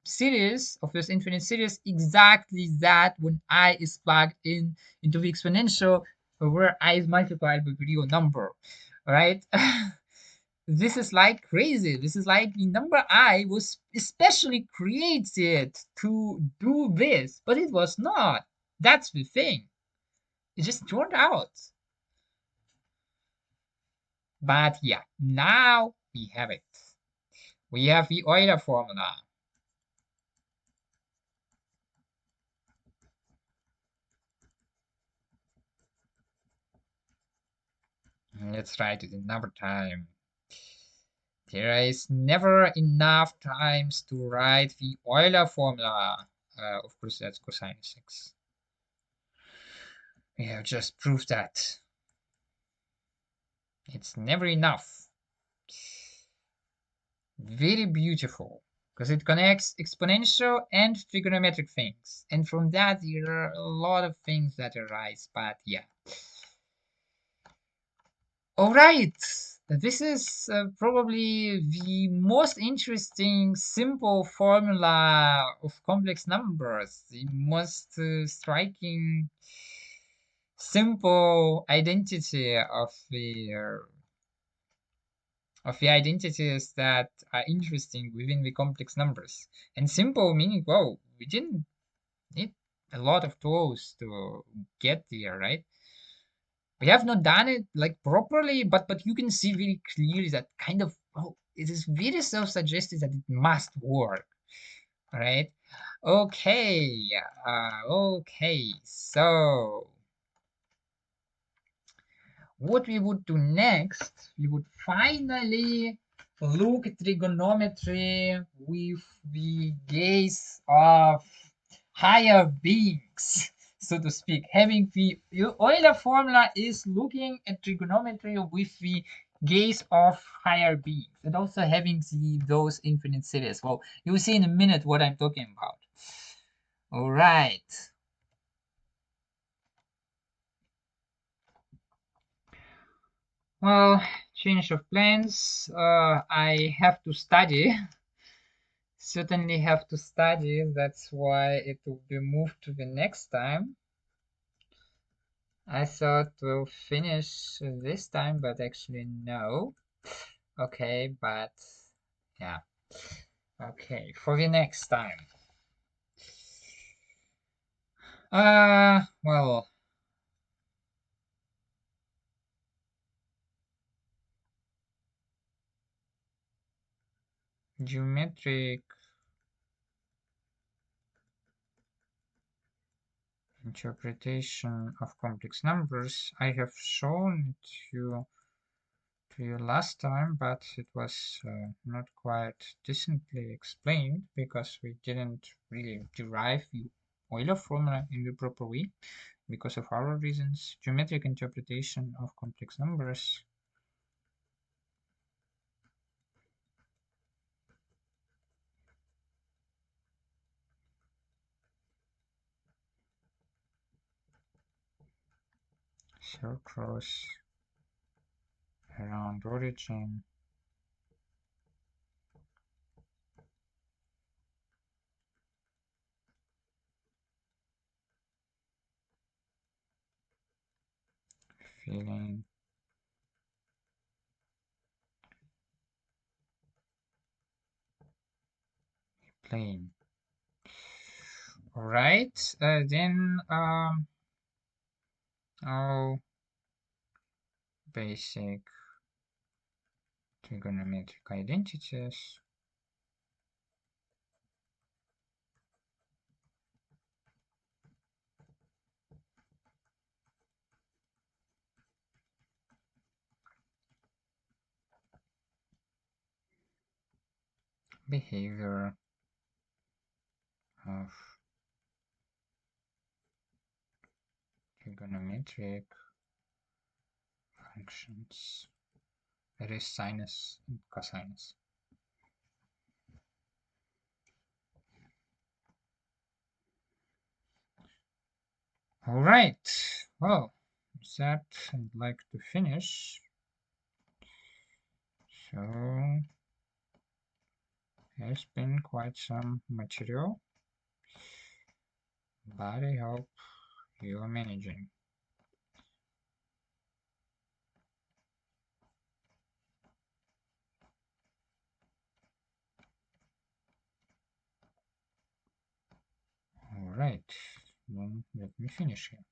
Speaker 2: series, of this infinite series, exactly that when I is plugged in into the exponential where I is multiplied with real number. right? This is like crazy. This is like the number I was especially created to do this, but it was not. That's the thing. It just turned out. But yeah, now we have it. We have the Euler formula. Let's try it another time. There is never enough times to write the Euler formula. Of course, that's cosine 6. We have just proved that. It's never enough. Very beautiful. Because it connects exponential and trigonometric things. And from that, there are a lot of things that arise. But yeah. All right. This is probably the most interesting simple formula of complex numbers. The most striking simple identity of the identities that are interesting within the complex numbers. And simple meaning, whoa, we didn't need a lot of tools to get there, right? We have not done it like properly, but you can see very clearly that kind of, oh, it is very self-suggested that it must work, right? Okay, okay, so what we would do next, we would finally look at trigonometry with the gaze of higher beings, so to speak. Having the Euler formula is looking at trigonometry with the gaze of higher beings, and also having those infinite series. Well, you will see in a minute what I'm talking about. All right. Well, change of plans. I have to study. Certainly have to study. That's why it will be moved to the next time. I thought we'll finish this time, but actually no. Okay, but yeah. Okay, for the next time. Well, geometric interpretation of complex numbers. I have shown it to you last time, but it was not quite decently explained because we didn't really derive the Euler formula in the proper way because of our reasons. Geometric interpretation of complex numbers. Circles around origin. Feeling plane. All right, then all basic trigonometric identities. Behavior of trigonometric functions. It is sinus and cosinus. All right. Well, with that I'd like to finish. So there's been quite some material, but I hope you are managing.
Speaker 1: Then let me finish here.